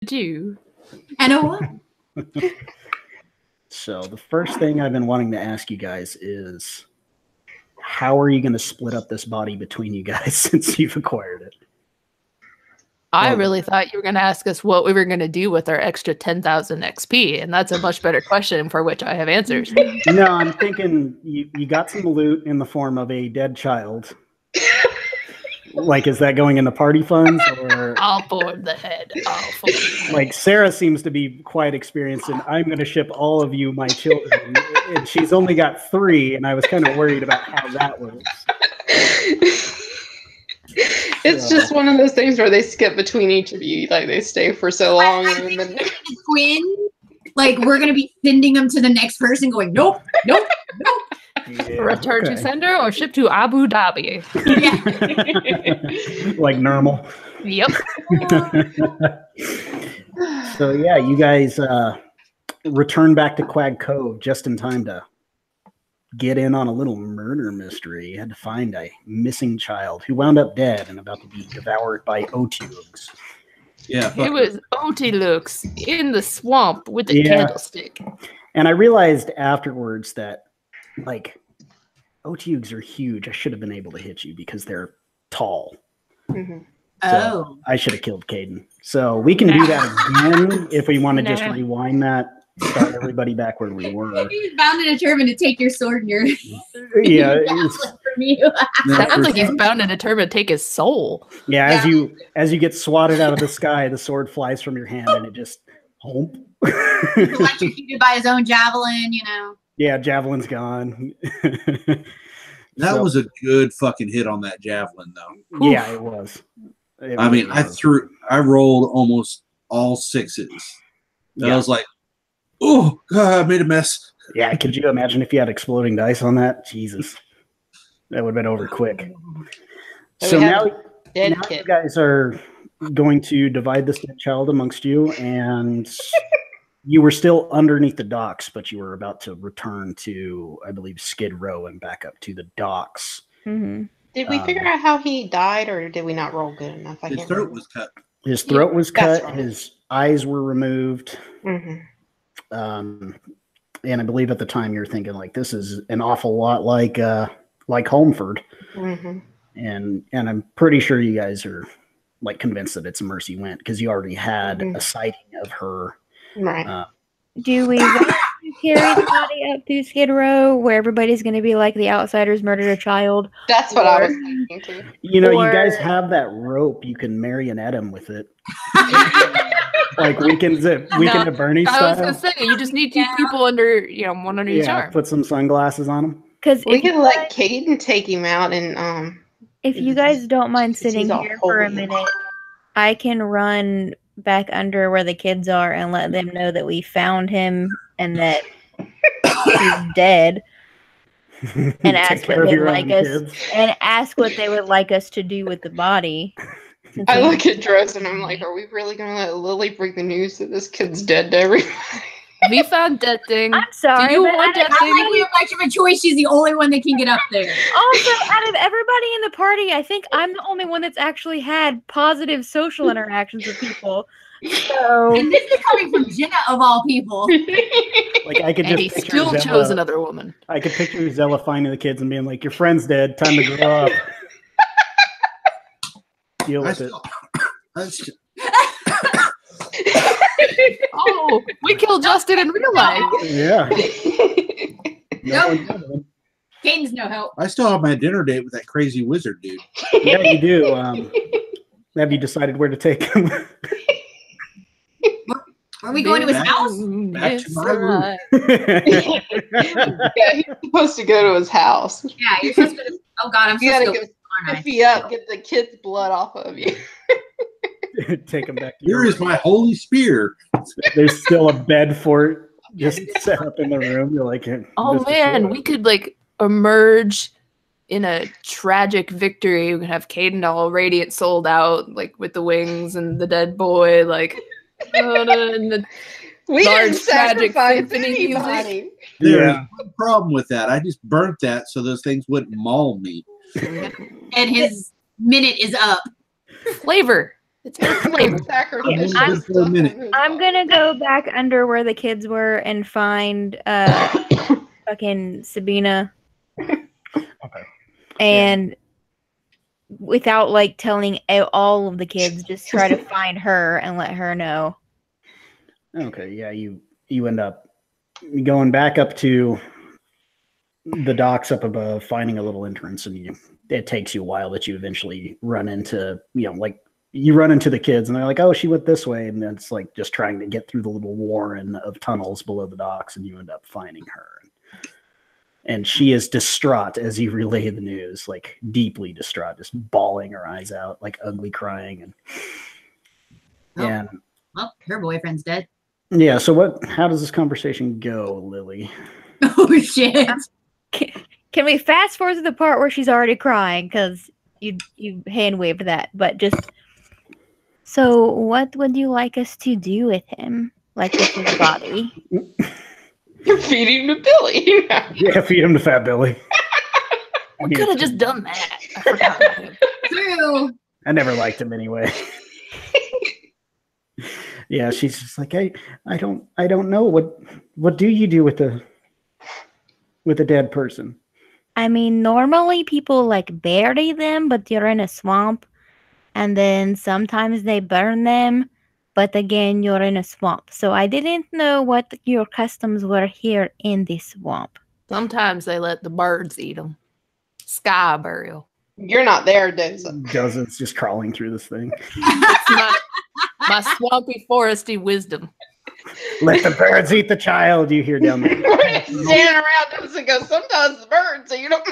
2. And a 1. So the first thing I've been wanting to ask you guys is, how are you going to split up this body between you guys since you've acquired it? I really thought you were going to ask us what we were going to do with our extra 10,000 XP, and that's a much better question for which I have answers. No, I'm thinking you got some loot in the form of a dead child. Like, is that going into party funds or? I'll forward the head. Like, Sarah seems to be quite experienced in, I'm going to ship all of you my children. And she's only got 3, and I was kind of worried about how that works. It's just one of those things where they skip between each of you. Like, they stay for so long. And then twin, like, we're going to be sending them to the next person going, nope, nope, nope. Yeah, return to sender or ship to Abu Dhabi. Yeah. Like normal. Yep. So yeah, you guys return back to Quag Cove just in time to get in on a little murder mystery. You had to find a missing child who wound up dead and about to be devoured by Otugs. Yeah, It was Otilux in the swamp with a candlestick. And I realized afterwards that, like, Otugs are huge. I should have been able to hit you because they're tall. Mm-hmm. So I should have killed Caden. So we can do that again if we want to just rewind that, start everybody back where we were. He's bound and determined to take your sword and your Yeah, from you. Sounds like he's bound and determined to take his soul. Yeah, as you get swatted out of the sky, the sword flies from your hand and it just hump. Electrocuted by his own javelin, you know. Yeah, javelin's gone. That was a good fucking hit on that javelin, though. Yeah, it was. I mean, I rolled almost all 6s. And I was like, oh, God, I made a mess. Yeah, could you imagine if you had exploding dice on that? Jesus. That would have been over quick. So now you guys are going to divide this dead child amongst you, and you were still underneath the docks, but you were about to return to, I believe, Skid Row and back up to the docks. Mm-hmm. Did we figure out how he died, or did we not roll good enough? His throat was cut. His throat was cut. Right. His eyes were removed. Mm-hmm. And I believe at the time you were thinking, like, this is an awful lot like Holmford. Mm-hmm. And I'm pretty sure you guys are, like, convinced that it's Mercy Went because you already had a sighting of her. Right. Do we carry the body up through Skid Row where everybody's going to be like the outsiders murdered a child? That's what I was thinking too. You know, you guys have that rope. You can marionette him with it. Like weekends at Bernie style. I was going to say, you just need 2 people under, one under each arm. Put some sunglasses on him. Because we could let Caden take him out, and if you guys don't mind sitting here for a minute, I can run back under where the kids are and let them know that we found him and that he's dead, and ask what they'd like us and ask what they would like us to do with the body. I look at Dress and I'm like, are we really gonna let Lily break the news that this kid's dead to everybody? We found dead thing. I'm sorry. Do you want dead thing? I don't think we have much of a choice. She's the only one that can get up there. Also, out of everybody in the party, I think I'm the only one that's actually had positive social interactions with people. So, and this is coming from Jenna of all people. Like, I could just he still chose another woman. I could picture Zella finding the kids and being like, "Your friend's dead. Time to grow up." Deal with it. Oh, we killed Justin in real life. Yeah. Caden's no help. I still have my dinner date with that crazy wizard dude. Yeah, you do. Have you decided where to take him? Are we going to his house? Back to my room. Yeah, he's supposed to go to his house. Yeah, you're supposed to. Oh God, I'm supposed to go. Get the kid's blood off of you. Take him back. Here is my holy spear. There's still a bed for it just set up in the room. You're like, oh man, we could like emerge in a tragic victory. We could have Caden all radiant, sold out, like with the wings and the dead boy, like. And the we large didn't tragic sacrifice symphony anybody. There's no problem with that. I just burnt that so those things wouldn't maul me. And his minute is up. Flavor. It's flavor. I'm gonna go back under where the kids were and find fucking Sabina. Okay. And without like telling all of the kids, just try to find her and let her know. Okay, yeah, you end up going back up to the docks up above, finding a little entrance, and it takes you a while, but you eventually run into, you run into the kids, and they're like, "Oh, she went this way," and it's like just trying to get through the little warren of tunnels below the docks, and you end up finding her. And she is distraught as you relay the news, like deeply distraught, just bawling her eyes out, like ugly crying. And well, her boyfriend's dead. Yeah. So how does this conversation go, Lily? Oh shit! Can we fast forward to the part where she's already crying? Because you hand waved that, but just. So, what would you like us to do with him, like with his body? You're feeding him to Billy. Yeah, feed him to Fat Billy. We could have just done that. I forgot about him. True. I never liked him anyway. Yeah, she's just like, I don't know. What do you do with a dead person? I mean, normally people like bury them, but you're in a swamp, and then sometimes they burn them. But again, you're in a swamp. So I didn't know what your customs were here in this swamp. Sometimes they let the birds eat them. Sky burial. You're not there, Dozen. Dozen's just crawling through this thing. It's my swampy, foresty wisdom. Let the birds eat the child, you hear down there. Standing around Dozen goes, sometimes the birds, so you don't...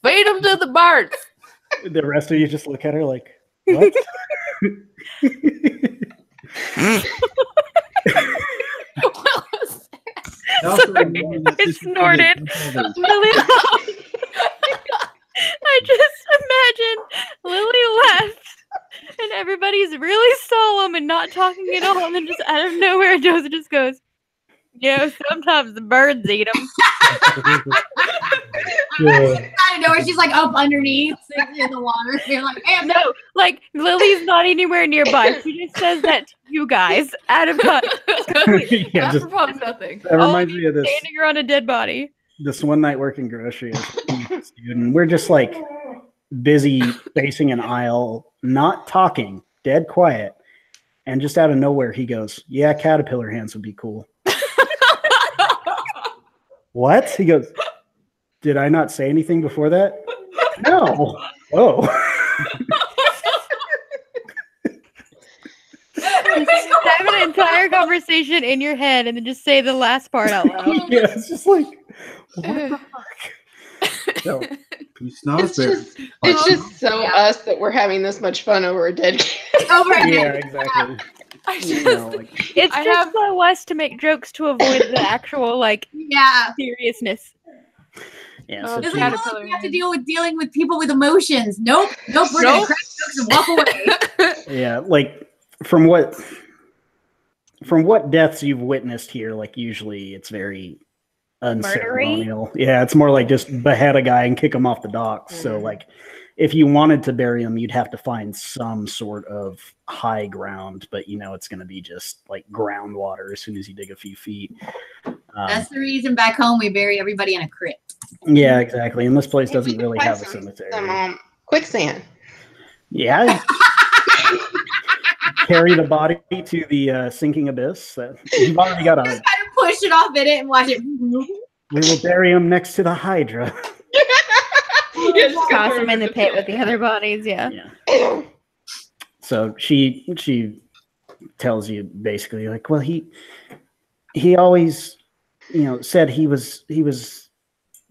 Feed them to the birds. The rest of you just look at her like, what? What was that? I snorted. I just imagine Lily left and everybody's really solemn and not talking at all, and then just out of nowhere Joseph just goes, sometimes the birds eat them. I know where she's like up underneath in the water. You're like, hey, no, like Lily's not anywhere nearby. She just says that to you guys out of touch. Yeah, just nothing. That reminds me of this. Standing around a dead body. This one night working grocery, and we're just like busy facing an aisle, not talking, dead quiet, and just out of nowhere he goes, "Yeah, caterpillar hands would be cool." What? He goes, "Did I not say anything before that?" No. Oh. Have an entire conversation in your head and then just say the last part out loud. Yeah, it's just like, what the fuck? No. It's just so us that we're having this much fun over a dead kid. Yeah, exactly. It's just so us to make jokes to avoid the actual seriousness. Yeah, so it's like, oh, we have to dealing with people with emotions. Nope, we're gonna crack jokes and walk away. Yeah, like from what deaths you've witnessed here, like usually it's very unceremonial. Yeah, it's more like just behead a guy and kick him off the docks. So like if you wanted to bury him, you'd have to find some sort of high ground, but it's going to be just like groundwater as soon as you dig a few feet. That's the reason back home we bury everybody in a crypt. Yeah, exactly. And this place doesn't really have a cemetery. Quicksand. Yeah. Carry the body to the sinking abyss. You've already got just kind of push it off in it and watch it. We will bury him next to the Hydra. Toss him in the pit with the other bodies. Yeah. So she tells you basically like, well, he always, said he was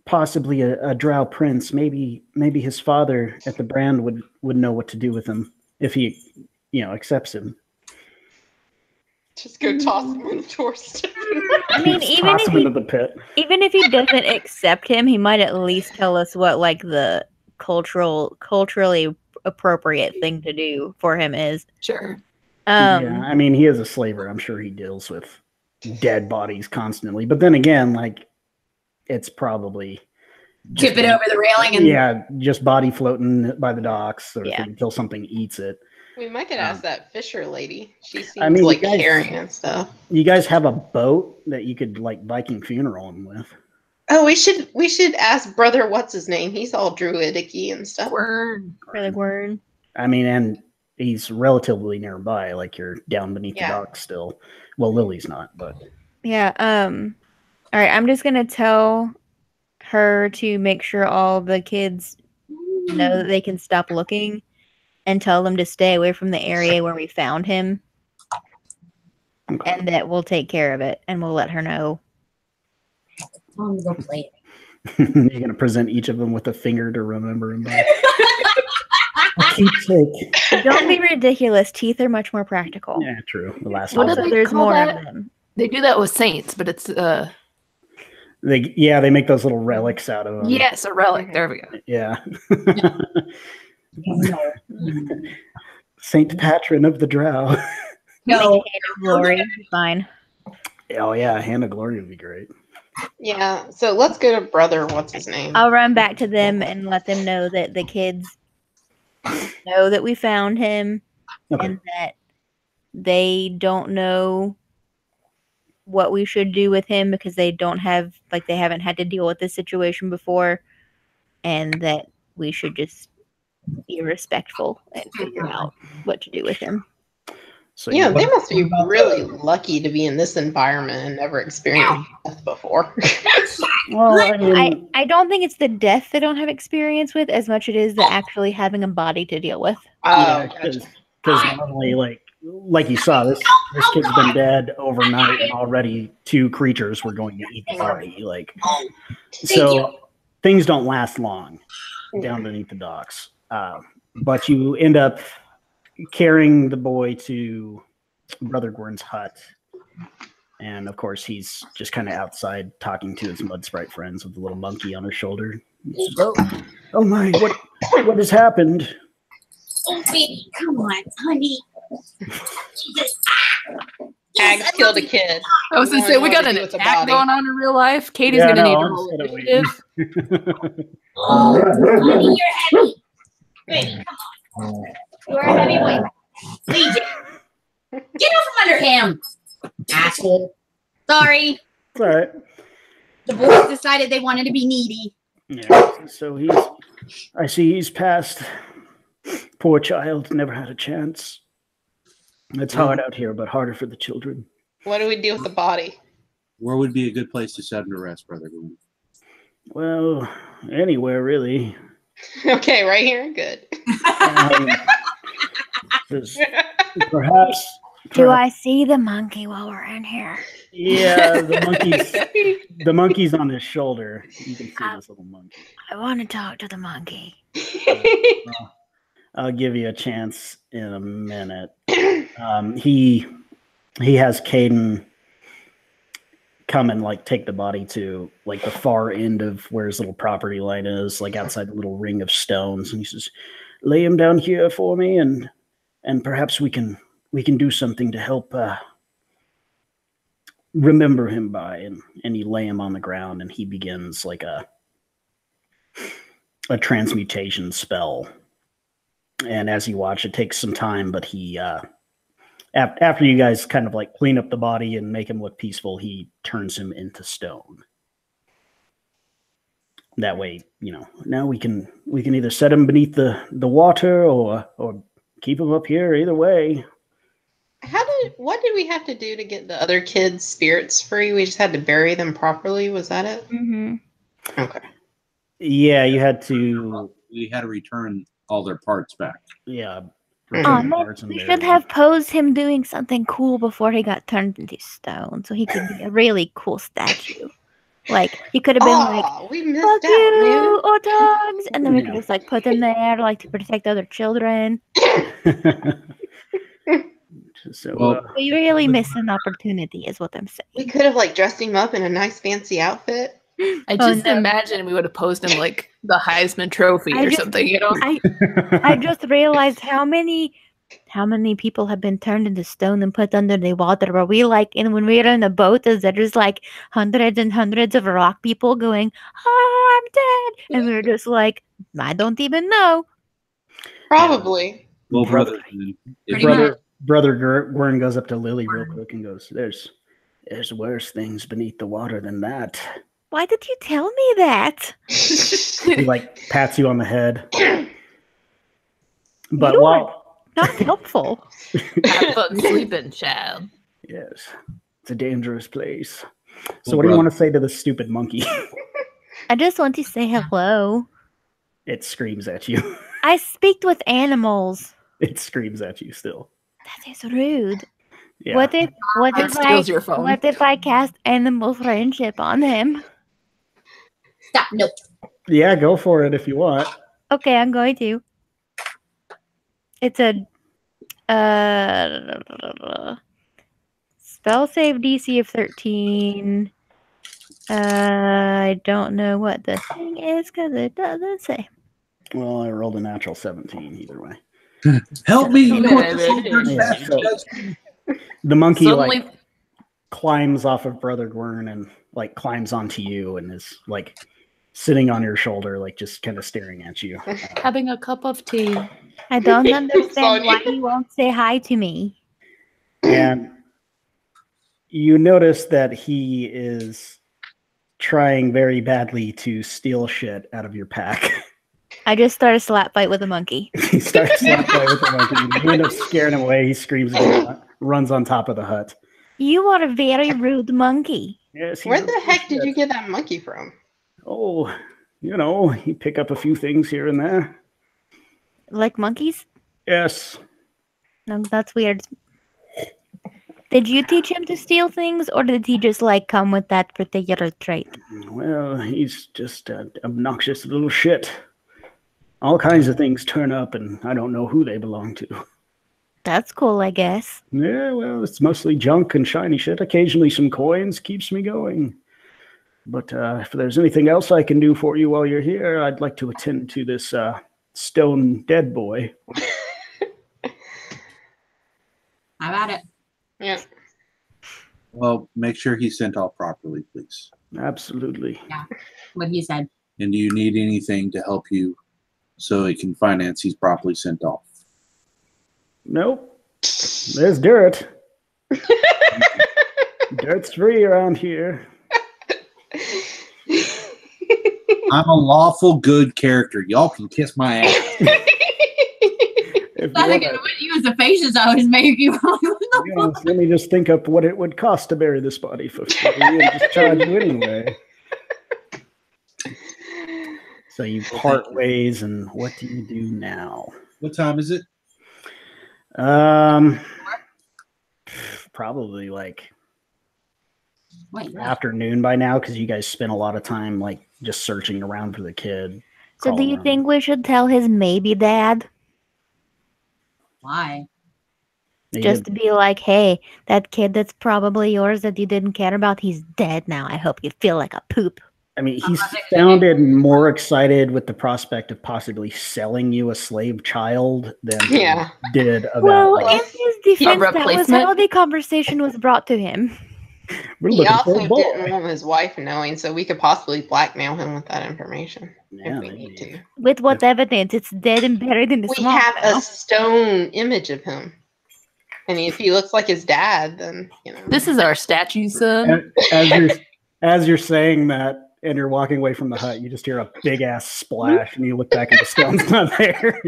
possibly a drow prince. Maybe his father at the brand would know what to do with him if he, accepts him. Just go toss him in the doorstep. I mean, even if he doesn't accept him, he might at least tell us what like the culturally appropriate thing to do for him is. Sure. Yeah, I mean, he is a slaver. I'm sure he deals with dead bodies constantly. But then again, like, it's probably tip it over the railing and just body floating by the docks, until something eats it. We might could ask that Fisher lady. She seems caring and stuff. You guys have a boat that you could like Viking funeral him with. Oh, we should ask Brother what's his name. He's all druidic-y and stuff. Brother Gwern. I mean, and he's relatively nearby. Like you're down beneath the docks still. Well, Lily's not, but yeah. All right. I'm just gonna tell her to make sure all the kids know that they can stop looking, and tell them to stay away from the area where we found him, and that we'll take care of it, and we'll let her know. I'm gonna go play it. You're gonna present each of them with a finger to remember him by. Keepsake. Don't be ridiculous. Teeth are much more practical. Yeah, true. The last one. Also, there's more of them. They do that with saints, but it's they make those little relics out of them. Yes, a relic. There we go. Yeah. Saint Patron of the Drow. No, Glory, fine. Oh yeah, Hand of Glory would be great. Yeah, so let's go to Brother. What's his name? I'll run back to them and let them know that the kids know that we found him, and that they don't know what we should do with him because they haven't had to deal with this situation before, and that we should just be respectful and figure out what to do with him. So they must be really lucky to be in this environment and never experienced death before. Well, I don't think it's the death they don't have experience with as much as it is the actually having a body to deal with. Because normally, like you saw, this kid's been dead overnight, and already 2 creatures were going to eat the body. So things don't last long down beneath the docks. But you end up carrying the boy to Brother Gwern's hut. And of course, he's just kind of outside talking to his mud sprite friends with the little monkey on his shoulder. Says, oh my, what has happened? Oh, baby, come on, honey. Hags killed a kid. I was going to say, we got an attack going on in real life. Katie's going to need to roll initiative. Honey, you're heavy. Baby, come on. You're a heavyweight. Legion. Get out from under him. Asshole. Sorry. It's all right. The boys decided they wanted to be needy. Yeah. So I see he's passed. Poor child, never had a chance. It's hard out here, but harder for the children. What do we do with the body? Where would be a good place to set him to rest, Brother Gwern? Well, anywhere really. Okay, right here? Good. Perhaps. Do I see the monkey while we're in here? Yeah, the monkey's on his shoulder. You can see this little monkey. I want to talk to the monkey. I'll give you a chance in a minute. He has Caden come and take the body to the far end of where his little property line is, outside the little ring of stones, and he says, "Lay him down here for me, and perhaps we can do something to help remember him by." And you lay him on the ground, and he begins a transmutation spell. And as you watch, it takes some time, but he after you guys kind of clean up the body and make him look peaceful, he turns him into stone. That way, now we can either set him beneath the water or keep him up here. Either way. What did we have to do to get the other kids' spirits free? We just had to bury them properly. Was that it? Mm-hmm. Okay. Yeah, you had to. We had to return all their parts back. Yeah. We should have posed him doing something cool before he got turned into stone, so he could be a really cool statue. He could have been we missed "Fuck out, you, or dogs," and then we could just put them there to protect other children. So we really missed an opportunity, is what I'm saying. We could have dressed him up in a nice fancy outfit. I just imagine we would have posed him the Heisman Trophy or something. I just realized how many people have been turned into stone and put under the water. Were we and when we were in a boat, is there just hundreds and hundreds of rock people going, "Oh, I'm dead," and we were just I don't even know. Probably. Well, Brother, brother, Gwern goes up to Lily real quick and goes, "There's worse things beneath the water than that." Why did you tell me that? He like pats you on the head. But You while not helpful. Have fun sleeping, child. yes, it's a dangerous place. So what do you want to say to the stupid monkey? I just want to say hello. It screams at you. I speak with animals. It screams at you still. That is rude. Yeah. What if your phone. What if I cast animal friendship on him? Stop. Nope. Yeah, go for it if you want. Okay, I'm going to. It's a spell save DC of 13. I don't know what the thing is because it doesn't say. Well, I rolled a natural 17 either way. help me! You know what Yeah, so the monkey Suddenly, like climbs off of Brother Gwern and like climbs onto you and is like sitting on your shoulder, like just kind of staring at you. having a cup of tea. I don't understand why he won't say hi to me. And you notice that he is trying very badly to steal shit out of your pack. I just start a slap fight with a monkey. He starts slapping with the monkey. You end up scaring him away. He screams and runs on top of the hut. You are a very rude monkey. Yes, Where the heck did you get that monkey from? Oh, you pick up a few things here and there. Like monkeys? Yes. No, that's weird. Did you teach him to steal things, or did he just like come with that particular trait? Well, he's just an obnoxious little shit. All kinds of things turn up, and I don't know who they belong to. That's cool, I guess. Yeah, well, it's mostly junk and shiny shit. Occasionally some coins keeps me going. But if there's anything else I can do for you while you're here, I'd like to attend to this stone dead boy. How about it? Yeah. Well, make sure he's sent off properly, please. Absolutely. Yeah. What he said. And do you need anything to help you so he can finance he's properly sent off? Nope. There's dirt. Dirt's free around here. I'm a lawful good character. Y'all can kiss my ass. I think what you as a faces I was making. Yes, let me just think up what it would cost to bury this body for free and just charge you anyway. So you part ways, and what do you do now? What time is it? Probably like Wait, afternoon by now, because you guys spent a lot of time like just searching around for the kid. So do you think we should tell his maybe dad? why? Just to be like, hey, that kid that's probably yours that you didn't care about, he's dead now. I hope you feel like a poop. I mean, he sounded more excited with the prospect of possibly selling you a slave child than he did about. Well, in his defense, that was how the conversation was brought to him. He also didn't want his wife knowing, so we could possibly blackmail him with that information if we need to. With what evidence? It's dead and buried in the swamp. We have a stone image of him. And if he looks like his dad, then, This is our statue, son. As you're saying that, and you're walking away from the hut, you just hear a big ass splash, and you look back and the stone's not there.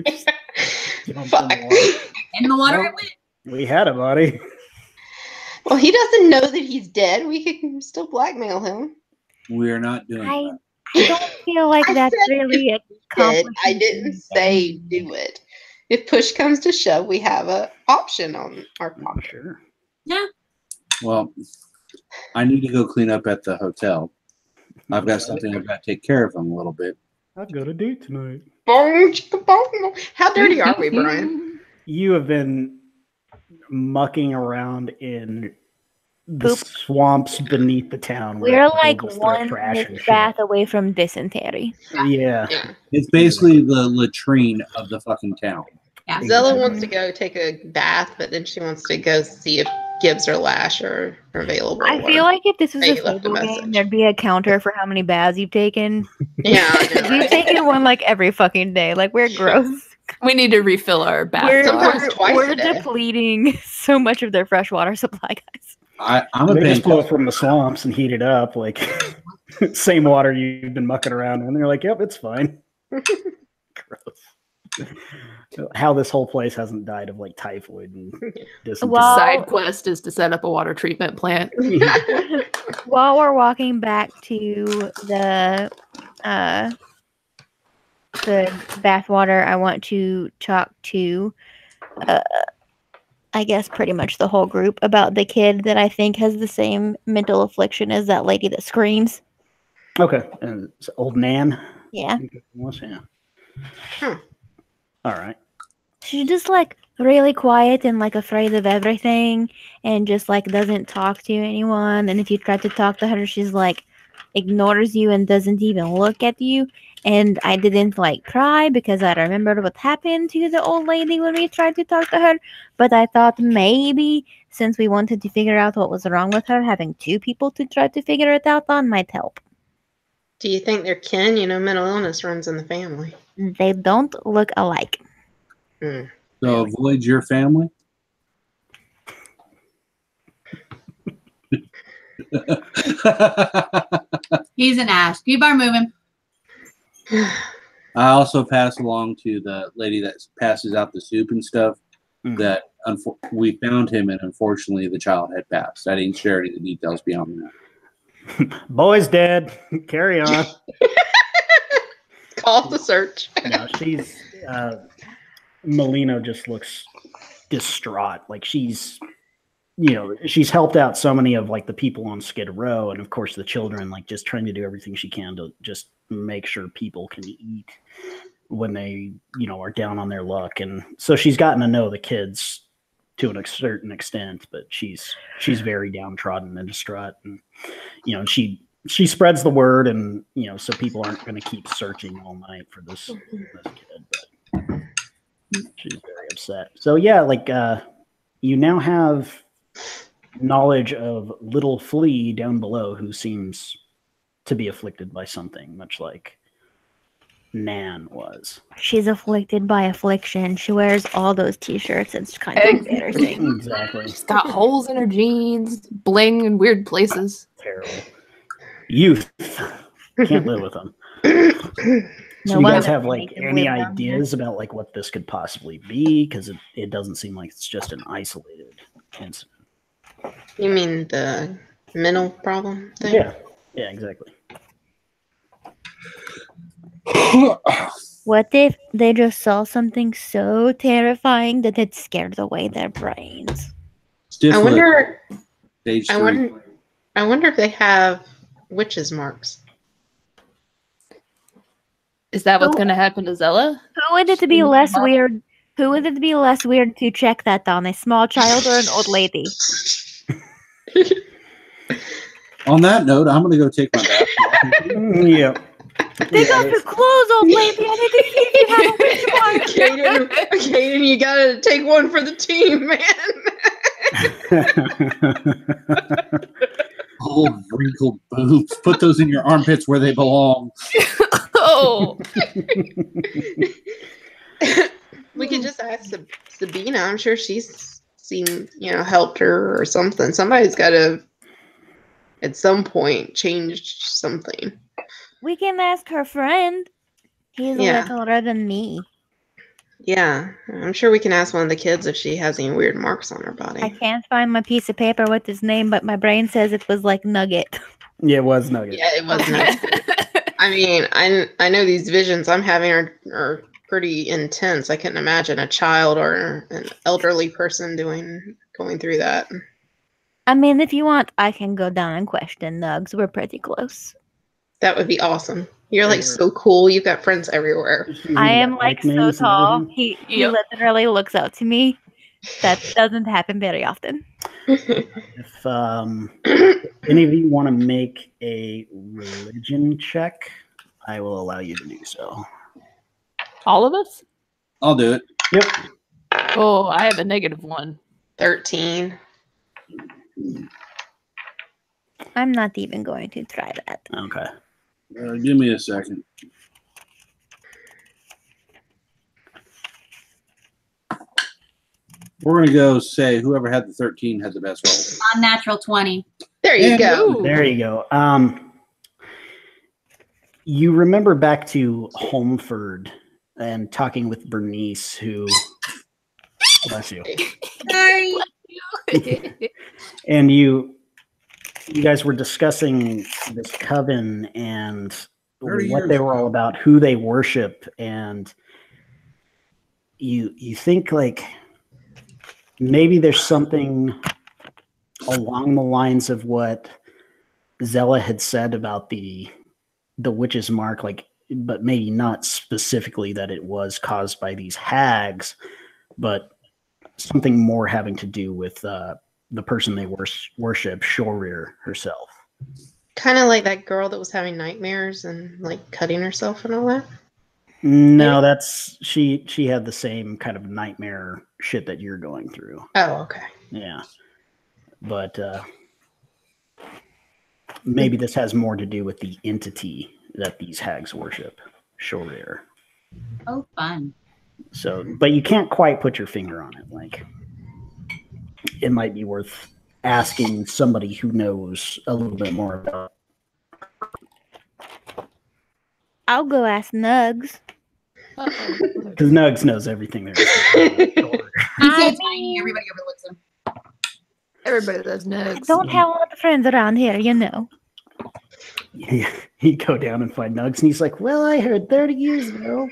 Fuck. In the water it went? We had a body. Well, he doesn't know that he's dead. We could still blackmail him. We're not doing that. I don't feel like that's really a compliment. I didn't say do it. If push comes to shove, we have an option on our pocket. Sure. Yeah. Well, I need to go clean up at the hotel. I've got something I've got to take care of him a little bit. I've got a date tonight. How dirty are we, Brian? You have been mucking Poop. around in the swamps beneath the town. We're like one bath away from dysentery. Yeah. It's basically the latrine of the fucking town. Yeah. Zella wants to go take a bath, but then she wants to go see if Gibbs or Lash are available. I feel like if this was a Fable game, there'd be a counter for how many baths you've taken. Yeah, You've taken one like every fucking day. Like, we're gross. We need to refill our bathtub. We're depleting so much of their freshwater supply, guys. I'm a They just pull big it from the swamps and heat it up, like same water you've been mucking around in. And they're like, "Yep, it's fine." Gross. How this whole place hasn't died of like typhoid and dysentery. The side quest is to set up a water treatment plant. While we're walking back to the bathwater, I want to talk to I guess pretty much the whole group about the kid that I think has the same mental affliction as that lady that screams. Okay. And it's old Nan? Yeah. Yeah. All right. She's just like really quiet and like afraid of everything and just like doesn't talk to anyone. And if you try to talk to her, she's like ignores you and doesn't even look at you. And I didn't like cry because I remembered what happened to the old lady when we tried to talk to her. But I thought maybe since we wanted to figure out what was wrong with her, having two people to try to figure it out on might help. Do you think they're kin? You know, mental illness runs in the family. They don't look alike. So avoid your family? He's an ass. Keep on moving. I also pass along to the lady that passes out the soup and stuff that we found him, and unfortunately the child had passed. I didn't share any of the details beyond that. Boy's dead. Carry on. Call the search. No, she's Melina just looks distraught. Like she's helped out so many of like the people on Skid Row, and of course the children, like just trying to do everything she can to just make sure people can eat when they, are down on their luck. And so she's gotten to know the kids to a certain extent, but she's very downtrodden and distraught. And, she spreads the word, and, so people aren't going to keep searching all night for this kid, but she's very upset. So yeah, like, you now have knowledge of Little Flea down below, who seems to be afflicted by something, much like Nan was. She's afflicted by affliction. She wears all those t-shirts. It's kind of embarrassing. Exactly. She's got holes in her jeans, bling in weird places. Terrible. Youth. Can't live with them. So you guys have like any ideas about like what this could possibly be? Because it doesn't seem like it's just an isolated incident. You mean the mental problem thing? Yeah, exactly. What if they just saw something so terrifying that it scared away their brains? I wonder I wonder if they have witches' marks. Is that what's going to happen to Zella? Who would it be less weird? Who would it be less weird to check that on, a small child or an old lady? On that note, I'm going to go take my bath. Yeah. Take off your clothes, old lady. I need to see if you have a witch mark. Kaden, you gotta take one for the team, man. Old wrinkled boobs. Put those in your armpits where they belong. Oh. We could just ask Sabina. I'm sure she's seen, helped her or something. Somebody's got to, at some point, change something. We can ask her friend. He's a little older than me. Yeah, I'm sure we can ask one of the kids if she has any weird marks on her body. I can't find my piece of paper with his name, but my brain says it was like Nugget. Yeah, it was Nugget. Yeah, it was Nugget. I mean, I know these visions I'm having are pretty intense. I couldn't imagine a child or an elderly person going through that. I mean, if you want, I can go down and question Nugs. We're pretty close. That would be awesome. You're like so cool. You've got friends everywhere. I am like so tall. He literally looks out to me. That doesn't happen very often. If any of you want to make a religion check, I will allow you to do so. All of us? I'll do it. Yep. Oh, I have a -1. 13. I'm not even going to try that. Okay. Give me a second. We're going to go say whoever had the 13 had the best roll. Unnatural 20. There you go. There you go. You remember back to Holmford and talking with Bernice, who, bless you. Sorry. And you guys were discussing this coven and what they were all about, who they worship, and you think like maybe there's something along the lines of what Zella had said about the witch's mark, like, but maybe not specifically that it was caused by these hags, but something more having to do with the person they worship, Shorir herself. Kind of like that girl that was having nightmares and like cutting herself and all that. No, that's she had the same kind of nightmare shit that you're going through. Oh, okay. Yeah. But maybe this has more to do with the entity that these hags worship, Shorir. Oh, fun. So, but you can't quite put your finger on it. Like, it might be worth asking somebody who knows a little bit more about it. I'll go ask Nugs. Because Nugs knows everything there is. He's so tiny, everybody overlooks him. Everybody does Nugs. Don't have a lot of friends around here, you know. He'd go down and find Nugs, and he's like, well, I heard 30 years ago.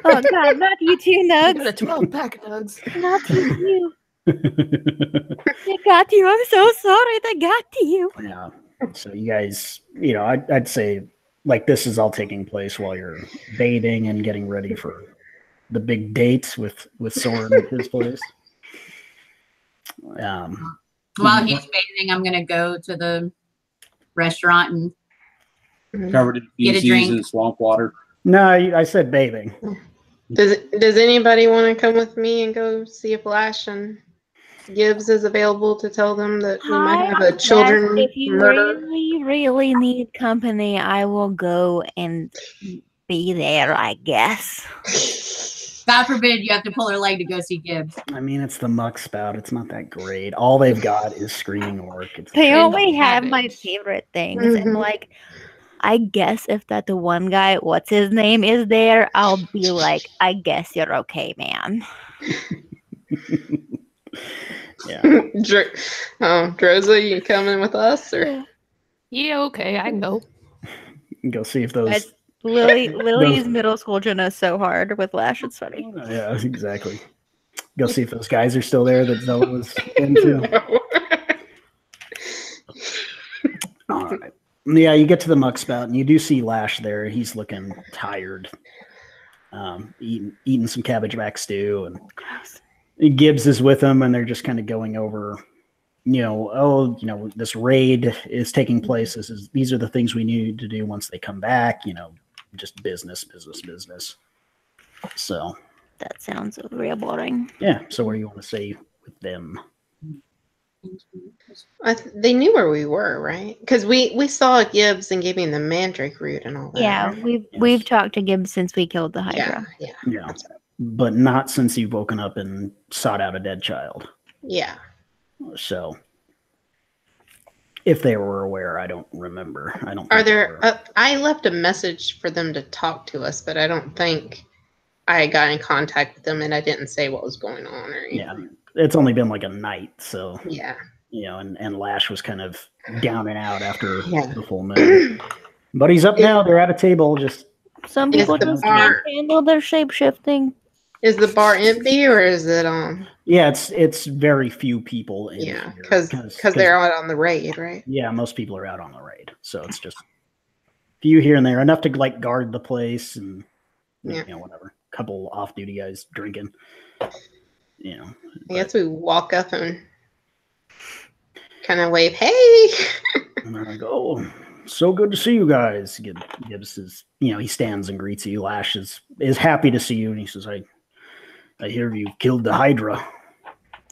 Oh, God, not you too, You Nugs. got a 12-pack of Nugs. Not you. They got you. I'm so sorry they got to you. Yeah. So you guys, I'd say like this is all taking place while you're bathing and getting ready for the big date with Soren at his place. While he's bathing, I'm going to go to the restaurant and Covered in Get a feces drink. and swamp water. No, I said bathing. Does anybody want to come with me and go see if Lash and Gibbs is available to tell them that we might have a children If you murder? really need company, I will go and be there, I guess. God forbid you have to pull her leg to go see Gibbs. I mean, it's the muck spout. It's not that great. All they've got is screaming orc. They Random only have my cabbage. favorite things. And Mhm. like, I guess if that the one guy, what's his name, is there, I'll be like, I guess you're okay, man. Yeah. Droza, you coming with us or? Yeah, okay, I can go. Go see if those. Lily's middle school is so hard with Lash. It's funny. Yeah, exactly. Go see if those guys are still there that Zella was into. All right. Yeah, you get to the muck spout and you do see Lash there. He's looking tired. Eating some cabbage back stew, and Gibbs is with him, and they're just kind of going over, this raid is taking place. These are the things we need to do once they come back. Just business. So That sounds real boring. yeah. So what do you want to say with them? They knew where we were, right? Because we saw Gibbs and gave him the mandrake root and all that. Yeah, right? we've talked to Gibbs since we killed the Hydra. Yeah. Yeah, but not since you've woken up and sought out a dead child. Yeah. So if they were aware, I don't remember. I don't. Are think they there? were. I left a message for them to talk to us, but I don't think I got in contact with them, and I didn't say what was going on or anything. Yeah, it's only been like a night, so Yeah. and Lash was kind of down and out after Yeah. the full moon. But he's up now. They're at a table. Just Some Is people the just bar- can't handle their shape shifting. Is the bar empty or is it on? yeah, it's very few people in Yeah, here because they're out on the raid, right? yeah, most people are out on the raid, so it's just few here and there, enough to like guard the place and Yeah. whatever. Couple off-duty guys drinking. I guess we walk up and kind of wave, "Hey!" And I go, oh, so good to see you guys. Gibbs is, he stands and greets you. Lash is happy to see you, and he says, I hear you killed the Hydra.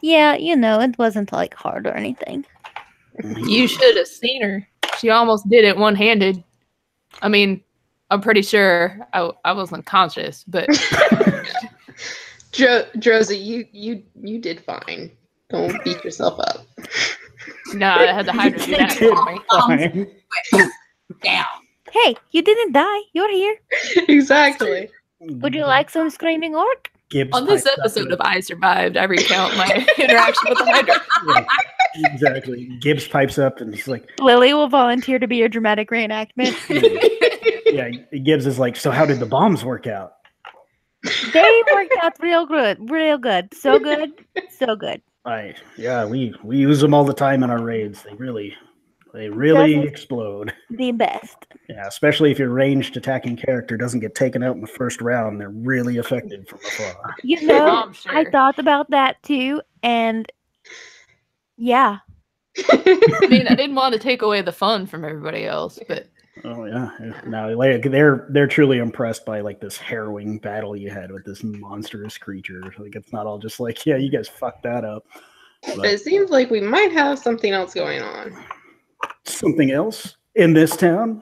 Yeah, it wasn't like hard or anything. You should have seen her. She almost did it one-handed. I mean, I'm pretty sure I was unconscious, but Drozy, you did fine. Don't beat yourself up. No, I had the Hydra do that for me. Down. Hey, you didn't die. You're here. Exactly. Would you like some screaming orc? Gibbs On this pipes up episode and- of I Survived, I recount my interaction with the Hydra. Yeah, exactly. Gibbs pipes up and he's like, Lily will volunteer to be your dramatic reenactment. yeah, Gibbs is like, so how did the bombs work out? They worked out real good. Real good. So good. So good. Yeah, we use them all the time in our raids. They really explode. The best. Yeah, especially if your ranged attacking character doesn't get taken out in the first round. They're really effective from afar. You know, I'm sure. I thought about that too, and yeah. I mean, I didn't want to take away the fun from everybody else, but Oh yeah. No, like, they're truly impressed by like this harrowing battle you had with this monstrous creature. Like it's not all just like, yeah, you guys fucked that up. But it seems like we might have something else going on. Something else in this town?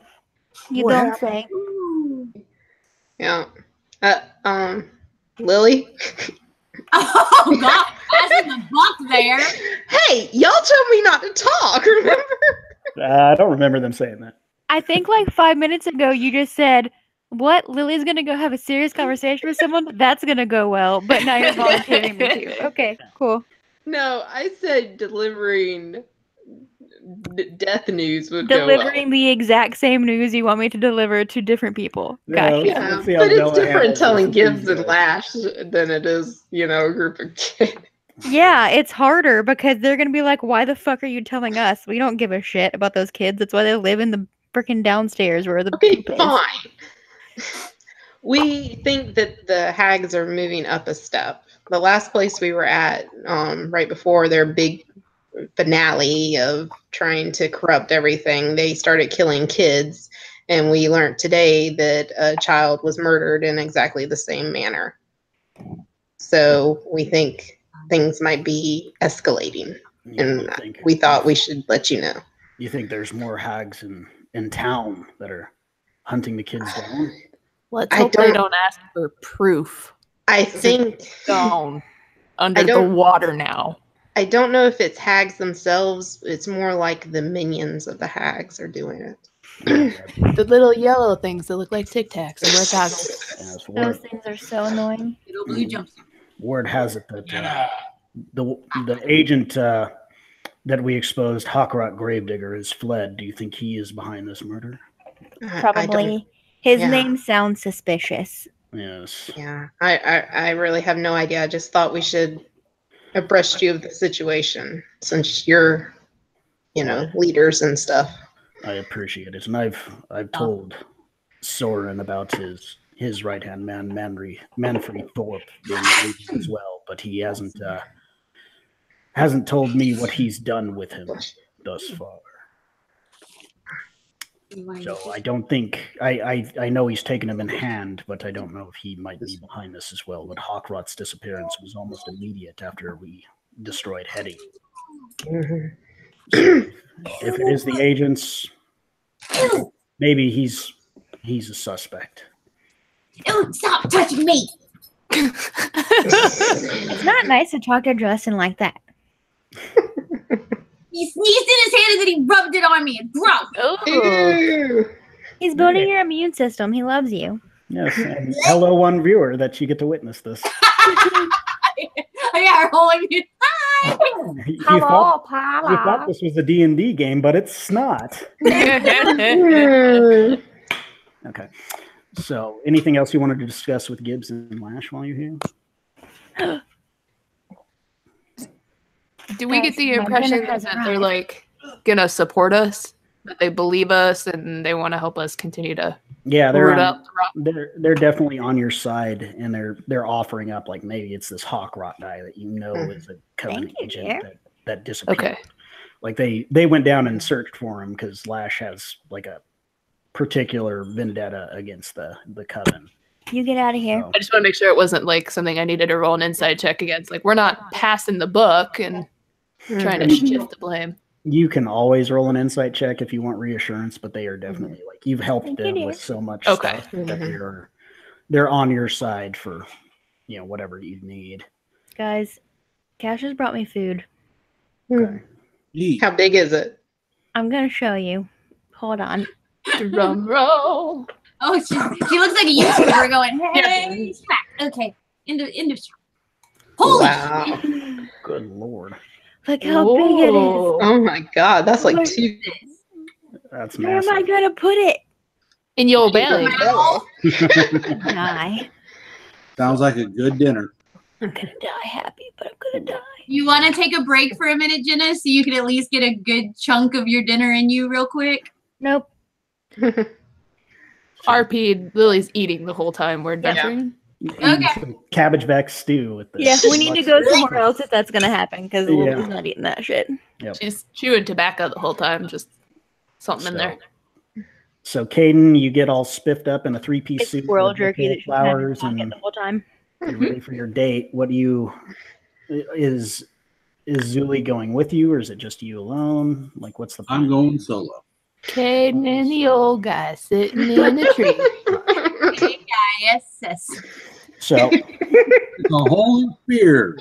You What don't happened? say. Yeah. Lily? Oh God! As in the buck there. Hey, y'all told me not to talk, remember? I don't remember them saying that. I think like 5 minutes ago you just said, what? Lily's gonna go have a serious conversation with someone? That's gonna go well. But now you're volunteering me too. Okay, cool. No, I said delivering death news would go Delivering the exact same news you want me to deliver to different people. Gotcha. Yeah, well. let's see Yeah, how but it's Bella different handles telling this. Gibbs and Lash than it is, a group of kids. Yeah, it's harder because they're gonna be like, why the fuck are you telling us? We don't give a shit about those kids. That's why they live in the freaking downstairs where the Okay, poop is. fine. We think that the hags are moving up a step. The last place we were at, right before their big finale of trying to corrupt everything, they started killing kids, and we learned today that a child was murdered in exactly the same manner. So we think things might be escalating, and we thought we should let you know. You think there's more hags in town that are hunting the kids down? let's I hope they don't- don't ask for proof. I think Down under the don't- water now. I don't know if it's hags themselves. It's more like the minions of the hags are doing it. The little yellow things that look like Tic Tacs and wear goggles. Yes, Those things are so annoying. Little blue jumpsuit. word has it that the agent that we exposed, Hawkrot Gravedigger, has fled. Do you think he is behind this murder? I don't- Probably. His yeah. name sounds suspicious. Yes. Yeah, I really have no idea. I just thought we should abreast you of the situation since you're, leaders and stuff. I appreciate it, and I've told Soren about his right hand man, Manfred Thorpe, being the agent as well, but he hasn't told me what he's done with him thus far. So I don't think I know he's taken him in hand, but I don't know if he might be behind this as well. But Hawkrot's disappearance was almost immediate after we destroyed Hetty. Mhm. If it is the agents, maybe he's a suspect. Don't stop touching me. It's not nice to talk to Justin like that. He sneezed in his hand and then he rubbed it on me. It's gross. Oh, Ew. He's building your immune system. He loves you. Yes, and hello, one viewer, that you get to witness this. Yeah, rolling it. You thought this was a D&D game, but it's not. Okay. So, anything else you wanted to discuss with Gibbs and Lash while you're here? do we get the Guys, my impression dinner has that they're arrived. like gonna support us? That they believe us and they want to help us continue to Yeah, root they're up? they're definitely on your side, and they're offering up, like, maybe it's this Hawkrot guy that is a Coven Thank you, agent dear. that disappeared. Okay. Like they went down and searched for him because Lash has like a particular vendetta against the Coven. You get out of here. So, I just want to make sure it wasn't like something I needed to roll an inside check against. Like we're not passing the book and trying to shift the blame. you can always roll an insight check if you want reassurance, but they are definitely like, you've helped Thank you, them dear. with so much Okay. stuff that they're on your side for whatever you need. Guys, Cash has brought me food. Okay. How big is it? I'm gonna show you. Hold on. Drum roll. Oh, she looks like a YouTuber going, hey, smack. Okay, end of shot. Holy Wow. shit. Good Lord. Look how big it is. Oh my God, that's like What two. is this? That's Where am I massive. gonna put it? In your belly. Die. Sounds like a good dinner. I'm gonna die happy, but I'm gonna die. You want to take a break for a minute, Jenna, so you can at least get a good chunk of your dinner in you real quick? Nope. RP, Lily's eating the whole time we're adventuring. Okay. Some cabbage back stew with this. Yeah, we need to go somewhere else if that's gonna happen because Yeah. Lily's not eating that shit. She's chewing tobacco the whole time, just something in there. So, Caden, you get all spiffed up in a three-piece It's suit. squirrel with jerky that she's had in her flowers pocket and the whole time. you're ready for your date. What do you is Zuli going with you, or is it just you alone? Like, what's the plan? I'm going solo. Caden and the old guy sitting in a tree. Hey, guys. So, It's a holy spear.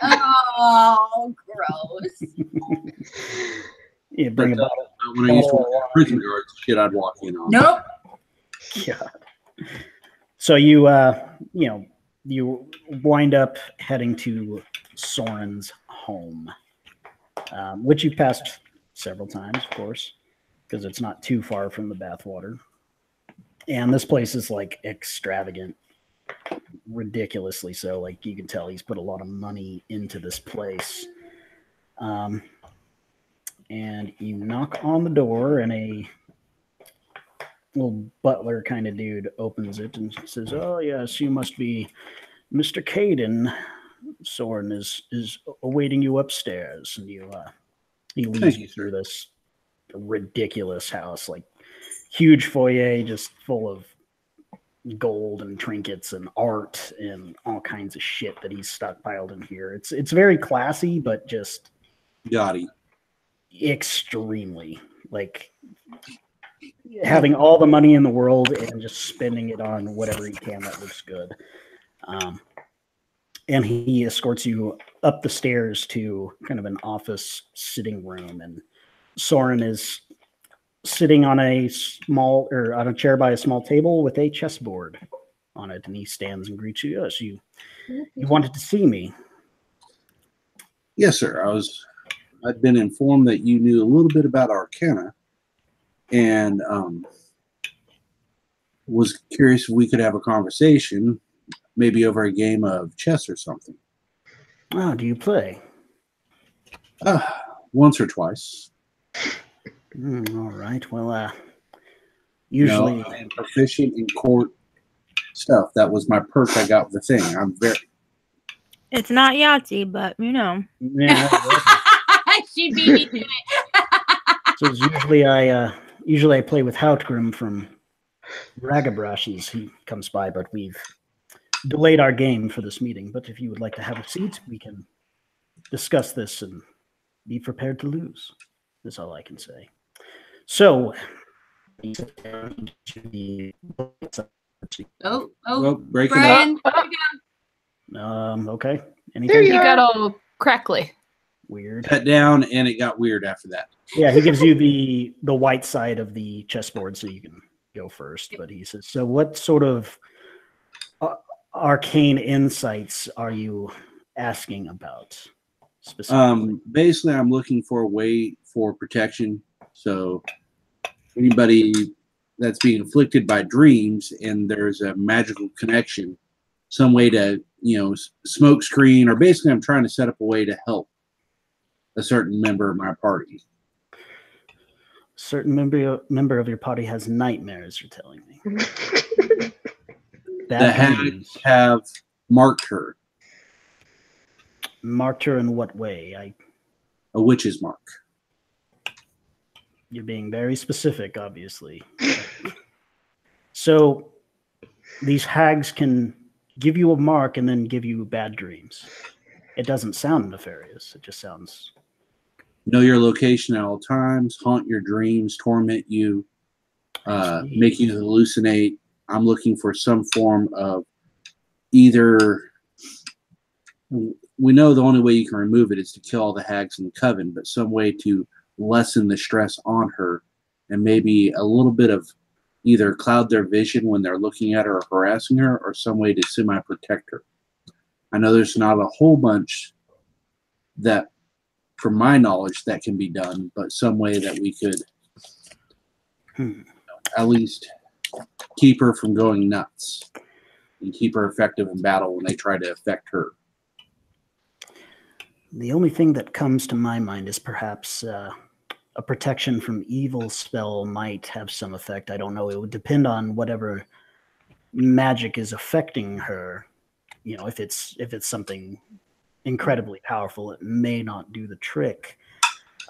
Oh, gross. you bring about When I used to work at prison guards, shit I'd walk in on. Nope. God. So you you wind up heading to Soren's home, which you've passed several times, of course, because it's not too far from the bathwater. And this place is like extravagant, ridiculously so. Like you can tell he's put a lot of money into this place. And you knock on the door, and a little butler kind of dude opens it and says, "Oh yes, you must be Mr. Caden. Soren is awaiting you upstairs." And he leads you through this ridiculous house, like huge foyer, just full of gold and trinkets and art and all kinds of shit that he's stockpiled in here. It's very classy, but just Gaudy. extremely like having all the money in the world and just spending it on whatever he can that looks good. And he escorts you up the stairs to kind of an office sitting room, and Soren is sitting on a chair by a small table with a chessboard on it, and he stands and greets you. Yes, you wanted to see me. Yes, sir. I'd been informed that you knew a little bit about Arcana, and was curious if we could have a conversation, maybe over a game of chess or something. Oh, do you play? Once or twice. All right. Well, usually I am proficient in court stuff. That was my perk I got with the thing. I'm very. It's not Yahtzee, but you know. Yeah. She beat me to it. So usually I play with Hautgrim from Ragabrashes. He comes by, but we've delayed our game for this meeting. But if you would like to have a seat, we can discuss this and be prepared to lose. That's all I can say. So, Oh, break it up. Brian. Okay. There Anything You got all crackly. weird? Cut down, and it got weird after that. Yeah, he gives you the white side of the chessboard so you can go first. But he says, so what sort of arcane insights are you asking about specifically? Basically, I'm looking for a way for protection. So anybody that's being afflicted by dreams and there's a magical connection, some way to, smoke screen, or basically I'm trying to set up a way to help a certain member of my party. Certain member of your party has nightmares, you're telling me. The hags have marked her. Marked her in what way? A witch's mark. You're being very specific, obviously. So these hags can give you a mark and then give you bad dreams. It doesn't sound nefarious. It just sounds... Know your location at all times, haunt your dreams, torment you, make you hallucinate. I'm looking for some form of either we know the only way you can remove it is to kill all the hags in the coven, but some way to lessen the stress on her and maybe a little bit of either cloud their vision when they're looking at her or harassing her, or some way to semi-protect her. I know there's not a whole bunch that, from my knowledge, that can be done, but some way that we could at least keep her from going nuts and keep her effective in battle when they try to affect her. The only thing that comes to my mind is perhaps a protection from evil spell might have some effect. I don't know. It would depend on whatever magic is affecting her. You know, if it's something incredibly powerful, it may not do the trick.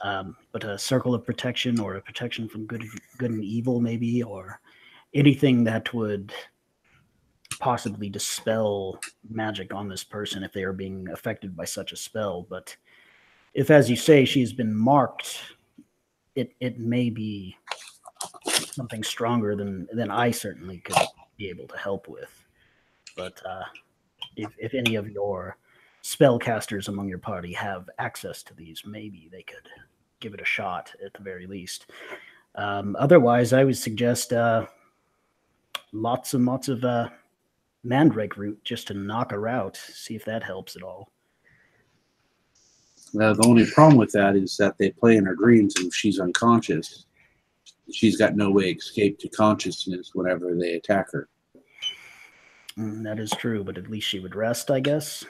But a circle of protection, or a protection from good and evil, maybe, or anything that would possibly dispel magic on this person if they are being affected by such a spell. But if, as you say, she's been marked, it may be something stronger than I certainly could be able to help with. But if any of your spellcasters among your party have access to these, maybe they could give it a shot at the very least. Otherwise, I would suggest lots and lots of mandrake root just to knock her out, see if that helps at all. The only problem with that is that they play in her dreams, and if she's unconscious, she's got no way to escape to consciousness whenever they attack her. That is true, but at least she would rest, I guess.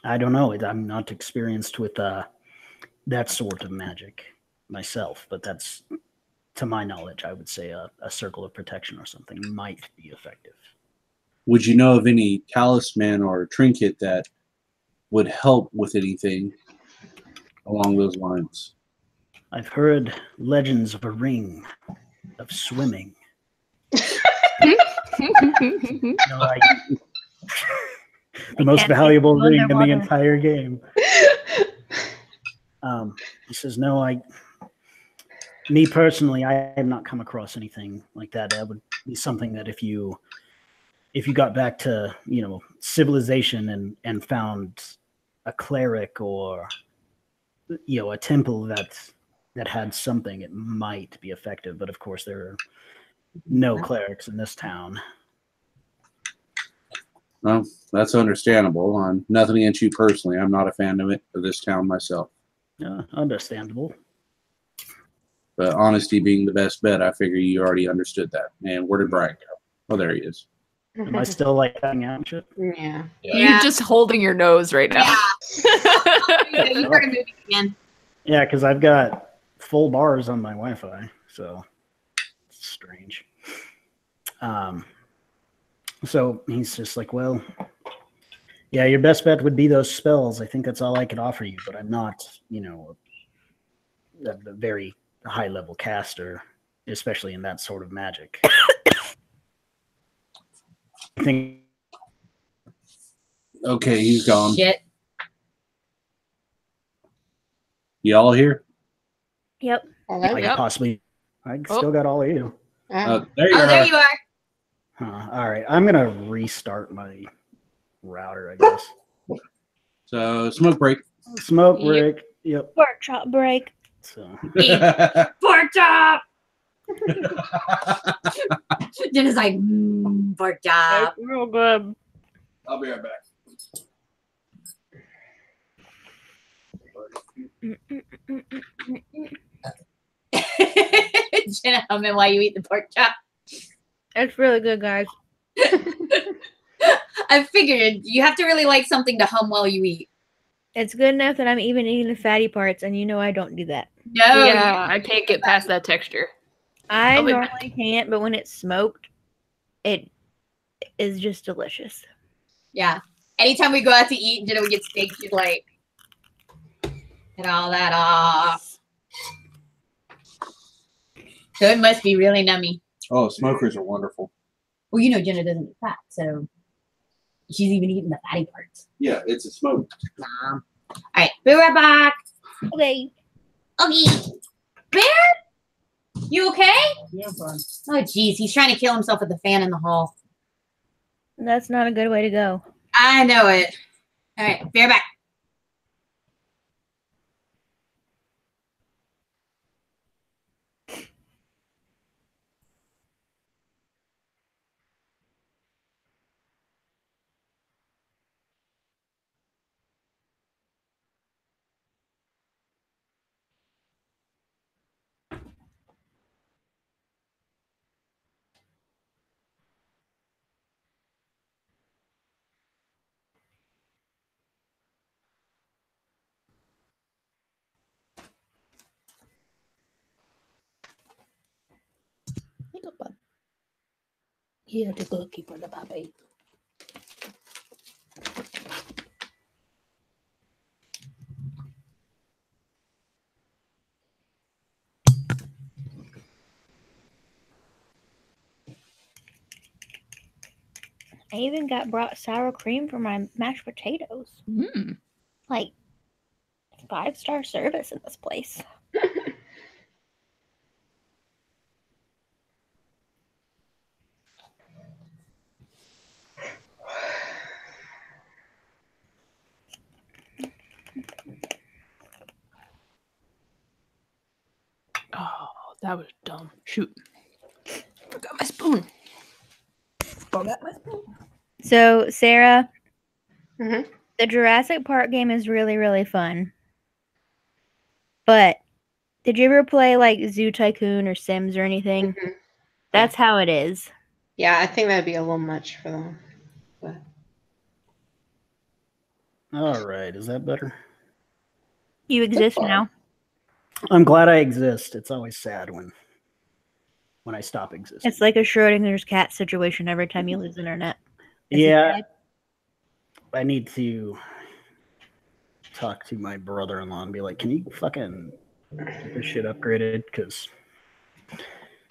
I don't know. I'm not experienced with that sort of magic myself, but that's, to my knowledge, I would say a circle of protection or something might be effective. Would you know of any talisman or trinket that would help with anything along those lines? I've heard legends of a ring of swimming. The most valuable ring in the entire game. He says, no, me personally, I have not come across anything like that. That would be something that if you got back to, civilization and found a cleric or, a temple that had something, it might be effective. But of course, there are no clerics in this town. Well, that's understandable. I'm nothing against you personally. I'm not a fan of this town myself. Understandable. But honesty being the best bet, I figure you already understood that. And where did Brian go? Oh, there he is. Am I still hanging out and shit? Yeah. You're just holding your nose right now. Yeah. You started moving again. Yeah, because I've got full bars on my Wi-Fi, so it's strange. So he's just like, well, yeah, your best bet would be those spells. I think that's all I could offer you, but I'm not, a very high-level caster, especially in that sort of magic. I think. Okay, he's gone. Shit. Y'all here? Yep. I still got all of you. There There you are. All right, I'm gonna restart my router, I guess. So smoke break. Smoke break. Yep. Workshop break. So. Pork chop. Jenna's like, pork chop. Real good. I'll be right back. Jenna, humming while you eat the pork chop. It's really good, guys. I figured you have to really like something to hum while you eat. It's good enough that I'm even eating the fatty parts, and I don't do that. No. Yeah, I can't get past that texture. I normally can't, but when it's smoked, it is just delicious. Yeah. Anytime we go out to eat and Jenna would get steak, she's like, get all that off. So it must be really nummy. Oh, smokers are wonderful. Well, Jenna doesn't eat fat, so she's even eating the fatty parts. Yeah, it's a smoke. All right, be right back. Okay. Okay. Bear? You okay? Yeah, I'm fine. Oh, jeez, he's trying to kill himself with the fan in the hall. That's not a good way to go. I know it. All right, be right back. Here to go keep the puppy. I even brought sour cream for my mashed potatoes. Mm. Like 5-star service in this place. Oh, that was dumb. Shoot. Forgot my spoon. Forgot my spoon. So, Sarah, Mhm. the Jurassic Park game is really, really fun. But did you ever play like Zoo Tycoon or Sims or anything? Mhm. That's how it is. Yeah, I think that'd be a little much for them. But All right, is that better? You exist now. I'm glad I exist. It's always sad when I stop existing. It's like a Schrodinger's cat situation every time you lose internet. Yeah, I need to talk to my brother-in-law and be like, can you fucking get this shit upgraded? Because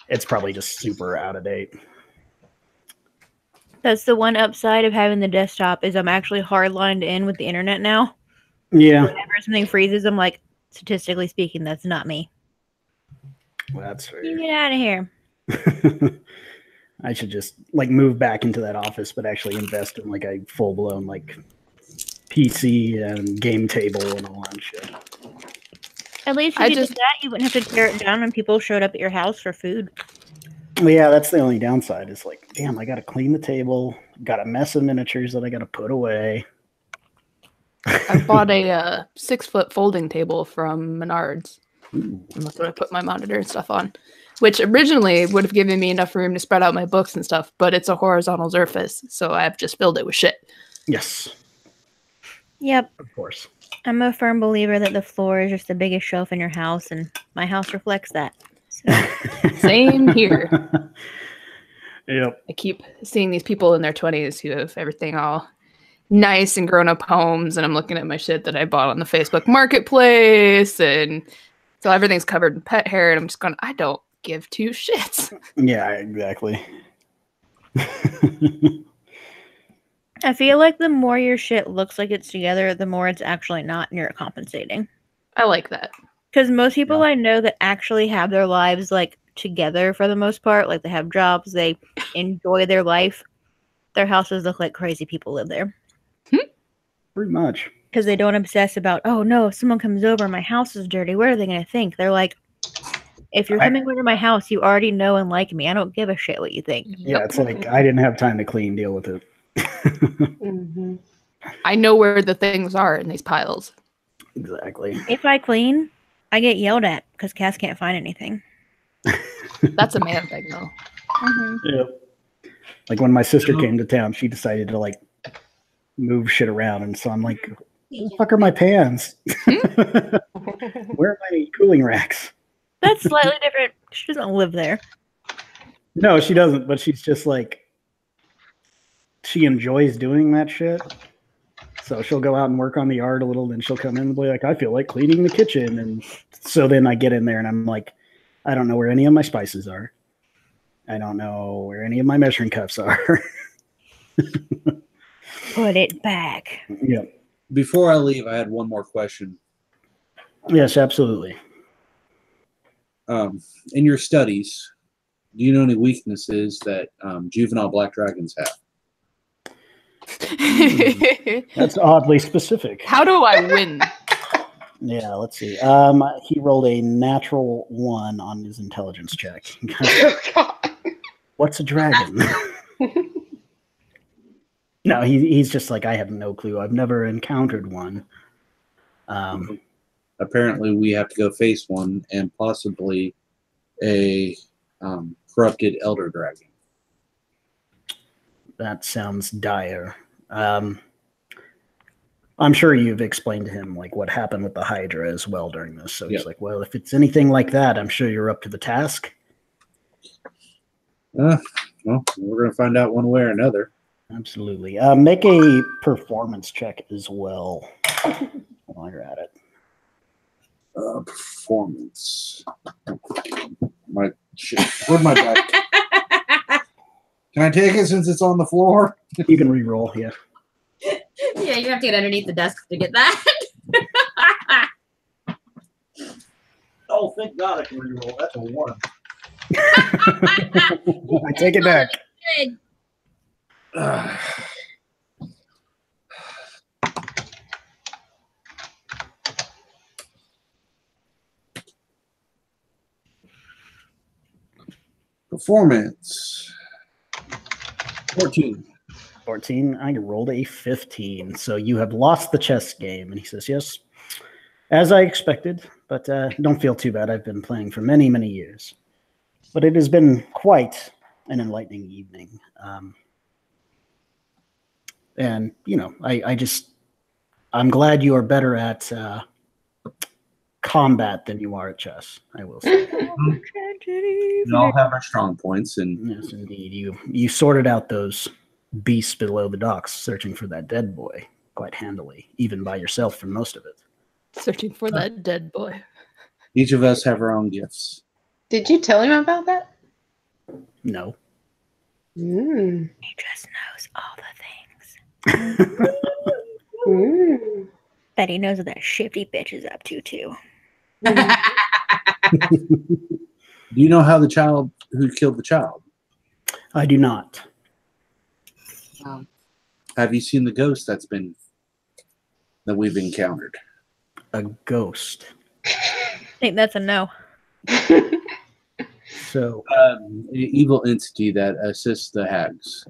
it's probably just super out of date. That's the one upside of having the desktop is I'm actually hardlined in with the internet now. Yeah. Whenever something freezes, I'm like, statistically speaking, that's not me. Well, that's fair. You get out of here. I should just like move back into that office, but actually invest in like a full-blown like PC and game table and all that shit. At least if you did that, you wouldn't have to tear it down when people showed up at your house for food. Well, yeah, that's the only downside is like, damn, I got to clean the table. Got a mess of miniatures that I got to put away. I bought a 6-foot folding table from Menards. Ooh. And that's what I put my monitor and stuff on. Which originally would have given me enough room to spread out my books and stuff, but it's a horizontal surface, so I've just filled it with shit. Yes. Yep. Of course. I'm a firm believer that the floor is just the biggest shelf in your house, and my house reflects that. So. Same here. Yep. I keep seeing these people in their 20s who have everything all nice and grown-up homes, and I'm looking at my shit that I bought on the Facebook Marketplace, and so everything's covered in pet hair, and I'm just going, I don't give two shits. Yeah, exactly. I feel like the more your shit looks like it's together, the more it's actually not, and you're compensating. I like that. Because most people I know that actually have their lives like together for the most part, like they have jobs, they enjoy their life, their houses look like crazy people live there. Pretty much. Because they don't obsess about, oh no, if someone comes over, my house is dirty, what are they going to think? They're like, if you're coming over to my house, you already know and like me. I don't give a shit what you think. Yeah, it's like I didn't have time to clean, deal with it. mm-hmm. I know where the things are in these piles. Exactly. If I clean, I get yelled at because Cass can't find anything. That's a man thing, though. Mm-hmm. Yeah. Like when my sister came to town, she decided to like move shit around, and so I'm like, "Where the fuck are my pans? Where are my cooling racks?" That's slightly different. She doesn't live there. No, she doesn't. But she's just like, she enjoys doing that shit. So she'll go out and work on the yard a little, then she'll come in and be like, I feel like cleaning the kitchen. And so then I get in there and I'm like, I don't know where any of my spices are. I don't know where any of my measuring cups are. Put it back. Yeah. Before I leave, I had one more question. Yes, absolutely. In your studies, do you know any weaknesses that juvenile black dragons have? That's oddly specific. How do I win? Yeah, let's see. He rolled a natural 1 on his intelligence check. Oh, God. What's a dragon? No, he's just like, I have no clue. I've never encountered one. Apparently, we have to go face one and possibly a corrupted elder dragon. That sounds dire. I'm sure you've explained to him like what happened with the Hydra as well during this. So he's like, well, if it's anything like that, I'm sure you're up to the task. Well, we're going to find out one way or another. Absolutely. Make a performance check as well while you're at it. Performance. Where'd my die? Can I take it since it's on the floor? You can re-roll, yeah. Yeah, you have to get underneath the desk to get that. Oh, thank God I can re-roll. That's a 1. I take it back. Performance. 14. 14. I rolled a 15. So you have lost the chess game. And he says, yes, as I expected, but don't feel too bad. I've been playing for many, many years. But it has been quite an enlightening evening. And, you know, I'm glad you are better at combat than you are at chess, I will say. We all have our strong points. And yes, indeed. You sorted out those beasts below the docks searching for that dead boy quite handily, even by yourself for most of it. Searching for that dead boy. Each of us have our own gifts. Did you tell him about that? No. He just knows all the things. Bet he knows what that shifty bitch is up to, too. Do you know how who killed the child? I do not. Have you seen the ghost that we've encountered? A ghost. I think that's a no. So, evil entity that assists the hags.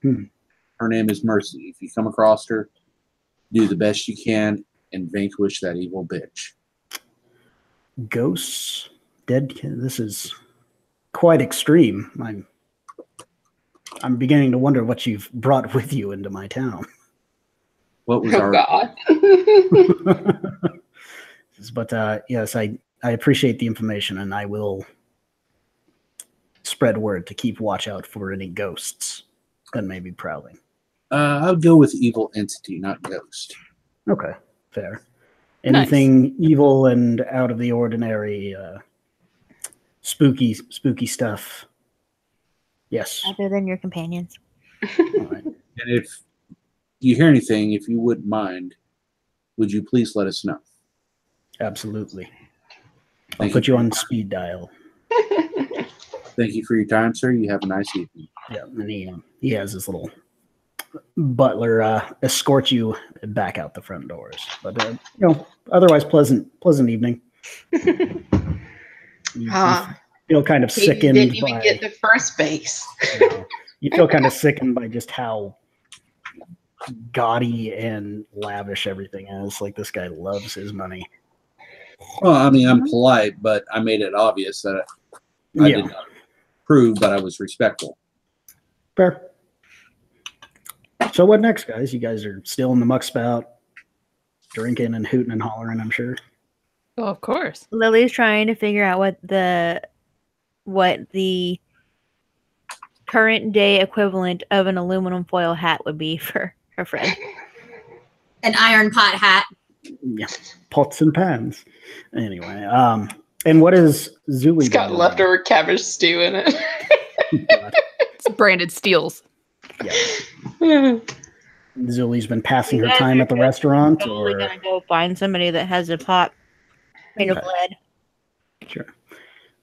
Her name is Mercy. If you come across her, do the best you can and vanquish that evil bitch. Ghosts, dead kids. This is quite extreme. I'm beginning to wonder what you've brought with you into my town. What was God. But yes, I appreciate the information, and I will spread word to keep watch out for any ghosts that may be prowling. I'll go with evil entity, not ghost. Okay, fair. Anything evil and out of the ordinary, spooky stuff. Yes. Other than your companions. All right. And if you hear anything, if you wouldn't mind, would you please let us know? Absolutely. I'll put you on speed dial. Thank you for your time, sir. You have a nice evening. Yeah, and he has his little butler escort you back out the front doors. But otherwise pleasant evening. You feel kind of sickened. Didn't even get to first base. You feel kind of sickened by just how gaudy and lavish everything is. Like, this guy loves his money. Well, I mean, I'm polite, but I made it obvious that I did not approve, but I was respectful. Fair. So what next, guys? You guys are still in the muck spout, drinking and hooting and hollering, I'm sure. Oh, of course. Lily's trying to figure out what the current day equivalent of an aluminum foil hat would be for her friend. An iron pot hat. Yeah, pots and pans. Anyway, and what is Zuli? It's got leftover cabbage stew in it. It's branded steals. Yeah. Zuli's been passing her time at the restaurant, We're gonna go find somebody that has a pot made of lead. Sure.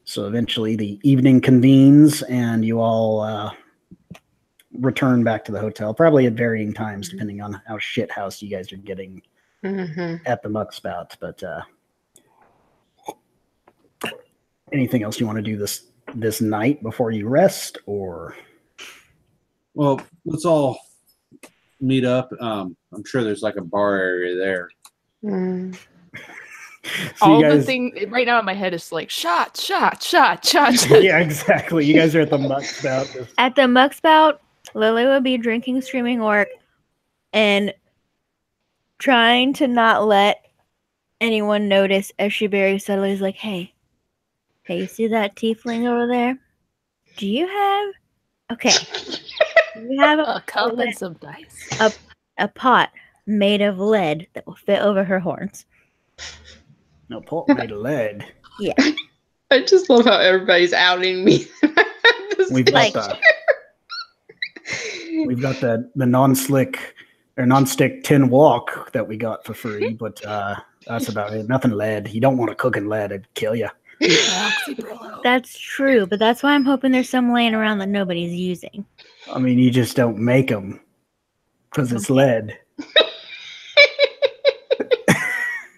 So eventually the evening convenes, and you all return back to the hotel, probably at varying times, depending on how shithoused you guys are getting at the Muck Spout. But anything else you want to do this night before you rest, or? Well, let's all meet up. I'm sure there's like a bar area there. So all guys, the thing right now in my head is like shot. Yeah, exactly. You guys are at the Muck Spout. At the Muck Spout, Lily would be drinking Screaming Orc and trying to not let anyone notice as she very subtly is like, hey, you see that tiefling over there? Do you have... Okay. Do you have A cup and some dice. A pot made of lead that will fit over her horns. No, pot made of lead. Yeah. I just love how everybody's outing me. We've got the non-slick or non-stick tin wok that we got for free, but that's about it. Nothing lead. You don't want to cook in lead; it'd kill you. That's true, but that's why I'm hoping there's some laying around that nobody's using. I mean, you just don't make them because it's lead.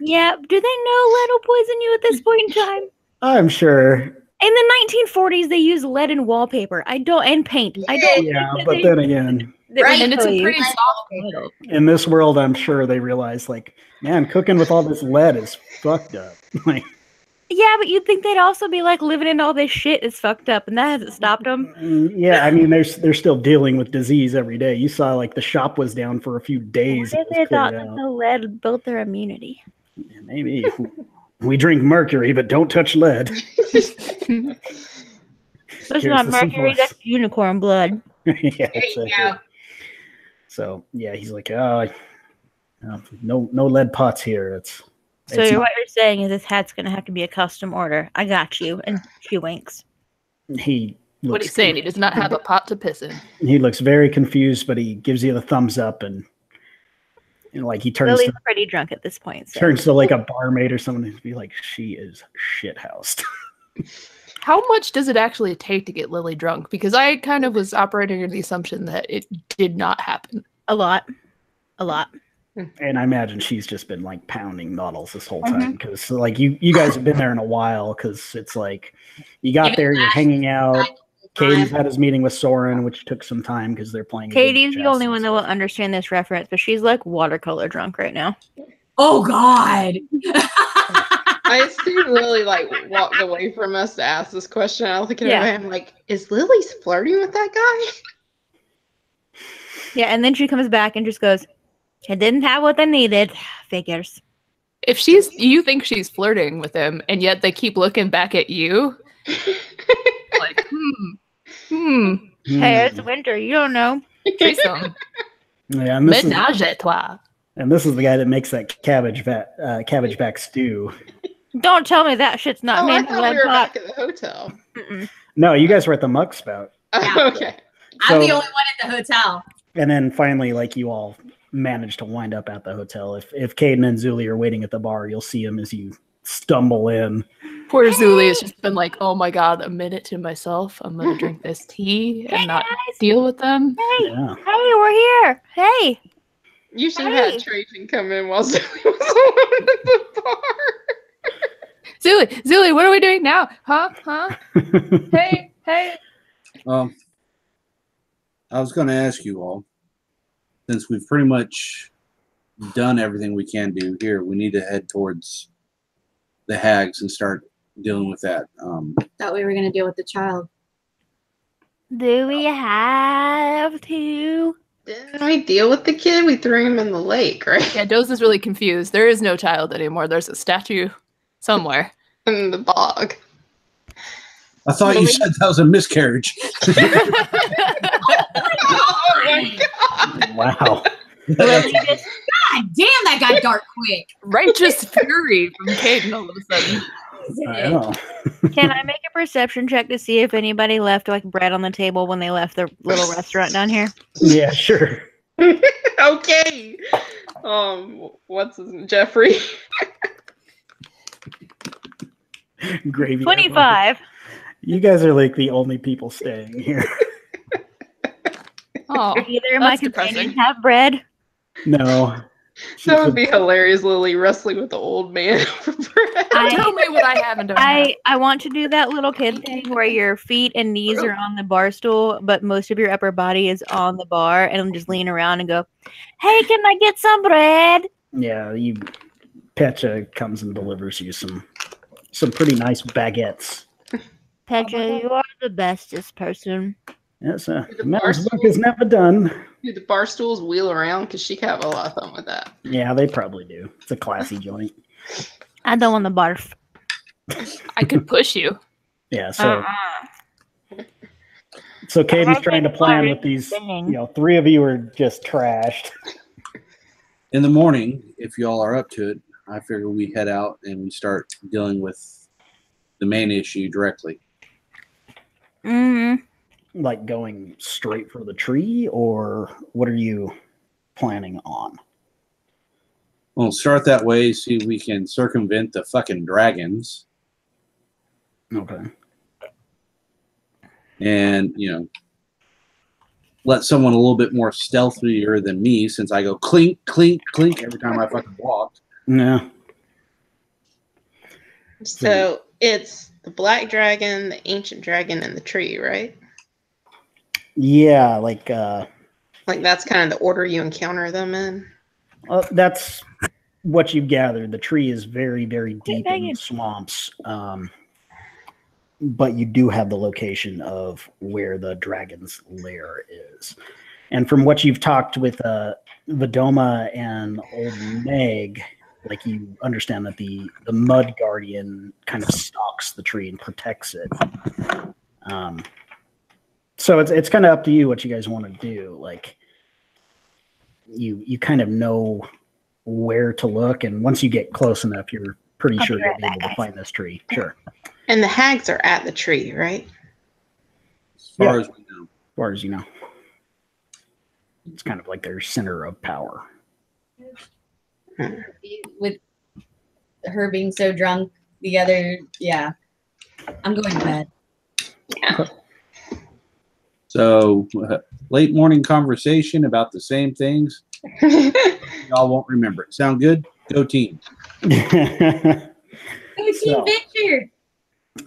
Yeah, do they know lead will poison you at this point in time? I'm sure. In the 1940s, they used lead in wallpaper. And paint. I don't. Yeah, but then again, Right. And it's a pretty soft metal. in this world, I'm sure they realize, like, man, cooking with all this lead is fucked up. Like, Yeah, but you'd think they'd also be like living in all this shit is fucked up, and that hasn't stopped them. yeah, I mean, they're still dealing with disease every day. You saw, like, the shop was down for a few days. What if they thought that the lead built their immunity? Yeah, maybe. We drink mercury, but don't touch lead. That's not mercury, that's unicorn blood. Yeah, There you go. so yeah, he's like, no lead pots here. So what you're saying is this hat's gonna have to be a custom order. I got you. And she winks. He looks, What he's saying, he does not have a pot to piss in. He looks very confused, but he gives you the thumbs up, and like he turns Lily's pretty drunk at this point. So. turns to like a barmaid or someone and be like, she is shithoused. How much does it actually take to get Lily drunk? Because I kind of was operating under the assumption that it did not happen. A lot. And I imagine she's just been like pounding noodles this whole time because like you guys have been there in a while, because it's like you got there, you're hanging out. Katie's had his meeting with Soren, which took some time because they're playing. Katie's the only one that will understand this reference, but she's like watercolor drunk right now. Oh God. I assume Lily like walked away from us to ask this question. I was thinking about him like, is Lily flirting with that guy? Yeah, and then she comes back and just goes, I didn't have what I needed. Figures. If you think she's flirting with him, and yet they keep looking back at you, like, Hey, it's winter. You don't know. threesome. Yeah, Ménage à trois. and this is the guy that makes that cabbage back stew. Don't tell me that shit's not I made thought we were back at the hotel. No, you guys were at the Muck Spout. Yeah. Okay. I'm the only one at the hotel. And then finally, like, you all managed to wind up at the hotel. If Caden and Zuli are waiting at the bar, you'll see him as you stumble in. Poor Zuli has just been like, oh my God, a minute to myself. I'm going to drink this tea and not deal with them. Hey, Yeah. hey, we're here. Hey. You should have had Trajan come in while Zoe was alone at the bar. Zuli, what are we doing now? Huh? Hey. I was going to ask you all, since we've pretty much done everything we can do here, we need to head towards the hags and start dealing with that. Thought we were going to deal with the child. Do we have to? Didn't we deal with the kid? We threw him in the lake, right? Yeah, Doze is really confused. There is no child anymore. There's a statue somewhere. In the bog. I thought you said that was a miscarriage. Oh my God. Wow. God damn, that got dark quick. Righteous fury from Caden all of a sudden. I know. Can I make a perception check to see if anybody left like bread on the table when they left the little restaurant down here? Yeah, sure. Okay. What's his name? Jeffrey? Gravy. 25. You guys are like the only people staying here. Oh, Either of my that's companions depressing. have bread. No. That would be hilarious, Lily wrestling with the old man for bread. Tell me what I have and don't have. I want to do that little kid thing where your feet and knees are on the bar stool, but most of your upper body is on the bar, and I'm just lean around and go, "Hey, can I get some bread?" Yeah, Petra comes and delivers you some pretty nice baguettes. Petra, you are the bestest person. Yes, The man's bar work is never done. Do the bar stools wheel around? Because she could have a lot of fun with that. Yeah, they probably do. It's a classy joint. I don't want to barf. I could push you. Yeah, so Caden's trying to plan with these, three of you are just trashed. In the morning, if y'all are up to it, I figure we head out and we start dealing with the main issue directly. Mm-hmm. Like going straight for the tree, or what are you planning on? We'll start that way, see if we can circumvent the fucking dragons. Okay. And, let someone a little bit more stealthier than me, since I go clink, clink, clink every time I fucking walk. Yeah. So it's the black dragon, the ancient dragon, and the tree, right? Yeah, like that's kind of the order you encounter them in. that's what you've gathered. The tree is very, very deep in swamps, but you do have the location of where the dragon's lair is. And from what you've talked with Vidoma and Old Meg, like you understand that the Mud Guardian kind of stalks the tree and protects it. So it's kind of up to you what you guys want to do. Like you kind of know where to look, and once you get close enough, you're pretty sure you'll be able to find this tree. Sure. And the hags are at the tree, right? As far as we know. As far as you know. It's kind of like their center of power. With her being so drunk, the other, I'm going to bed. Yeah. So, late morning conversation about the same things. Y'all won't remember it. Sound good? Go team. Go team Victor.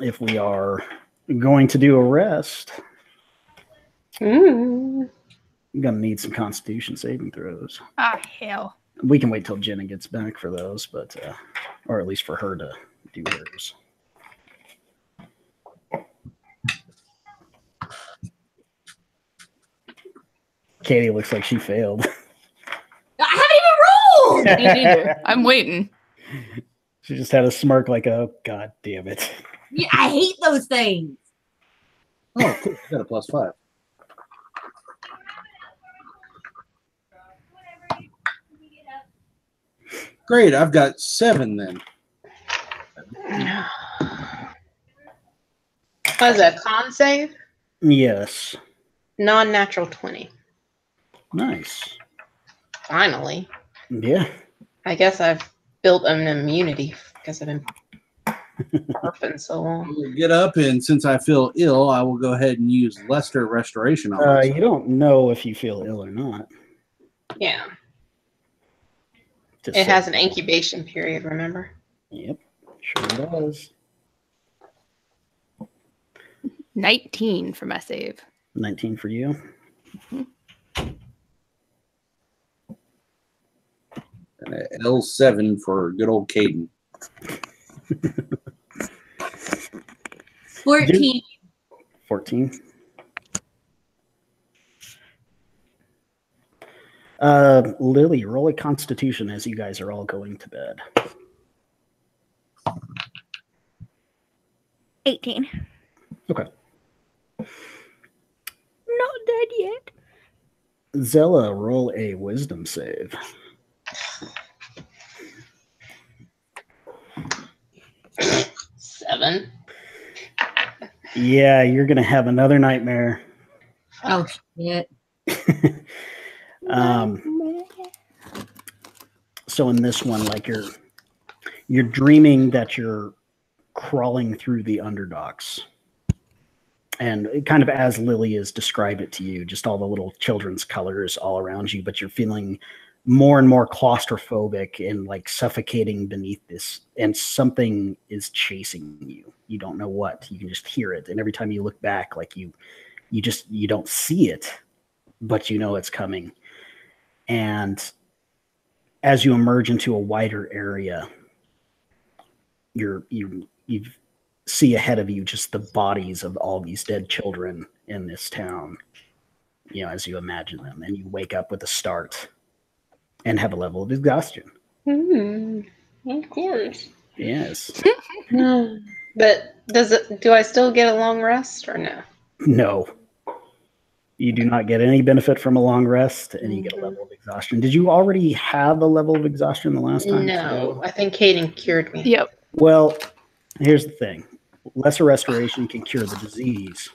If we are going to do a rest, you're going to need some Constitution saving throws. Ah, hell. We can wait till Jenna gets back for those, but or at least for her to do hers. Katie looks like she failed. I haven't even rolled. Me neither. I'm waiting. She just had a smirk like, oh, God damn it. Yeah, I hate those things. Oh, cool. You got a +5. Great. I've got 7 then. Was a con save? Yes. Non-natural 20. Nice. Finally. Yeah. I guess I've built an immunity because I've been burping so long. We'll get up, and since I feel ill, I will go ahead and use Lester Restoration on myself. You don't know if you feel ill or not. Yeah. Just It has an incubation period, remember? Yep. Sure does. 19 for my save. 19 for you. And a L7 for good old Caden. 14. 14. Lily, roll a Constitution as you guys are all going to bed. 18. Okay. Not dead yet. Zella, roll a Wisdom save. 7. Yeah, you're gonna have another nightmare. Oh, shit. So in this one, like you're dreaming that you're crawling through the underdocks, And kind of as Lily has described it to you, just all the little children's colors all around you, but you're feeling more and more claustrophobic and like suffocating beneath this, and something is chasing you. You don't know what. You can just hear it, and every time you look back, like you don't see it, but you know it's coming. And as you emerge into a wider area, you see ahead of you just the bodies of all these dead children in this town, as you imagine them, and you wake up with a start and have a level of exhaustion. Of course. Yes. But do I still get a long rest or no? No. You do not get any benefit from a long rest, and you get a level of exhaustion. Did you already have a level of exhaustion the last time? No, I think Caden cured me. Yep. Well, here's the thing. Lesser restoration can cure the disease,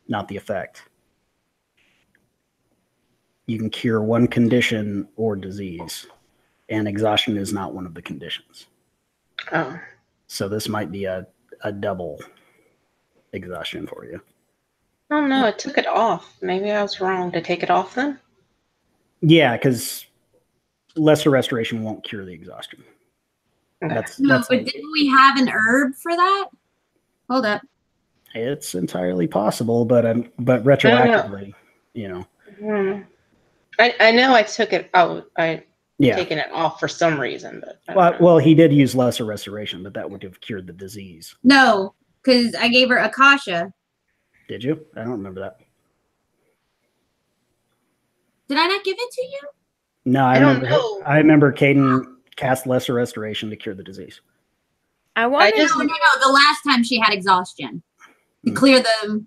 not the effect. You can cure one condition or disease, and exhaustion is not one of the conditions. Oh. So this might be a double exhaustion for you. Oh no, I took it off. Maybe I was wrong to take it off then? Yeah, because lesser restoration won't cure the exhaustion. Okay. That's but didn't we have an herb for that? Hold up. It's entirely possible, but retroactively, I know I took it out. Taken it off for some reason, but well, he did use lesser restoration, but that would have cured the disease. No, because I gave her Akasha. Did you? I don't remember that. Did I not give it to you? No, I don't know. I remember Caden cast lesser restoration to cure the disease. No. The last time she had exhaustion to clear the.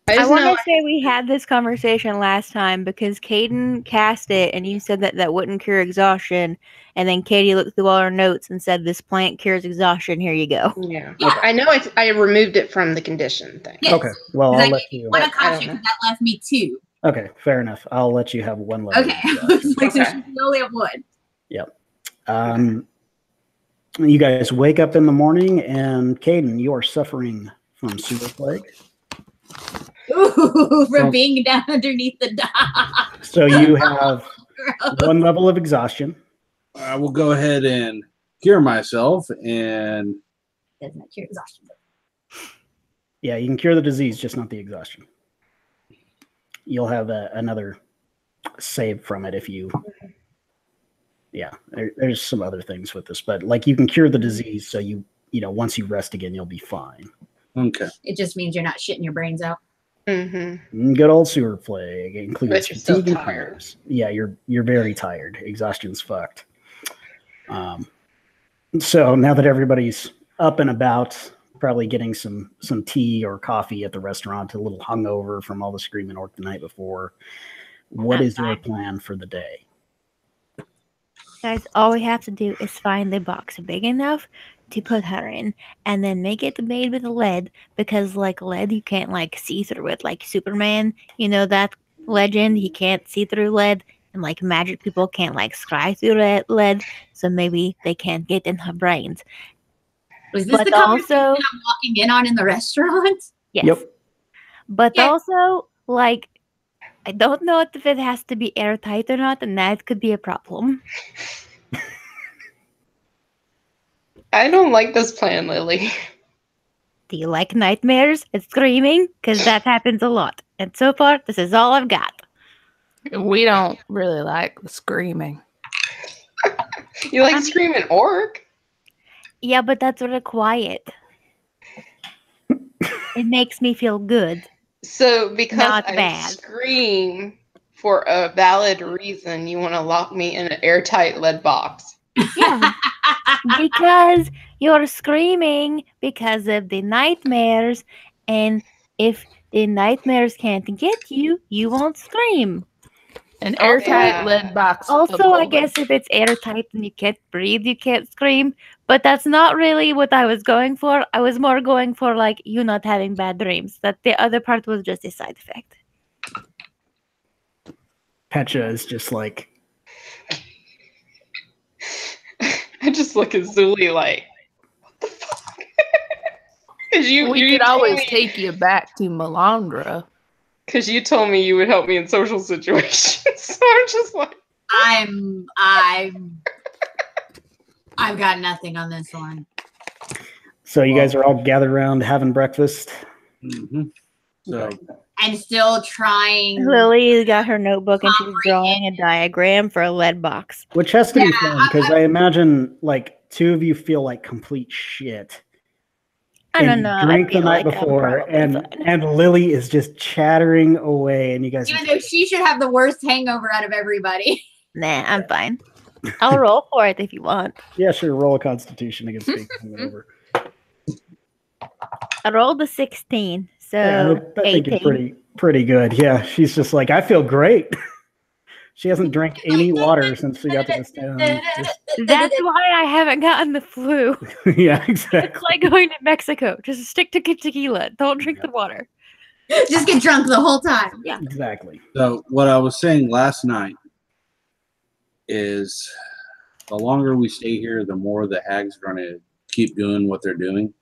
I want to say we had this conversation last time because Caden cast it and you said that wouldn't cure exhaustion. And then Katie looked through all our notes and said, this plant cures exhaustion. Here you go. Yeah. Okay. I know I removed it from the condition thing. Yes. Okay. Well, I'll let you. One Akasha because that left me 2. Okay. Fair enough. I'll let you have one level. Okay. So she only have 1. Yep. You guys wake up in the morning and Caden, you are suffering from sewer plague. Ooh, from being down underneath the dock. So you have 1 level of exhaustion. I will go ahead and cure myself and. Doesn't that cure exhaustion? Yeah, you can cure the disease, just not the exhaustion. You'll have another save from it if you. Yeah, there's some other things with this, but like you can cure the disease, so once you rest again, you'll be fine. Okay. It just means you're not shitting your brains out. Mm-hmm. Good old sewer plague includes fatigue and and tired. cramps. Yeah, you're very tired. Exhaustion's fucked. So now that everybody's up and about, probably getting some tea or coffee at the restaurant, a little hungover from all the screaming orc the night before, what is your plan for the day? Guys, all we have to do is find the box big enough to put her in, and then make it made with lead, because like lead you can't like see through it, like Superman, that legend, he can't see through lead, and like magic people can't like scry through lead, so maybe they can't get in her brains. Was this the conversation I'm walking in on in the restaurant? Yes. Yep. But also, like, I don't know if it has to be airtight or not, and that could be a problem. I don't like this plan, Lily. Do you like nightmares and screaming? Because that happens a lot. And so far, this is all I've got. We don't really like the screaming. You like screaming orc? Yeah, but that's sort of quiet. It makes me feel good. So because Not I bad. scream for a valid reason, you want to lock me in an airtight lead box. Yeah. Because you're screaming because of the nightmares, and if the nightmares can't get you, you won't scream. An airtight lead box. Also, I guess if it's airtight and you can't breathe, you can't scream. But that's not really what I was going for. I was more going for like you not having bad dreams. That the other part was just a side effect. Petra is just like. I just look at Zuli like, what the fuck? We could always take you back to Melandra. Because you told me you would help me in social situations. So I'm just like, I've got nothing on this one. So you guys are all gathered around having breakfast. Mm-hmm. So And still trying. Lily got her notebook and she's drawing a diagram for a lead box. Which has to be fun, because I imagine like two of you feel like complete shit. I don't know. Drink the night before, and Lily is just chattering away, and you guys. Even though she should have the worst hangover out of everybody. Nah, I'm fine. I'll roll for it if you want. Yeah, sure. Roll a Constitution against being hungover. I rolled a 16, so I think it's pretty good. Yeah, she's just like, I feel great. She hasn't drank any water since we got to this town. That's why I haven't gotten the flu. Yeah, exactly. It's like going to Mexico. Just stick to tequila. Don't drink the water. Just get drunk the whole time. Yeah, exactly. So what I was saying last night is the longer we stay here, the more the hags are going to keep doing what they're doing.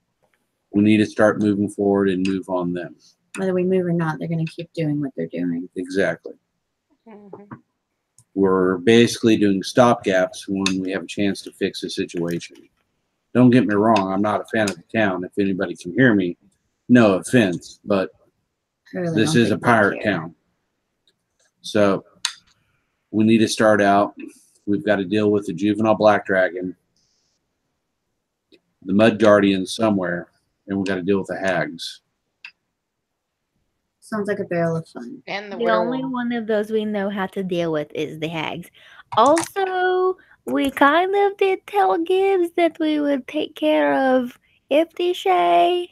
We need to start moving forward and move on them. Whether we move or not, they're going to keep doing what they're doing. Exactly. We're basically doing stopgaps when we have a chance to fix the situation. Don't get me wrong, I'm not a fan of the town. If anybody can hear me, no offense, but this is a pirate town. So we need to start out. We've got to deal with the juvenile black dragon, the mud guardian somewhere, and we've got to deal with the hags. Sounds like a barrel of fun. and the only one of those we know how to deal with is the hags. Also, we kind of did tell Gibbs that we would take care of Ifty Shay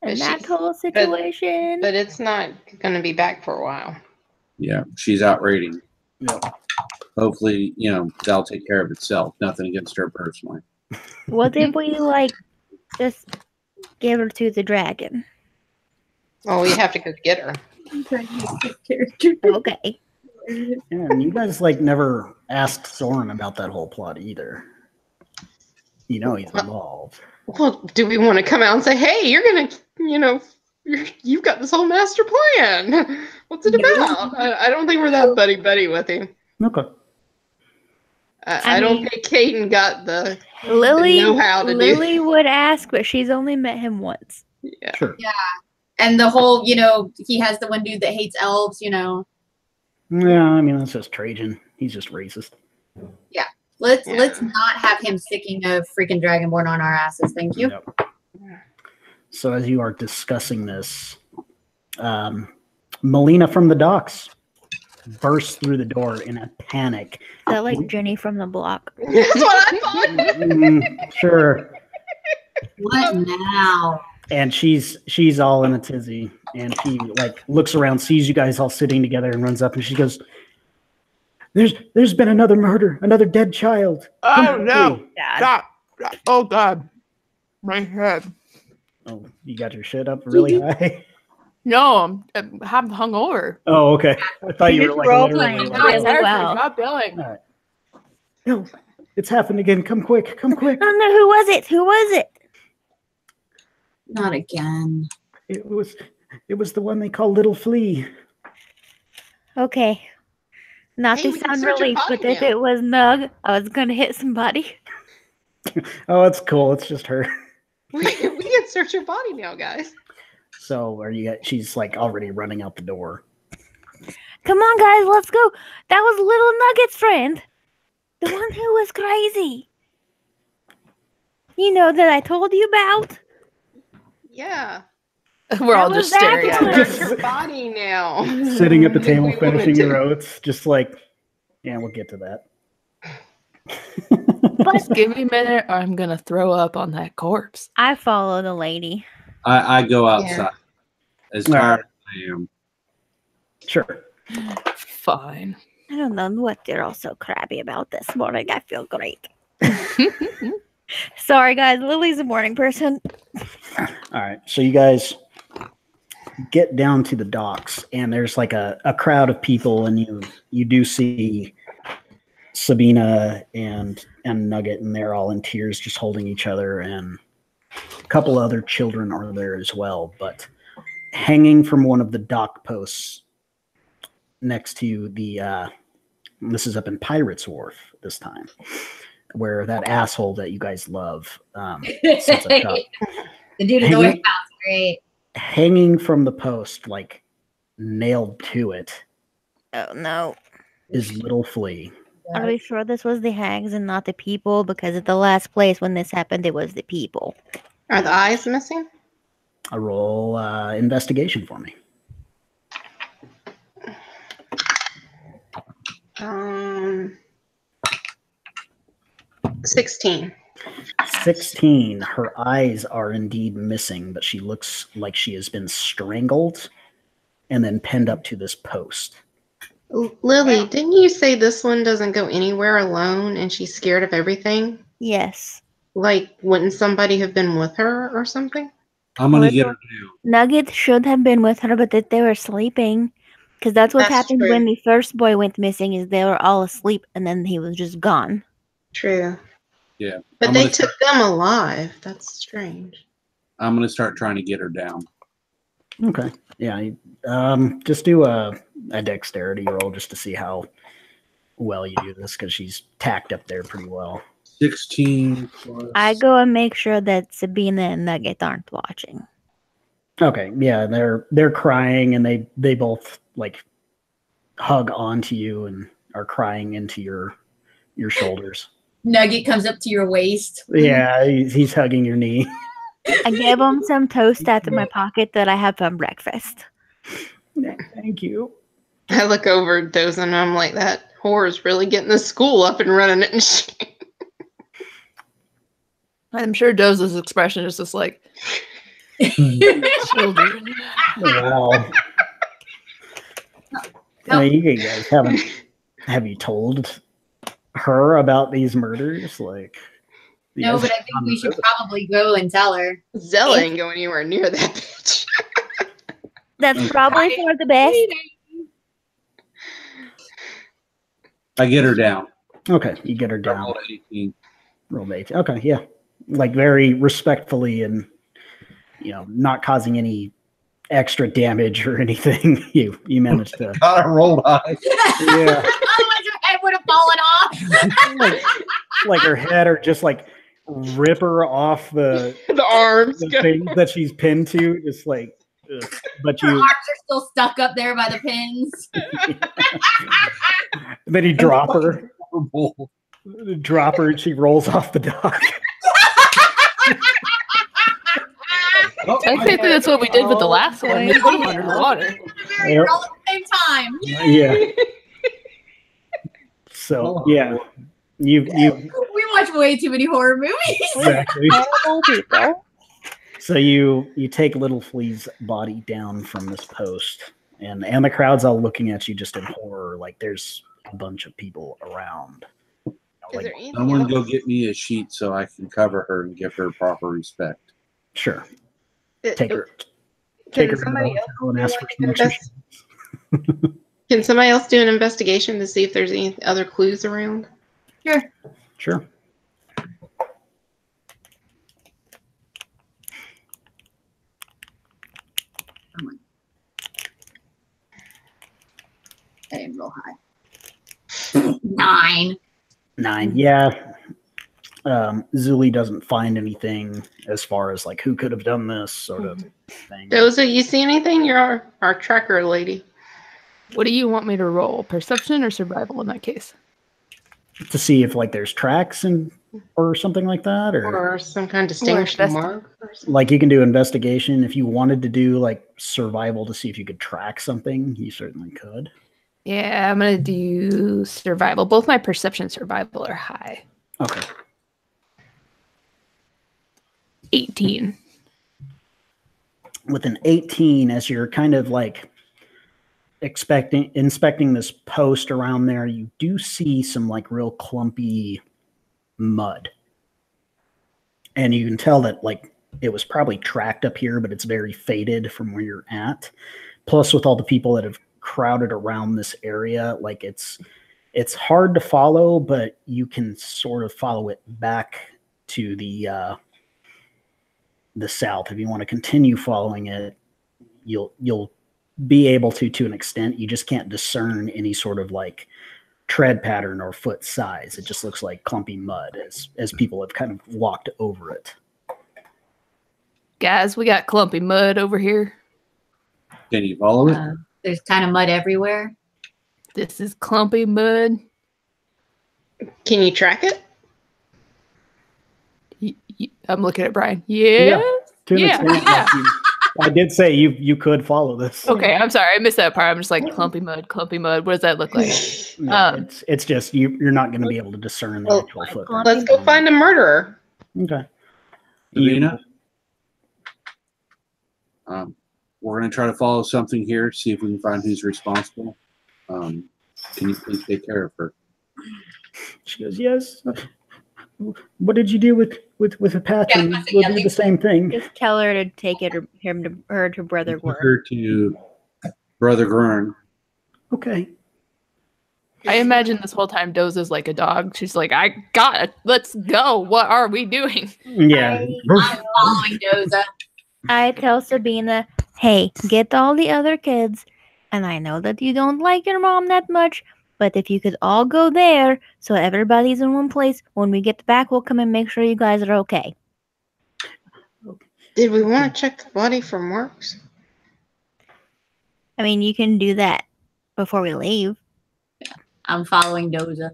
and that whole situation. But it's not going to be back for a while. Yeah, she's out raiding. Yeah. Hopefully, that'll take care of itself. Nothing against her personally. What if we just give her to the dragon? Oh, we have to go get her. Okay. Yeah, and you guys never asked Soren about that whole plot either. He's involved. Well, do we want to come out and say, hey, you're going to, you've got this whole master plan. What's it about? I don't think we're that buddy-buddy with him. Okay. I don't think Caden got the Lily know-how to do. Lily would ask, but she's only met him once. Yeah. Sure. Yeah. And the whole, he has the one dude that hates elves, Yeah, I mean, that's just Trajan. He's just racist. Yeah. Let's not have him sticking a freaking dragonborn on our asses. Thank you. Yep. So as you are discussing this, Melina from the docks bursts through the door in a panic. Is that like Jenny from the block? That's what I thought. Sure. What now? And she's all in a tizzy, and she looks around, sees you guys all sitting together, and runs up and she goes, "There's been another murder, another dead child." Oh no! Stop! Oh God, my head. Oh, you got your shit up really high. No, I'm hungover. Oh, okay. I thought you were role literally playing. Wow. Stop yelling. All right. No, it's happened again. Come quick! Come quick! Oh no! Who was it? Who was it? Not again. It was the one they call Little Flea. Okay. Not Hey, to we can sound search your relief, body but if now. it was Nug, I was gonna hit somebody. Oh, it's cool. It's just her. We can search your body now, guys. So she's already running out the door. Come on, guys, let's go. That was Little Nugget's friend. The one who was crazy. That I told you about? Yeah. We're all just staring at her. Search your body now. Sitting at the table We wanted finishing to. your oats, just yeah, we'll get to that. Just give me a minute, or I'm gonna throw up on that corpse. I follow the lady. I go outside. As tired as I am. Sure. Fine. I don't know what they're all so crabby about this morning. I feel great. Sorry, guys. Lily's a morning person. All right. So you guys get down to the docks, and there's a crowd of people, and you do see Sabina and Nugget, and they're all in tears, just holding each other. And couple other children are there as well, but hanging from one of the dock posts next to the this is up in Pirates Wharf this time, where that asshole that you guys love sets up shop. The dude in the warehouse, great. Hanging from the post, like nailed to it. Oh no. Is Little Flea. Are we sure this was the hags and not the people? Because at the last place when this happened, it was the people. Are the eyes missing? A roll investigation for me. 16. 16. Her eyes are indeed missing, but she looks like she has been strangled and then pinned up to this post. Lily, didn't you say this one doesn't go anywhere alone and she's scared of everything? Yes. Like, wouldn't somebody have been with her or something? I'm going to get her down. Nugget should have been with her, but that they were sleeping. Because that's what happened true. when the first boy went missing, is they were all asleep and then he was just gone. True. Yeah. But they took them alive. That's strange. I'm going to start trying to get her down. Okay. Yeah. Just do a dexterity roll just to see how well you do this, because she's tacked up there pretty well. 16 plus... I go and make sure that Sabina and Nugget aren't watching. Okay. Yeah, they're crying and they both like hug onto you and are crying into your shoulders. Nugget comes up to your waist. Yeah, he's hugging your knee. I gave him some toast out of my pocket that I had from breakfast. Thank you. I look over at those and I'm like, that whore is really getting the school up and running it and shit. I'm sure Doza's expression is just like, children. Wow. You guys have you told her about these murders? Like, no, but I think we should probably go and tell her. Zella ain't going anywhere near that bitch. That's probably for the best. I get her down. Okay, you get her down. Roll 18. Roll 18. Okay, yeah. Like very respectfully and, not causing any extra damage or anything. You managed to. God, I rolled high. Yeah. Otherwise your head would have fallen off. like her head, or just like rip her off the arms, the thing that she's pinned to, just like. Ugh. But her arms are still stuck up there by the pins. Then you drop her. Drop her, and she rolls off the dock. I think that's what we did with the last one. We put them under the water. Yep. All at the same time. Yeah. So yeah, you we watch way too many horror movies. Exactly. So you take Little Flea's body down from this post, and the crowd's all looking at you just in horror. Like there's a bunch of people around. Someone go get me a sheet so I can cover her and give her proper respect. Sure. Take her. Can somebody else Can somebody else do an investigation to see if there's any other clues around? Sure. I didn't roll high. 9. 9. Yeah. Zuli doesn't find anything as far as like who could have done this sort of thing. Doza, you see anything? You're our tracker lady. What do you want me to roll? Perception or survival in that case? To see if like there's tracks or something like that, or some kind of distinguishing mark. Like you can do investigation. If you wanted to do like survival to see if you could track something, you certainly could. Yeah, I'm gonna do survival. Both my perception and survival are high. Okay. 18. With an 18, as you're kind of like inspecting this post around there, you do see some like real clumpy mud. And you can tell that like it was probably tracked up here, but it's very faded from where you're at. Plus with all the people that have crowded around this area, like it's hard to follow, but you can sort of follow it back to the the south. If you want to continue following it, you'll be able to an extent. You just can't discern any sort of like tread pattern or foot size. It just looks like clumpy mud as people have kind of walked over it. Guys, we got clumpy mud over here. Can you follow it? There's kind of mud everywhere. This is clumpy mud. Can you track it? I'm looking at Brian. Yeah. To an extent, like I did say you could follow this. Okay, I'm sorry. I missed that part. I'm just like clumpy mud. What does that look like? No, it's just you're not going to be able to discern the actual footprint. Let's go find a murderer. Okay. Davina? We're going to try to follow something here, see if we can find who's responsible. Can you please take care of her? She goes, yes. What did you do with a patch? And we'll do the same thing. Just tell her to take it her to Brother Took her to Brother Gurn. Okay. I imagine this whole time Doza's like a dog. She's like, I got it. Let's go. What are we doing? Yeah. I'm following Doza. I tell Sabina, hey, get all the other kids, and I know that you don't like your mom that much, but if you could all go there so everybody's in one place, when we get back, we'll come and make sure you guys are okay. Did we want to check the body for marks? I mean, you can do that before we leave. I'm following Doza.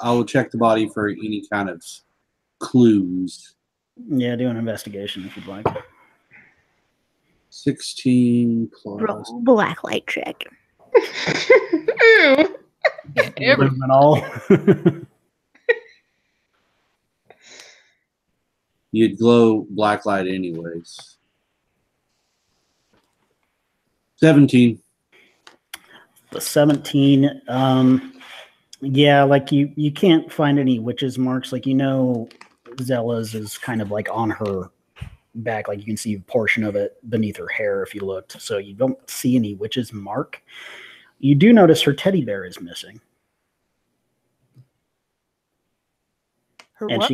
I will check the body for any kind of clues. Yeah, do an investigation if you'd like. 16 plus. Roll black light check. Movement all. You'd glow black light anyways. 17. The 17. Yeah, like you can't find any witches marks. Like, Zella's is kind of like on her back. Like, you can see a portion of it beneath her hair if you looked. So you don't see any witches mark. You do notice her teddy bear is missing. Her And what?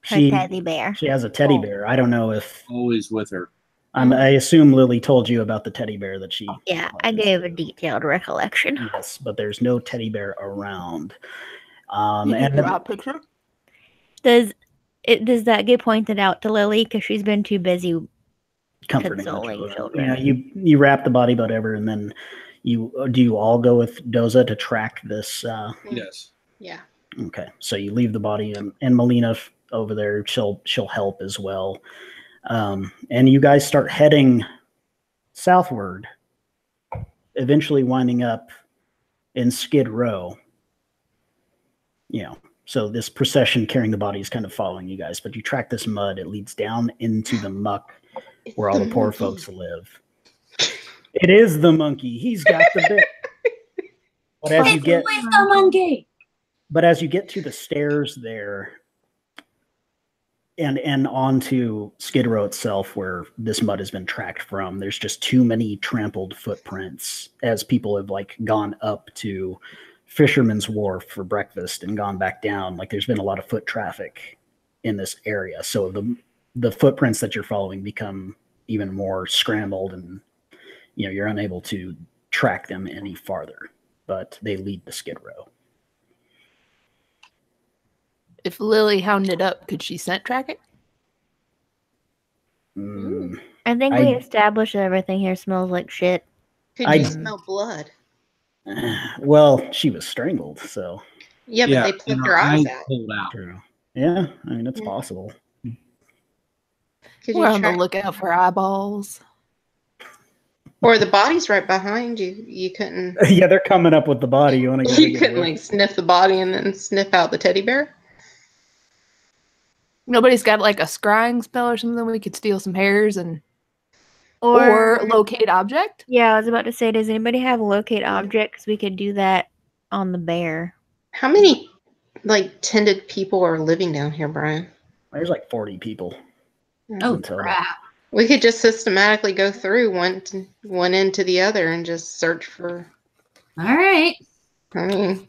Her teddy bear. She has a teddy bear. I don't know if Always with her. I assume Lily told you about the teddy bear that she. Yeah, I gave a detailed recollection. Yes, but there's no teddy bear around. You And draw a picture? Does that get pointed out to Lily because she's been too busy comforting consoling her children? Yeah, you wrap the body, whatever, and then do you all go with Doza to track this? Yes. Yeah. Okay, so you leave the body, and Melina over there. She'll help as well. And you guys start heading southward, eventually winding up in Skid Row. So this procession carrying the body is kind of following you guys, but you track this mud. It leads down into the muck where all the poor folks live. It is the monkey. He's got the bit. But as you get to the stairs there, and onto Skid Row itself, where this mud has been tracked from, there's just too many trampled footprints as people have gone up to Fisherman's Wharf for breakfast and gone back down. There's been a lot of foot traffic in this area, so the footprints that you're following become even more scrambled, and you're unable to track them any farther. But they lead to Skid Row. If Lily hounded up, could she scent track it? I think we established that everything here smells like shit. Could you smell blood? Well, she was strangled, so. Yeah, but they plucked her eyes out. True. Yeah, I mean, it's possible. We're on the lookout for eyeballs. Or the body's right behind you. You couldn't. Yeah, they're coming up with the body. You couldn't sniff the body and then sniff out the teddy bear? Nobody's got a scrying spell or something. We could steal some hairs or locate object. Yeah, I was about to say, does anybody have a locate object? Because we could do that on the bear. How many tended people are living down here, Brian? There's 40 people. Oh crap! We could just systematically go through one end to the other and just search for. All right. I mean,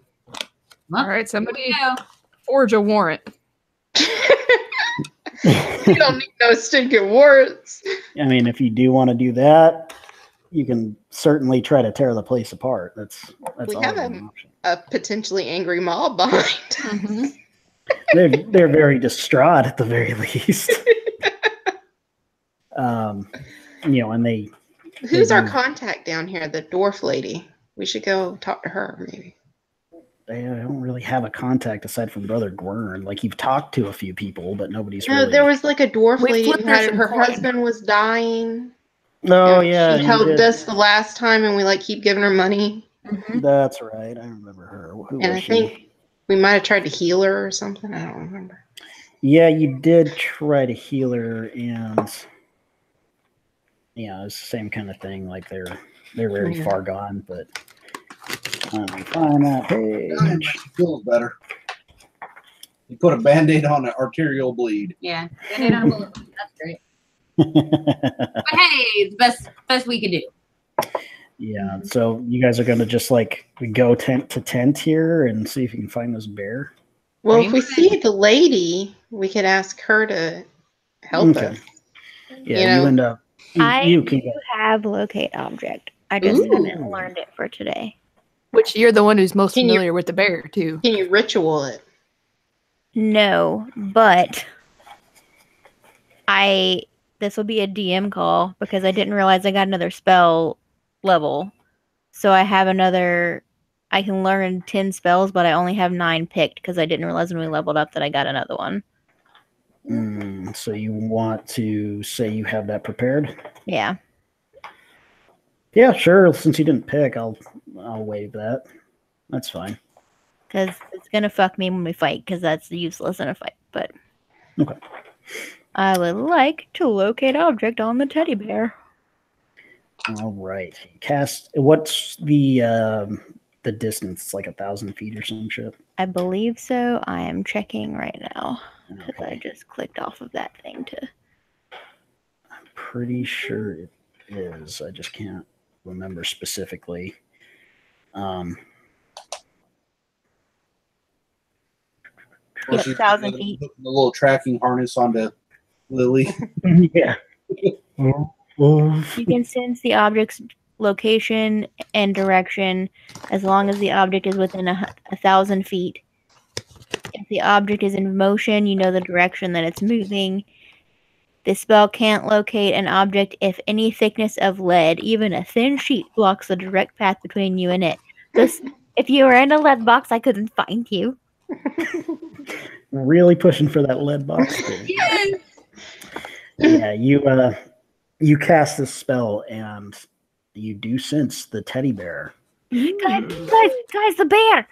all right. Somebody forge a warrant. You don't need no stinking words. I mean, if you do want to do that, you can certainly try to tear the place apart. That's We always have an option. a potentially angry mob behind. Mm-hmm. They're very distraught at the very least. And they. Who's our contact down here? The dwarf lady. We should go talk to her, maybe. They don't really have a contact aside from Brother Gwern. Like, you've talked to a few people, but nobody's No, really. there was like a dwarf We lady flipped who her had some her coin. husband was dying. Oh, and yeah. She you helped did. us the last time, and we like keep giving her money. Mm-hmm. That's right. I remember her. Who And was I she? think we might have tried to heal her or something. I don't remember. Yeah, you did try to heal her, and yeah, it's the same kind of thing. Like they're very Yeah. far gone, but find that page. She feels better. You put a Band-Aid on an arterial bleed. Yeah. That's great. But hey, it's the best we can do. Yeah, so you guys are gonna just like go tent to tent here and see if you can find this bear. Well, if we see the lady, we could ask her to help us. Yeah, You know, end up. I You can do have locate object. I just Ooh. haven't learned it for today. Which you're the one who's most Can you- familiar with the bear, too. Can you ritual it? No, but this will be a DM call because I didn't realize I got another spell level. So I have I can learn 10 spells, but I only have 9 picked because I didn't realize when we leveled up that I got another one. So you want to say you have that prepared? Yeah. Yeah, sure. Since you didn't pick, I'll waive that. That's fine. Because it's going to fuck me when we fight because that's useless in a fight. But Okay. I would like to locate object on the teddy bear. All right. Cast. What's the distance? It's like 1,000 feet or some shit. I believe so. I am checking right now because I Okay. just clicked off of that thing to. I'm pretty sure it is. I just can't remember specifically. Yep, She's 1,000 putting feet. The little tracking harness onto Lily. Yeah. You can sense the object's location and direction as long as the object is within 1,000 feet. If the object is in motion, you know the direction that it's moving. The spell can't locate an object if any thickness of lead, even a thin sheet, blocks the direct path between you and it. Thus, if you were in a lead box, I couldn't find you. Really pushing for that lead box there. Yeah, you cast this spell and you do sense the teddy bear. Guys, the bear!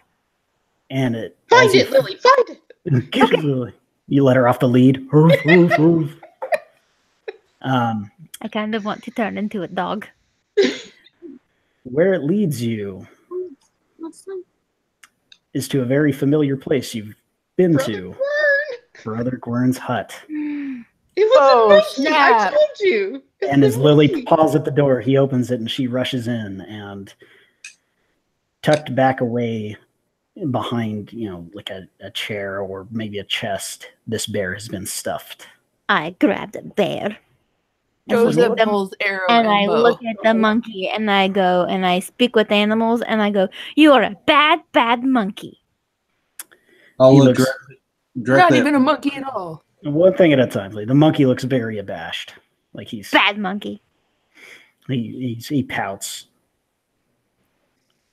And it Find it, Lily. Find it. You let her off the lead. Hoof, hoof, hoof. I kind of want to turn into a dog. Where it leads you is to a very familiar place you've been to. Brother Gwern's hut. It was a monkey. snap. I told you. And as Lily paws at the door, he opens it and she rushes in, and tucked back away behind, like a chair or maybe a chest, this bear has been stuffed. I grabbed a bear. Joseph pulls arrow And I bow. look at the monkey and I go and I speak with animals and I go, "You are a bad, bad monkey." I'll He look looks- Not directly. even a monkey at all. One thing at a time. The monkey looks very abashed. Like he's Bad monkey. he pouts.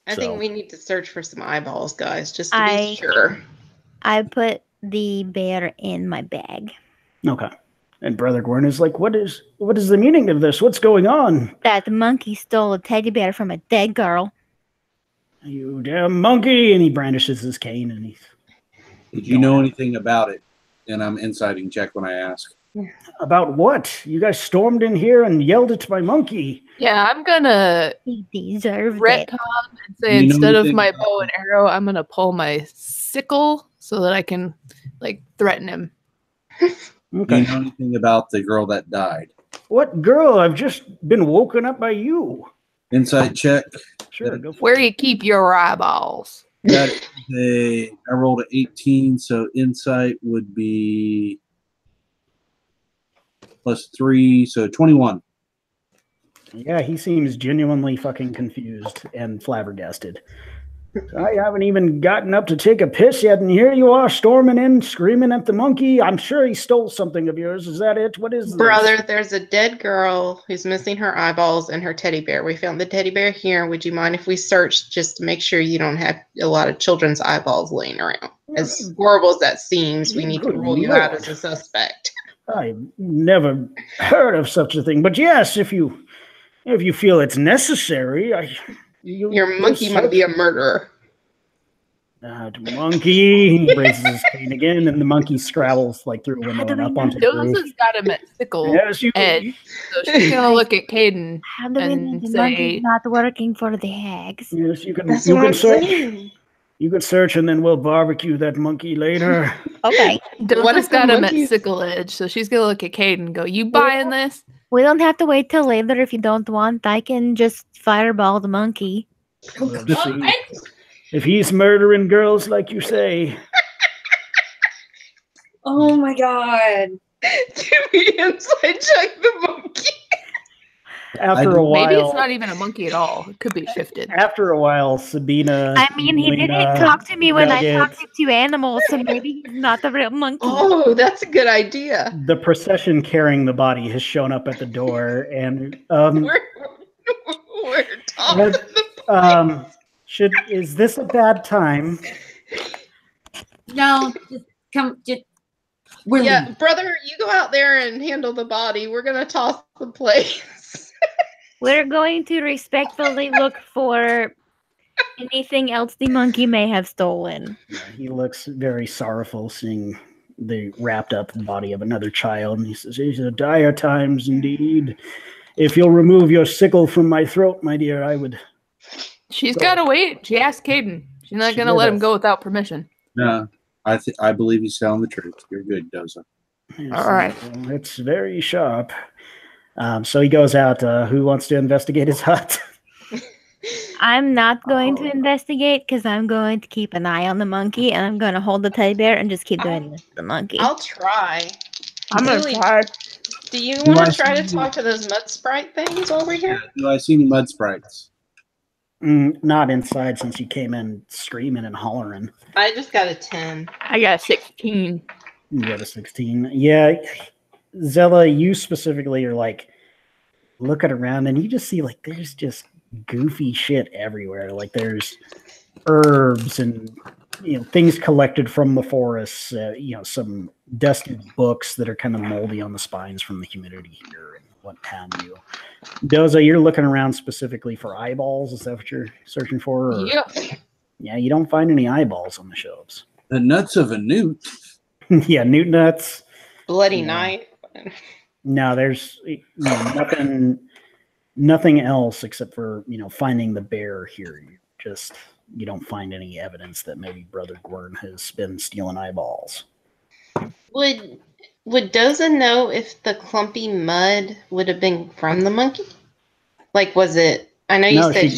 I So- think we need to search for some eyeballs, guys, just to I- be sure. I put the bear in my bag. Okay. And Brother Gwern is like, what is the meaning of this? What's going on? That monkey stole a teddy bear from a dead girl. You damn monkey! And he brandishes his cane and he's Did you know anything about it? And I'm inciting check when I ask. about what? You guys stormed in here and yelled at my monkey. Yeah, I'm gonna He deserved it. retcon and say You know instead of anything my about bow and arrow, I'm gonna pull my sickle so that I can threaten him. Do Okay. you know anything about the girl that died? What girl? I've just been woken up by you. Inside check. Sure, go for Where you keep your eyeballs? That is I rolled an 18, so insight would be plus 3, so 21. Yeah, he seems genuinely fucking confused and flabbergasted. I haven't even gotten up to take a piss yet, and here you are storming in, screaming at the monkey. I'm sure he stole something of yours. Is that it? What is this? Brother, there's a dead girl who's missing her eyeballs and her teddy bear. We found the teddy bear here. Would you mind if we search just to make sure you don't have a lot of children's eyeballs laying around? As horrible as that seems, we need to rule you out as a suspect. I've never heard of such a thing, but yes, if you feel it's necessary, your monkey might be a murderer. Monkey. He raises his cane again, and the monkey scrabbles like through a window and up onto the roof. Doza's got him at sickle Yes, edge, so she's gonna look at Caden How do we know and the say, monkey's not working for the hags? Yes, you can. That's You what can I'm search. saying. You can search, and then we'll barbecue that monkey later. Okay. What Doza's if the got him at monkeys- sickle edge, so she's gonna look at Caden and go, "You buying this?" We don't have to wait till later if you don't want. I can just fireball the monkey. We'll see. If he's murdering girls like you say, Oh my god. Can we inside check the monkey? after a while, Maybe it's not even a monkey at all. It could be shifted. After a while, Sabina. I mean, he Lena, didn't talk to me when I Nugget, talked to animals, so maybe he's not the real monkey. Oh, that's a good idea. The procession carrying the body has shown up at the door, and We're talking is this a bad time? No, just come. Just we're Yeah, leaving. brother, you go out there and handle the body. We're gonna toss the place. We're going to respectfully look for anything else the monkey may have stolen. Yeah, he looks very sorrowful seeing the wrapped up body of another child, and he says, "These are dire times indeed. If you'll remove your sickle from my throat, my dear, I would." She's gotta wait. She asked Caden. She's not She gonna did let him ask. go without permission. No, I believe he's telling the truth. You're good, Doza. Yes, All right. It's very sharp. So he goes out. Who wants to investigate his hut? I'm not going to investigate because I'm going to keep an eye on the monkey and I'm going to hold the teddy bear and just keep doing this to the monkey. I'll try. I'm gonna Really? try. Do you want I to try to see- talk to those mud sprite things over here? Do I see any mud sprites? Not inside, since you came in screaming and hollering. I just got a 10. I got a 16. You got a 16. Yeah, Zella, you specifically are like looking around, and you just see like there's just goofy shit everywhere. Like there's herbs and things collected from the forests. Some dusty books that are kind of moldy on the spines from the humidity here and what have you. Doza, you're looking around specifically for eyeballs. Is that what you're searching for? Or- Yeah. Yeah, you don't find any eyeballs on the shelves. The nuts of a newt. Yeah, newt nuts. Bloody Yeah. knife. No, there's nothing else except for finding the bear here. You don't find any evidence that maybe Brother Gwern has been stealing eyeballs. Would Doza know if the clumpy mud would have been from the monkey? Like, was it? I know you No, said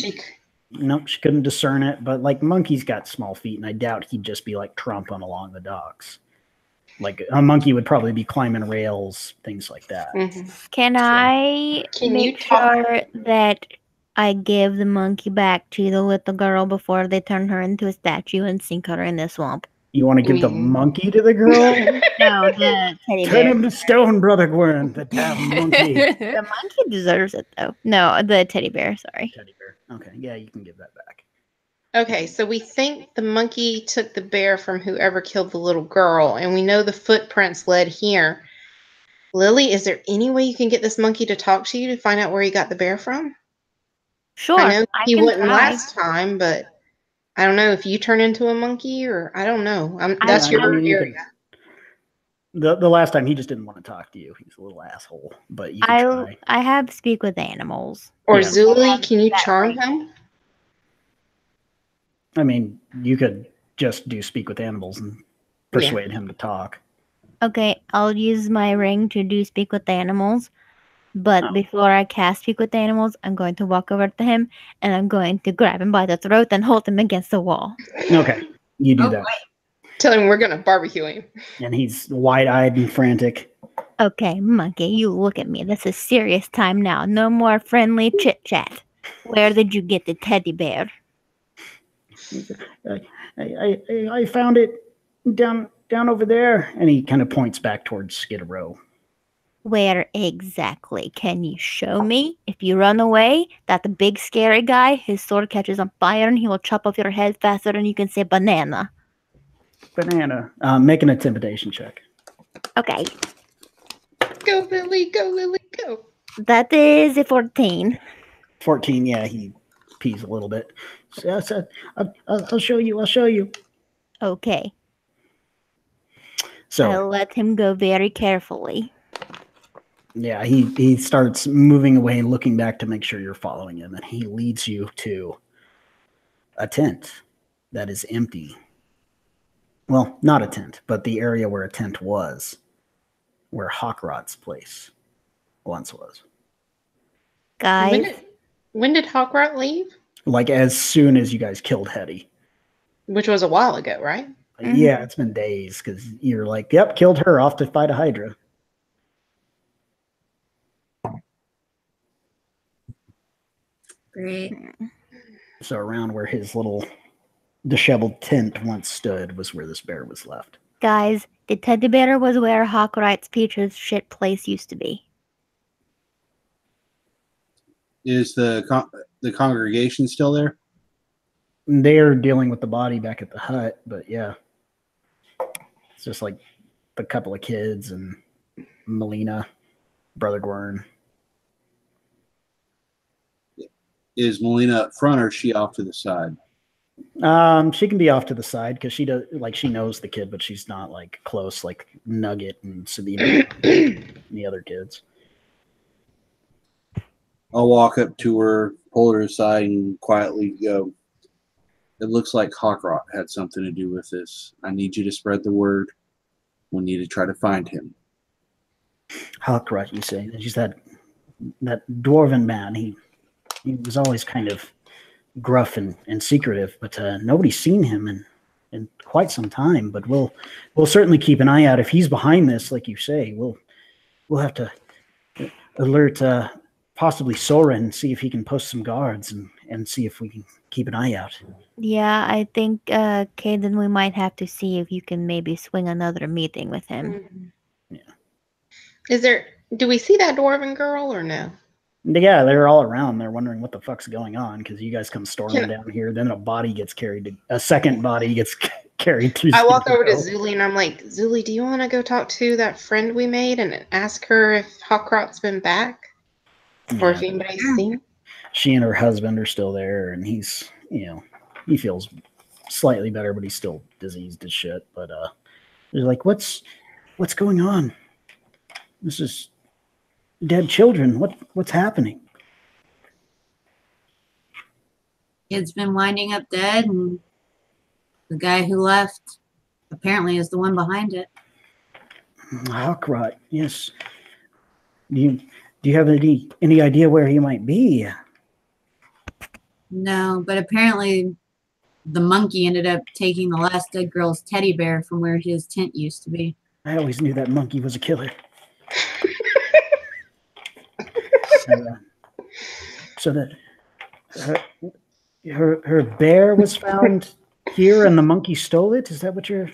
she couldn't discern it, but like monkey's got small feet, and I doubt he'd just be like tromping along the docks. Like a monkey would probably be climbing rails, things like that. Mhm. Can I Can you make sure that I give the monkey back to the little girl before they turn her into a statue and sink her in the swamp? You want to give the Mm. monkey to the girl? No, the teddy Turn bear. him to stone, Brother Gwern. The damn monkey. The monkey deserves it, though. No, the teddy bear, sorry. Teddy bear. Okay, yeah, you can give that back. Okay, so we think the monkey took the bear from whoever killed the little girl, and we know the footprints led here. Lily, is there any way you can get this monkey to talk to you to find out where he got the bear from? Sure, I know he can wouldn't try. last time, but I don't know if you turn into a monkey or I don't know. That's I your mean, you area. The last time he just didn't want to talk to you. He's a little asshole, but you can try. I have speak with animals. Or Yeah. Zuli, can you That charm way. him? I mean, you could just do speak with animals and persuade him to talk. Okay, I'll use my ring to do speak with animals. But Oh. before I cast speak with animals, I'm going to walk over to him and I'm going to grab him by the throat and hold him against the wall. Okay, you do that. Tell him we're going to barbecue him. And he's wide-eyed and frantic. Okay, monkey, you look at me. This is serious time now. No more friendly chit-chat. Where did you get the teddy bear? I found it down over there. And he kind of points back towards Skid Row. Where exactly? Can you show me? If you run away, that the big scary guy, his sword catches on fire and he will chop off your head faster than you can say banana. Banana. Make an intimidation check. Okay. Go, Lily, go. That is a 14. 14, yeah, he pees a little bit. So, I'll show you. Okay. So I'll let him go very carefully. Yeah, he starts moving away and looking back to make sure you're following him, and he leads you to a tent that is empty. Well, not a tent, but the area where a tent was, where Hawkrot's place once was. Guys. When did Hawkrot leave? Like as soon as you guys killed Hetty. Which was a while ago, right? Yeah, it's been days, because you're like, yep, killed her, off to fight a Hydra. Great. So around where his little disheveled tent once stood was where this bear was left. Guys, the teddy bear was where Hawkright's Peach's shit place used to be. Is the congregation still there? They're dealing with the body back at the hut, but yeah. It's just like a couple of kids and Melina, Brother Gwern. Is Melina up front or is she off to the side? She can be off to the side because she does, like, she knows the kid, but she's not like close like Nugget and Sabina and the other kids. I'll walk up to her, pull her aside, and quietly go, "It looks like Hawkrot had something to do with this. I need you to spread the word. We need to try to find him." Hawkrot, you say? He's that dwarven man. He was always kind of gruff and secretive, but nobody's seen him in quite some time. But we'll certainly keep an eye out. If he's behind this, like you say, we'll have to alert possibly Soren, see if he can post some guards and see if we can keep an eye out. Yeah, I think, Caden, we might have to see if you can maybe swing another meeting with him. Yeah. Do we see that dwarven girl or no? Yeah, they're all around. They're wondering what the fuck's going on because you guys come storming down here. Then a second body gets carried through. I walk over to Zuli and I'm like, Zuli, do you want to go talk to that friend we made and ask her if Hawkrot's been back? Or if anybody's seen? She and her husband are still there, and he's, he feels slightly better, but he's still diseased as shit. But they're like, what's going on? This is dead children. What's happening? Kid's been winding up dead, and the guy who left apparently is the one behind it. Hawkrot, yes. Do you have any idea where he might be? No, but apparently the monkey ended up taking the last dead girl's teddy bear from where his tent used to be. I always knew that monkey was a killer. So that her bear was found here and the monkey stole it? Is that what you're...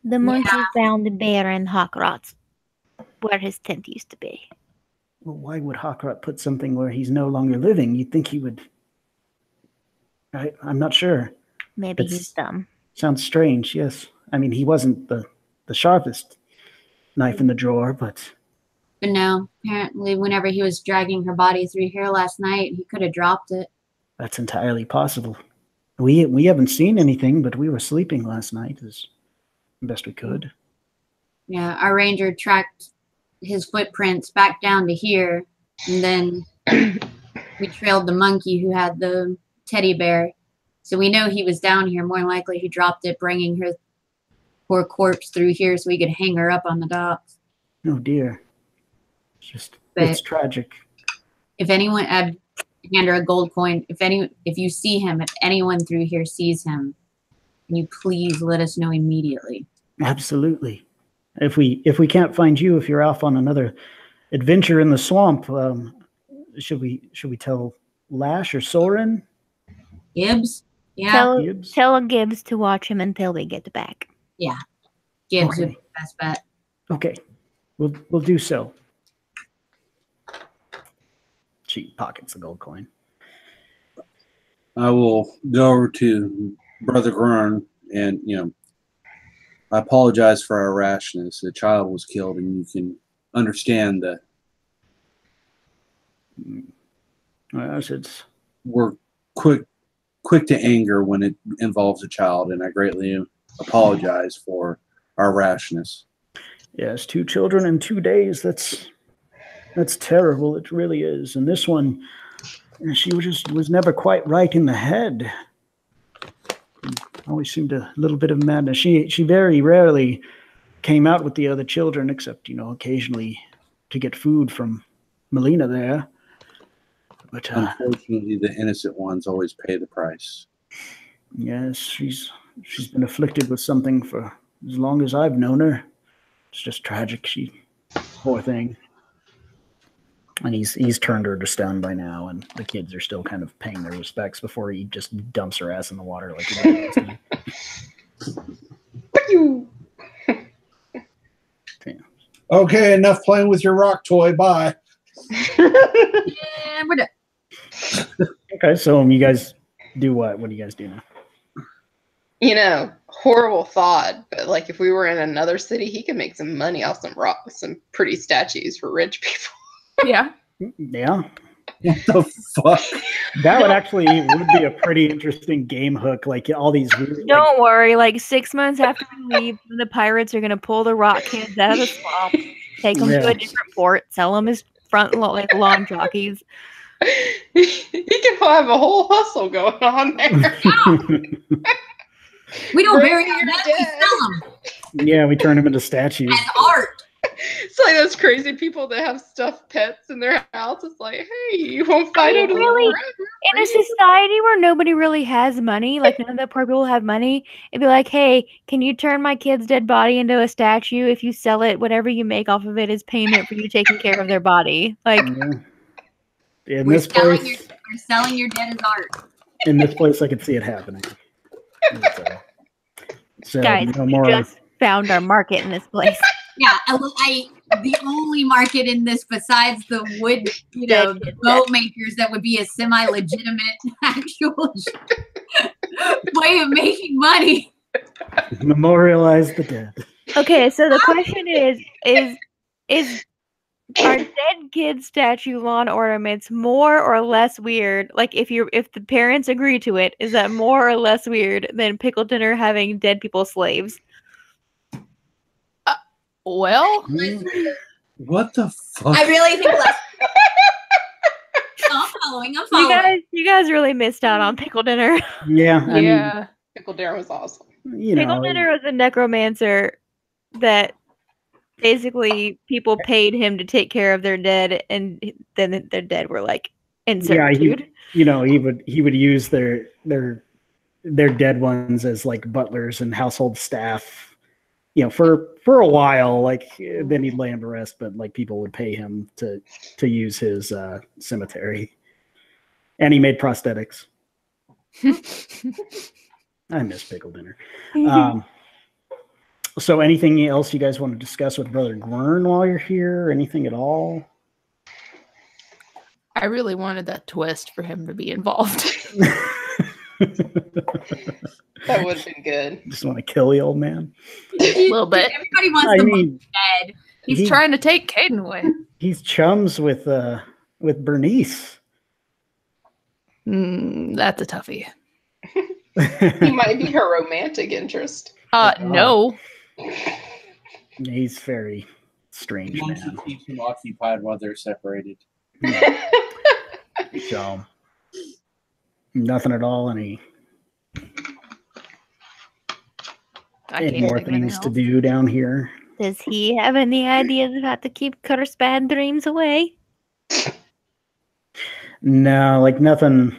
The monkey found the bear in Hawkrot's, where his tent used to be. Well, why would Hawkrot put something where he's no longer living? You'd think he would... I'm not sure. Maybe he's dumb. Sounds strange, yes. I mean, he wasn't the sharpest knife in the drawer, but... But no, apparently whenever he was dragging her body through here last night, he could have dropped it. That's entirely possible. We haven't seen anything, but we were sleeping last night as best we could. Yeah, our ranger tracked his footprints back down to here, and then we trailed the monkey who had the teddy bear. So we know he was down here. More than likely he dropped it, bringing her poor corpse through here so we could hang her up on the docks. Oh dear. It's tragic. If anyone, I'd hand her a gold coin. If you see him, if anyone through here sees him, Can you please let us know immediately? Absolutely. If we can't find you, if you're off on another adventure in the swamp, should we tell Lash or Soren? Gibbs? Yeah. Tell Gibbs to watch him until we get back. Yeah. Gibbs would Okay. be the best bet. Okay. We'll do so. She pockets a gold coin. I will go over to Brother Grern and, I apologize for our rashness. A child was killed, and you can understand that we're quick to anger when it involves a child, and I greatly apologize for our rashness. Yes, 2 children in 2 days. That's terrible. It really is. And this one, she was never quite right in the head. Always seemed a little bit of madness. She very rarely came out with the other children, except occasionally to get food from Melina there. But unfortunately, the innocent ones always pay the price. Yes, she's been afflicted with something for as long as I've known her. It's just tragic. Poor thing. And he's turned her to stone by now, and the kids are still kind of paying their respects before he just dumps her ass in the water like he does. Okay, enough playing with your rock toy. Bye. Yeah, we're done. Okay, so you guys do what? What do you guys do now? Horrible thought, but like if we were in another city, he could make some money off some pretty statues for rich people. Yeah. Yeah. What the fuck? That would be a pretty interesting game hook. Like all these weird, Don't worry. Like 6 months after we leave, the pirates are going to pull the rock kids out of the swamp, take them to a different port, sell them as lawn jockeys. He can have a whole hustle going on there. We don't bury them, we sell them. Yeah, we turn them into statues. As art. It's like those crazy people that have stuffed pets in their house. It's like, hey, you won't fight out really, in a society where nobody really has money, like none of the poor people have money, it'd be like, hey, can you turn my kid's dead body into a statue? If you sell it, whatever you make off of it is payment for you taking care of their body. Like, we're selling your dead as art. In this place, I could see it happening. So guys, no we more. just found our market in this place. Yeah, the only market in this besides the wood, boat makers that would be a semi-legitimate actual way of making money. Memorialize the dead. Okay, so the question is are dead kid statue lawn ornaments more or less weird? Like if the parents agree to it, is that more or less weird than Pickle Dinner having dead people slaves? Well, what the fuck? I really think less. I'm following. You guys really missed out on Pickle Dinner. Yeah, I mean, Pickle Dinner was awesome. Pickle Dinner was a necromancer that basically people paid him to take care of their dead, and then their dead were like in servitude. Yeah, he would use their dead ones as like butlers and household staff. For a while, like then he'd lay him to rest, but like people would pay him to use his cemetery, and he made prosthetics. I miss Pickle Dinner. So anything else you guys want to discuss with Brother Gwern while you're here? Anything at all? I really wanted that twist for him to be involved. That would have been good. Just want to kill the old man? A little bit. Everybody wants the dead. He's trying to take Caden away. He's chums with Bernice. That's a toughie. He might be her romantic interest. No. He's very strange man. She keeps him occupied while they're separated. So nothing at all. Any more things to do down here? Does he have any ideas of how to keep Curse bad dreams away? No, like nothing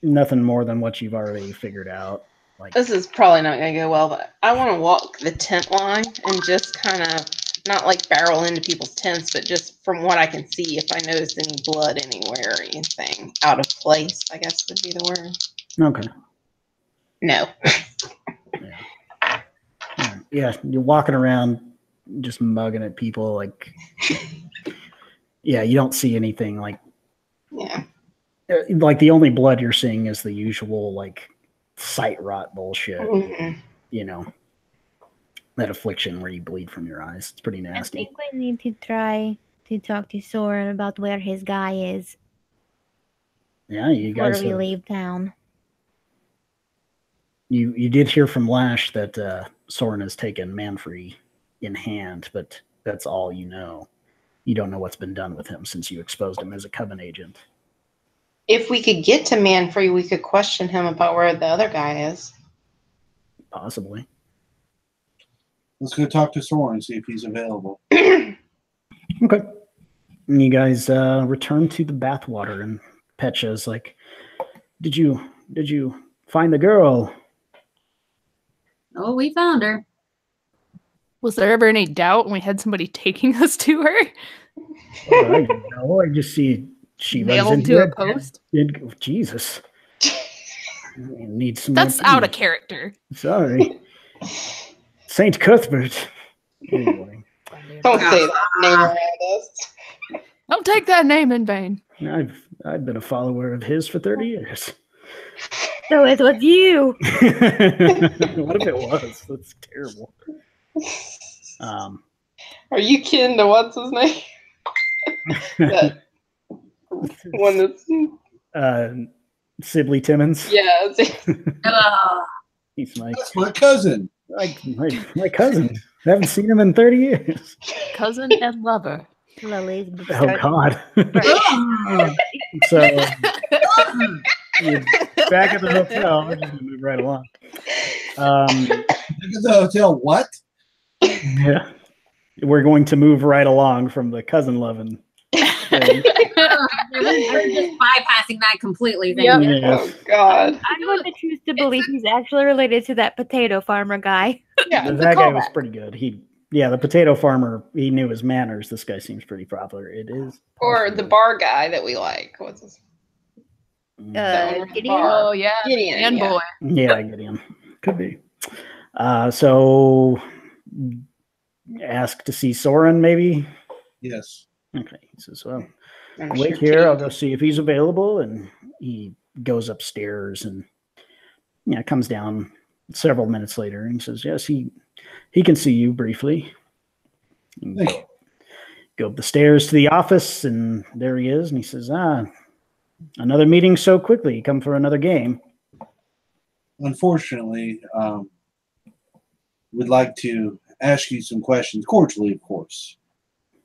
more than what you've already figured out. Like, this is probably not going to go well, but I want to walk the tent line and just kind of not like barrel into people's tents, but just from what I can see, if I notice any blood anywhere or anything out of place, I guess would be the word. okay. No. Yeah, you're walking around just mugging at people. Like, yeah, you don't see anything like. Yeah. Like the only blood you're seeing is the usual like sight rot bullshit. Mm-hmm. You know, that affliction where you bleed from your eyes. It's pretty I nasty. think we need to try to talk to Soren about where his guy is. Yeah, you guys. Before we leave town. You did hear from Lash that Soren has taken Manfrey in hand, but that's all you know. You don't know what's been done with him since you exposed him as a Coven agent. If we could get to Manfrey, we could question him about where the other guy is. Possibly. Let's go talk to Soren and see if he's available. Okay. And you guys return to the bathwater, and Petcha's like, Did you find the girl? Oh, we found her. Was there ever any doubt when we had somebody taking us to her? Oh, I don't know. I just see she runs Nailed into to a post? Jesus. Need some. That's out of character. Sorry. Saint Cuthbert. Anyway. Don't say that name around us. Don't take that name in vain. I've been a follower of his for 30 years. So it was you. What if it was? That's terrible. Are you kin to what's his name? That one that's Sibley Timmons. yeah. He's That's my cousin. My cousin. I haven't seen him in 30 years. Cousin and lover. Lily's Oh God. So you're back at the hotel. We're just gonna move right along. Back at the hotel. What? Yeah, we're going to move right along from the cousin loving thing. We're just bypassing that completely. Thank Yep. you. Yes. Oh God. I'm going to choose to believe he's actually related to that potato farmer guy. Yeah. That guy was pretty good. The potato farmer, he knew his manners. This guy seems pretty popular. It is. Or the bar guy that we like. What's his Gideon? Oh yeah, Gideon, and yeah. boy. Yeah, I get him. Could be. So ask to see Soren, maybe? Yes. Okay. He says, well, I'm wait sure here. Gideon- I'll go see if he's available. And he goes upstairs and comes down several minutes later and says, yes, he can see you briefly. Thank you. Go up the stairs to the office, and there he is. And he says, another meeting so quickly. You come for another game. Unfortunately, we'd like to ask you some questions, cordially, of course.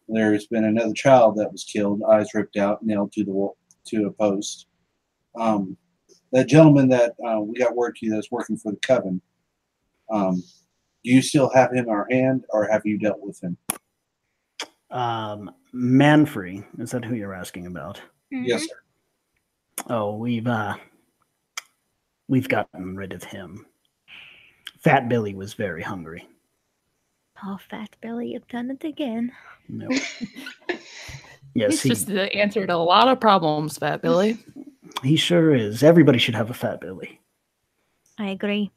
There's been another child that was killed, eyes ripped out, nailed to a post. That gentleman that we got word to that's working for the Coven, do you still have him in our hand, or have you dealt with him? Manfrey, is that who you're asking about? Yes, sir. Oh, we've gotten rid of him. Fat Billy was very hungry. Oh, Fat Billy, you've done it again. No. Yes, He's just the answer to a lot of problems, Fat Billy. he sure is. Everybody should have a Fat Billy. I agree.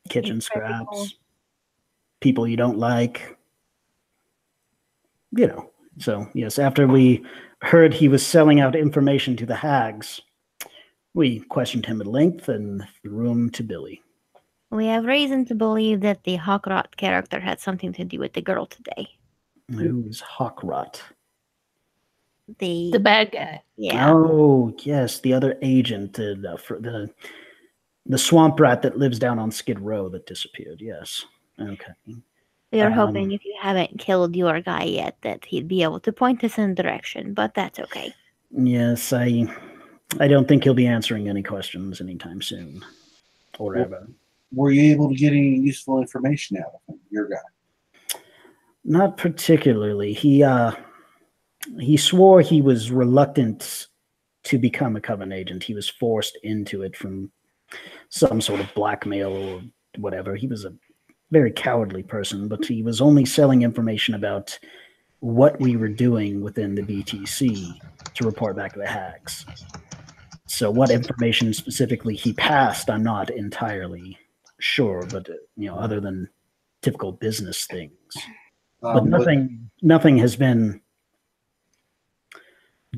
Kitchen He's pretty scraps, cool. people you don't like. So yes, after we heard he was selling out information to the hags, we questioned him at length and threw him to Billy. We have reason to believe that the Hawkrot character had something to do with the girl today. Who's Hawkrot? The bad guy. Yeah. Oh, yes, the other agent, the swamp rat that lives down on Skid Row that disappeared. Yes. Okay. We are hoping if you haven't killed your guy yet that he'd be able to point us in a direction, but that's okay. Yes, I don't think he'll be answering any questions anytime soon, or ever. Were you able to get any useful information out of him, your guy? Not particularly. He swore he was reluctant to become a Coven agent. He was forced into it from some sort of blackmail or whatever. He was a very cowardly person, but he was only selling information about what we were doing within the BTC to report back to the hags. So what information specifically he passed, I'm not entirely sure, but other than typical business things. But nothing has been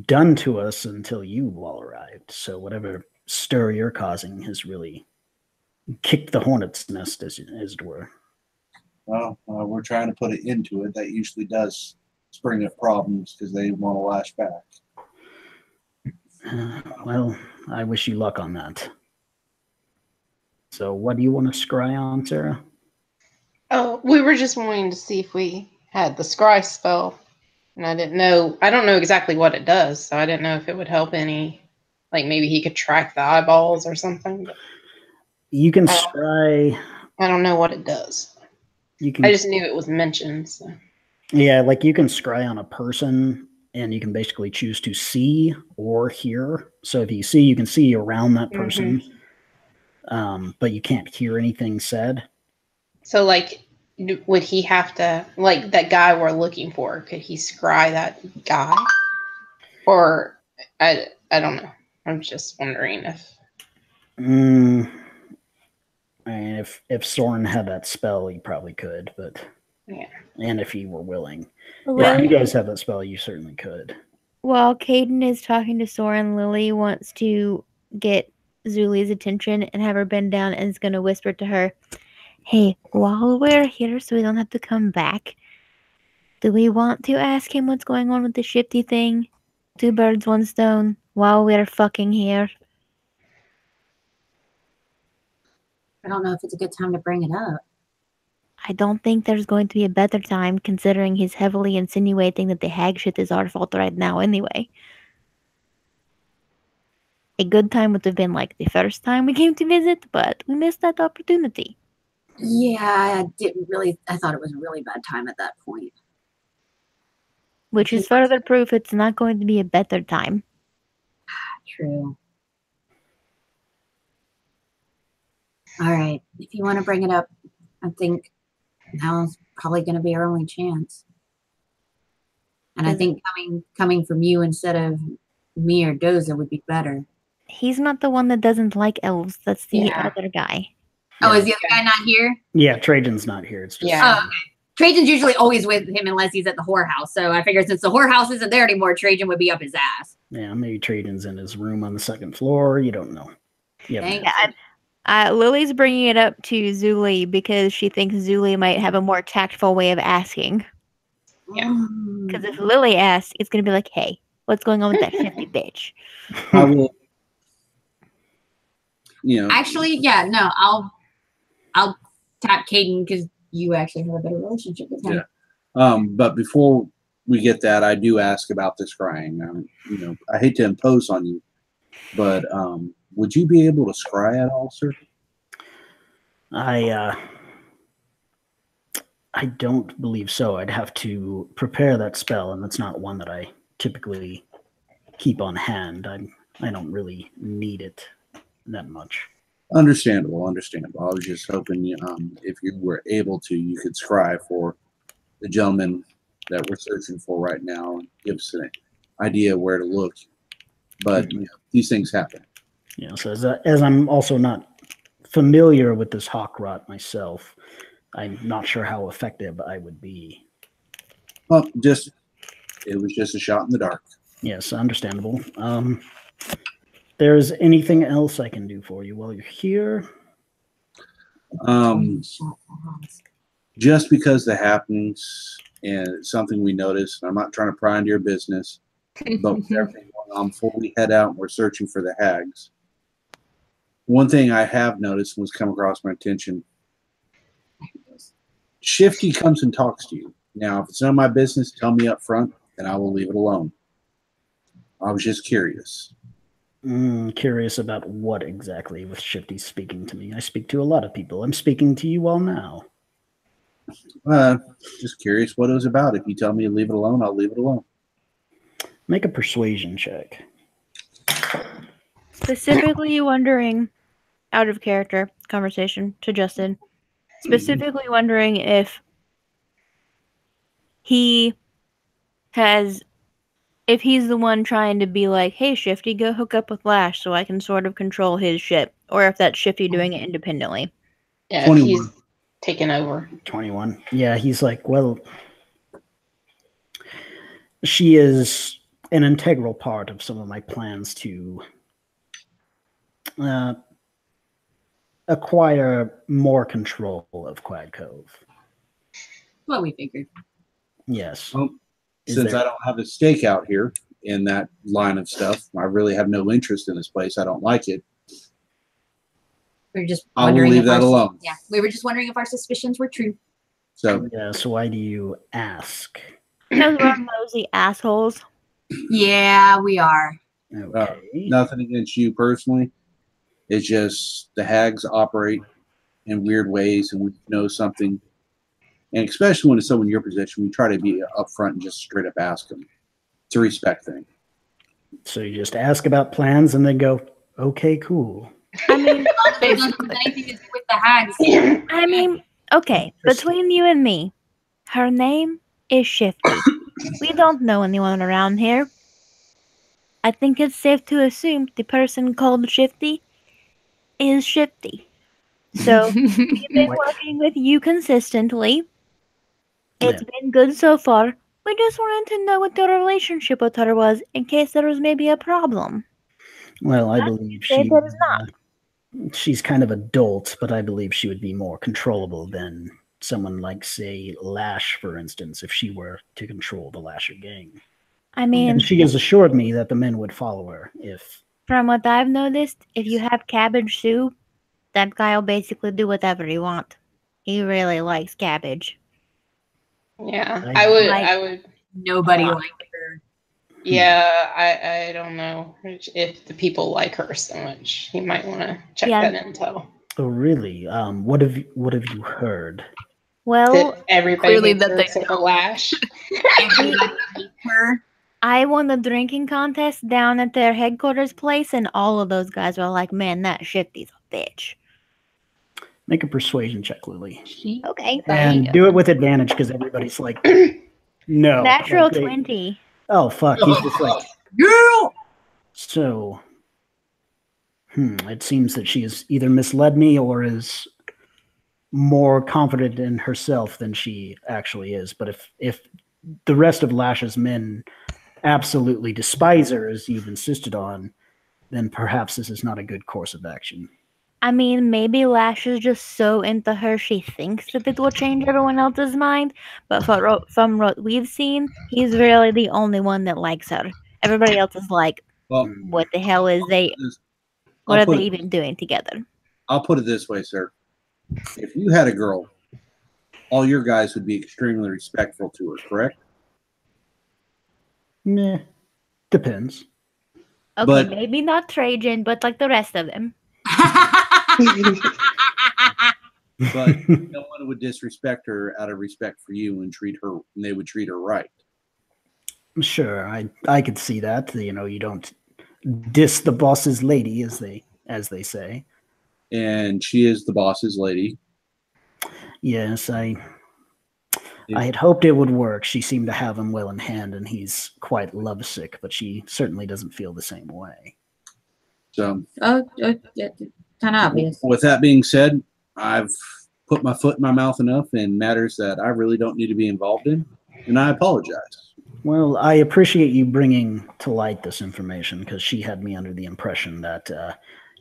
done to us until you all arrived. So whatever stir you're causing has really kicked the hornet's nest, as it were. Well, we're trying to put it into it. That usually does spring up problems because they want to lash back. Well, I wish you luck on that. So what do you want to scry on, Sarah? Oh, we were just wanting to see if we had the scry spell. And I don't know exactly what it does, so I didn't know if it would help any, like maybe he could track the eyeballs or something. But you can scry. I don't know what it does. I just knew it was mentioned. So. Yeah, like you can scry on a person, and you can basically choose to see or hear. So if you see, you can see around that person, but you can't hear anything said. So, like, would he have to, like, that guy we're looking for, could he scry that guy? Or, I don't know. I'm just wondering if... I mean, if Soren had that spell, he probably could, but... Yeah. And if he were willing. Yeah, if you guys have that spell, you certainly could. While Caden is talking to Soren, Lily wants to get Zuli's attention and have her bend down and is going to whisper to her, "Hey, while we're here so we don't have to come back, do we want to ask him what's going on with the shifty thing? 2 birds, 1 stone, while we're fucking here." I don't know if it's a good time to bring it up. I don't think there's going to be a better time, considering he's heavily insinuating that the hag shit is our fault right now anyway. A good time would have been like the first time we came to visit, but we missed that opportunity. Yeah, I thought it was a really bad time at that point. Which is further proof it's not going to be a better time. True. All right, if you want to bring it up, I think now's probably going to be our only chance. And I think coming from you instead of me or Doza would be better. He's not the one that doesn't like elves. That's the other guy. Oh, is the other guy not here? Yeah, Trajan's not here. It's just Oh, okay. Trajan's usually always with him unless he's at the whorehouse. So I figured since the whorehouse isn't there anymore, Trajan would be up his ass. Yeah, maybe Trajan's in his room on the 2nd floor. You don't know. Lily's bringing it up to Zuli because she thinks Zuli might have a more tactful way of asking. Yeah. Because if Lily asks, it's going to be like, "Hey, what's going on with that shifty bitch?" I will. Actually, yeah, no, I'll tap Caden because you actually have a better relationship with him. Yeah. But before we get that, I do ask about this scrying. I hate to impose on you, but would you be able to scry at all, sir? I don't believe so. I'd have to prepare that spell, and that's not one that I typically keep on hand. I don't really need it that much. Understandable. I was just hoping if you were able to, you could scry for the gentleman that we're searching for right now and give us an idea where to look. But these things happen. Yeah, so as I'm also not familiar with this hawk rot myself, I'm not sure how effective I would be. Well, it was just a shot in the dark. Yes, understandable. There's anything else I can do for you while you're here? Just because that happens and it's something we noticed, I'm not trying to pry into your business, but with everything going on before we head out and we're searching for the hags, one thing I have noticed was come across my attention. Shifty comes and talks to you. Now, if it's none of my business, tell me up front and I will leave it alone. I was just curious. Curious about what exactly with Shifty speaking to me. I speak to a lot of people. I'm speaking to you all now. Just curious what it was about. If you tell me to leave it alone, I'll leave it alone. Make a persuasion check. Specifically wondering out of character conversation to Justin, specifically wondering if he's the one trying to be like, hey, Shifty, go hook up with Lash so I can sort of control his ship, or if that's Shifty doing it independently. Yeah, 21. he's taken over. 21. Yeah, he's like, well, she is an integral part of some of my plans to acquire more control of Quad Cove. What we figured. Yes. Well, since I don't have a stake out here in that line of stuff, I really have no interest in this place. I don't like it. We were just I will wondering leave if that alone. Yeah, we were just wondering if our suspicions were true. So Yeah, so why do you ask? Because we're nosy assholes. Yeah, we are. Okay. nothing against you personally. It's just the hags operate in weird ways, and we know something. And especially when it's someone in your position, we try to be upfront and just straight up ask them. It's a respect thing. So you just ask about plans and then go, okay, cool. I mean, It doesn't have anything to do with the hags. I mean, okay, between you and me, her name is Shifty. We don't know anyone around here. I think it's safe to assume the person called Shifty is Shifty. So, we've been working with you consistently. It's been good so far. We just wanted to know what the relationship with her was in case there was maybe a problem. Well, I believe there is not. She's kind of adult, but I believe she would be more controllable than someone like, say, Lash, for instance, if she were to control the Lasher gang. I mean, and she has assured me that the men would follow her if... From what I've noticed, if you have cabbage soup, that guy will basically do whatever he wants. He really likes cabbage. Yeah, I would. Nobody liked her. Yeah, I don't know if the people like her so much. You might want to check that intel. Oh, really? What have you heard? Well, that everybody clearly hates that her they except for Lash. Everybody hates her. I won the drinking contest down at their headquarters place, and all of those guys were like, man, that Shifty's a bitch. Make a persuasion check, Lily. Okay. And do it with advantage because everybody's like, no. Natural 20. Oh, fuck. He's just like, girl. So, it seems that she has either misled me or is more confident in herself than she actually is. But if the rest of Lash's men absolutely despise her, as you've insisted on, then perhaps this is not a good course of action. I mean, maybe Lash is just so into her she thinks that it will change everyone else's mind, but from what we've seen, he's really the only one that likes her. Everybody else is like, what the hell is what are they even doing together? I'll put it this way, sir. If you had a girl, all your guys would be extremely respectful to her, correct? Nah, depends. Okay, but, maybe not Trajan, but like the rest of them. But no one would disrespect her out of respect for you and they would treat her right. Sure, I could see that. You know, you don't diss the boss's lady, as they say. And she is the boss's lady. Yes, I had hoped it would work. She seemed to have him well in hand, and he's quite lovesick, but she certainly doesn't feel the same way. So, kind of obvious. With that being said, I've put my foot in my mouth enough in matters that I really don't need to be involved in, and I apologize. Well, I appreciate you bringing to light this information, because she had me under the impression that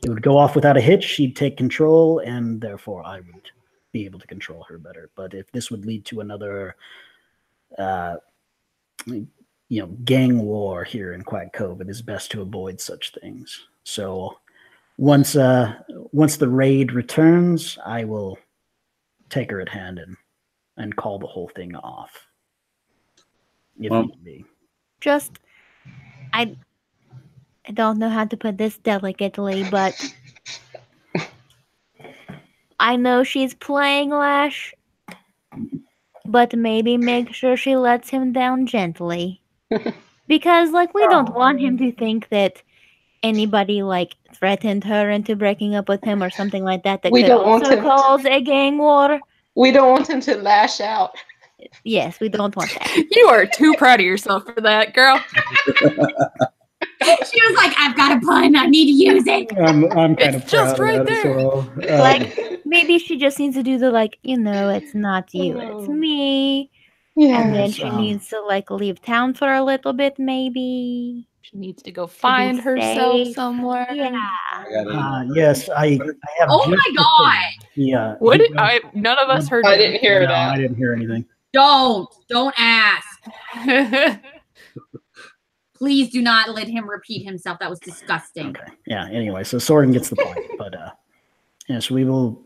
it would go off without a hitch, she'd take control, and therefore I would be able to control her better. But if this would lead to another gang war here in Quack Cove, it is best to avoid such things. So once the raid returns, I will take her at hand and call the whole thing off. If need be. Just, I don't know how to put this delicately, but I know she's playing Lash, but maybe make sure she lets him down gently. Because, we don't want him to think that anybody like threatened her into breaking up with him or something like that, that We could don't want also him to- cause a gang war. We don't want him to lash out. Yes, we don't want that. You are too proud of yourself for that, girl. She was like, I've got a pun. I need to use it. I'm kind of It's just proud right of that there. as well. Like, maybe she just needs to do the like, it's not you, it's me. Yeah. And then Yes, she needs to like leave town for a little bit, maybe. She needs to go find be herself safe. somewhere. Yeah. Yes, I have. Oh just my the God. thing. Yeah. What? he goes- None of us heard I him. didn't hear no, that. I didn't hear anything. Don't ask. Please do not let him repeat himself. That was disgusting. Okay. Yeah. Anyway, so Soren gets the point, but yes, we will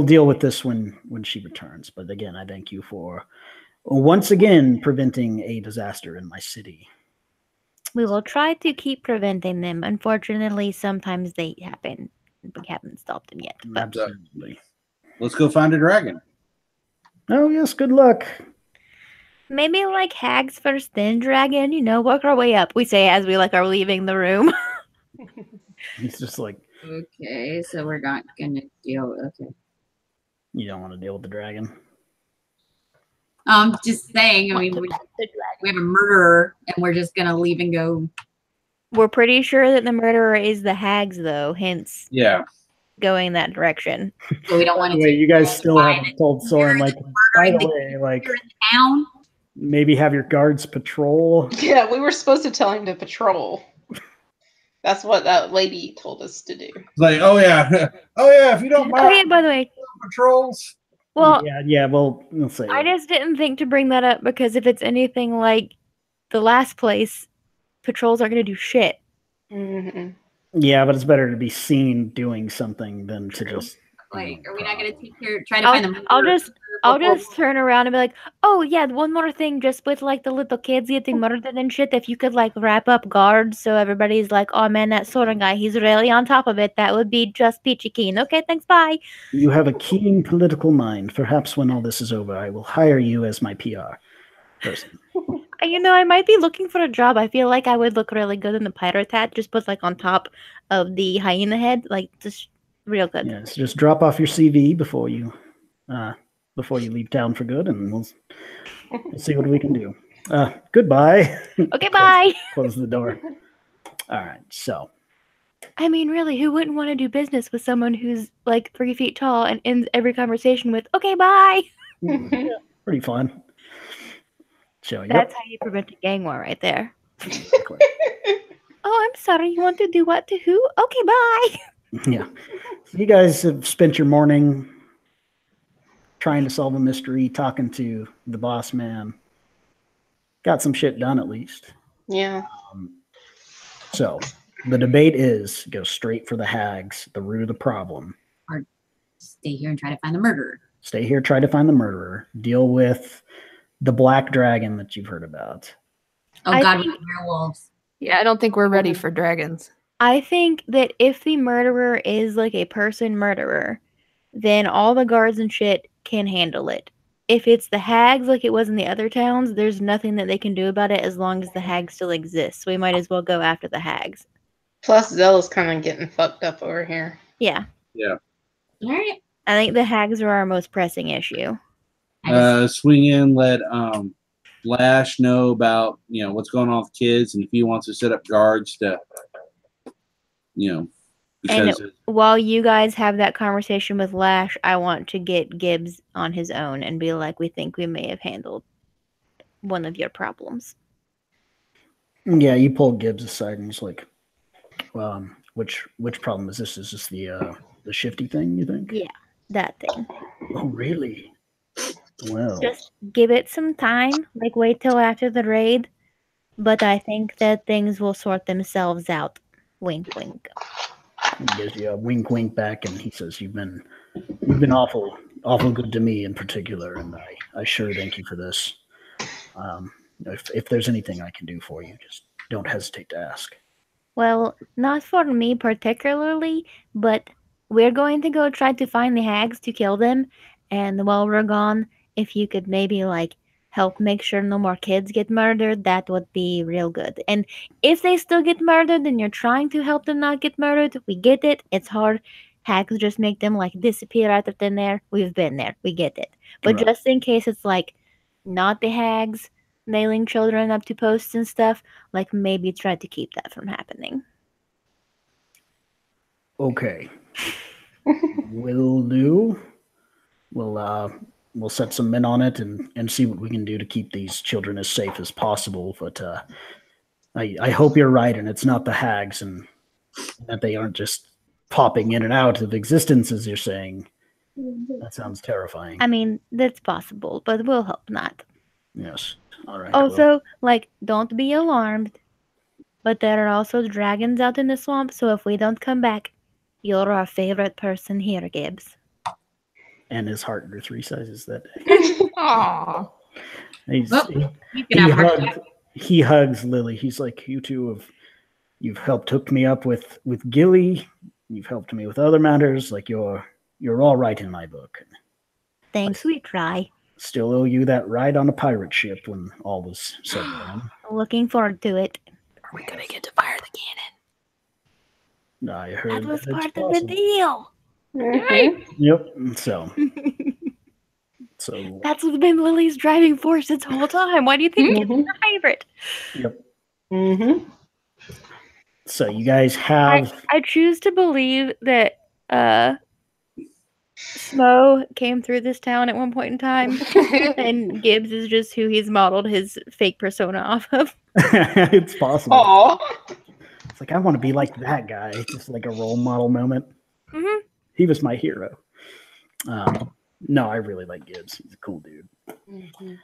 deal with this when she returns. But again, I thank you for once again preventing a disaster in my city. We will try to keep preventing them. Unfortunately, sometimes they happen. We haven't stopped them yet. But Absolutely. Let's go find a dragon. Oh yes, good luck. maybe like hags first, then dragon. Work our way up. We say as we like are leaving the room. He's just like, Okay, so we're not gonna deal. Okay. you don't want to deal with the dragon. Just saying. I mean, we have a murderer, and we're just gonna leave and go. We're pretty sure that the murderer is the hags, though. Hence, Yeah. going that direction. So we don't want to. Wait, you guys still Why haven't told Soren, like, by the way, like, You're in town. maybe have your guards patrol. Yeah, we were supposed to tell him to patrol. That's what that lady told us to do. It's like, oh yeah, if you don't Oh, yeah, mind by the way. patrols. Well, Yeah, well, we'll say I just didn't think to bring that up because if it's anything like the last place, patrols aren't going to do shit. Mm-hmm. Yeah, but it's better to be seen doing something than to just. Like, are we not gonna try to find the murderer? I'll just turn around and be like, oh yeah, one more thing, just with like the little kids getting murdered and shit, if you could like wrap up guards so everybody's like, oh man, that Soren guy, he's really on top of it, that would be just peachy keen. Okay, thanks, bye. You have a keen political mind. Perhaps when all this is over, I will hire you as my PR person. I might be looking for a job. I feel like I would look really good in the pirate hat, just put like on top of the hyena head, like just real good. Yes, just drop off your CV before you leave town for good, and we'll see what we can do. Goodbye. Okay, bye. Close the door. All right, so. I mean, really, who wouldn't want to do business with someone who's like 3 feet tall and ends every conversation with, okay, bye? Yeah, pretty fun. So, That's how you prevent a gang war right there. Oh, I'm sorry. You want to do what to who? Okay, bye. Yeah. So you guys have spent your morning trying to solve a mystery, talking to the boss man. Got some shit done at least. Yeah. So the debate is go straight for the hags, the root of the problem. Or stay here and try to find the murderer. Stay here, try to find the murderer. Deal with the black dragon that you've heard about. Oh I God, think- we werewolves. Yeah, I don't think we're ready for dragons. I think that if the murderer is like a person murderer, then all the guards and shit can handle it. If it's the hags like it was in the other towns, there's nothing that they can do about it as long as the hags still exist. So we might as well go after the hags. Plus, Zella's kind of getting fucked up over here. Yeah. Yeah. All right. I think the hags are our most pressing issue. Swing in, let Lash know about what's going on with kids, and if he wants to set up guards to because And while you guys have that conversation with Lash, I want to get Gibbs on his own and be like, we think we may have handled one of your problems. Yeah, you pull Gibbs aside and he's like, which problem is this? Is this the shifty thing, you think? Yeah, that thing. Oh, really? Well. Just give it some time, like wait till after the raid. But I think that things will sort themselves out. Wink, wink. He gives you a wink, wink back, and he says, "You've been awful good to me in particular, and I sure thank you for this. If there's anything I can do for you, just don't hesitate to ask." Well, not for me particularly, but we're going to go try to find the hags to kill them, and while we're gone, if you could maybe like help make sure no more kids get murdered, that would be real good. And if they still get murdered and you're trying to help them not get murdered, we get it. It's hard. Hags just make them like disappear out of thin air. We've been there. We get it. But Right. just in case it's like not the hags nailing children up to posts and stuff, like maybe try to keep that from happening. Okay. Will do. We'll set some men on it and see what we can do to keep these children as safe as possible. But I hope you're right, and it's not the hags, and that they aren't just popping in and out of existence, as you're saying. That sounds terrifying. I mean, that's possible, but we'll hope not. Yes. All right. Also, like, don't be alarmed, but there are also dragons out in the swamp, so if we don't come back, you're our favorite person here, Gibbs. And his heart grew 3 sizes that day. Aww. He hugs Lily. He's like, you two you've helped hook me up with Gilly. You've helped me with other matters. Like you're all right in my book. Thanks, we try. Still owe you that ride on a pirate ship when all was said and done. Looking forward to it. Are we gonna get to fire the cannon? I heard That was it's part of possible. the deal. Yep. So That's what's been Lily's driving force this whole time. Why do you think it's your favorite? Yep. Mm-hmm. So you guys have. I choose to believe that Smo came through this town at one point in time, and Gibbs is just who he's modeled his fake persona off of. It's possible. Aww. It's like I want to be like that guy. Just like a role model moment. Mm-hmm. He was my hero. No, I really like Gibbs. He's a cool dude. Mm-hmm.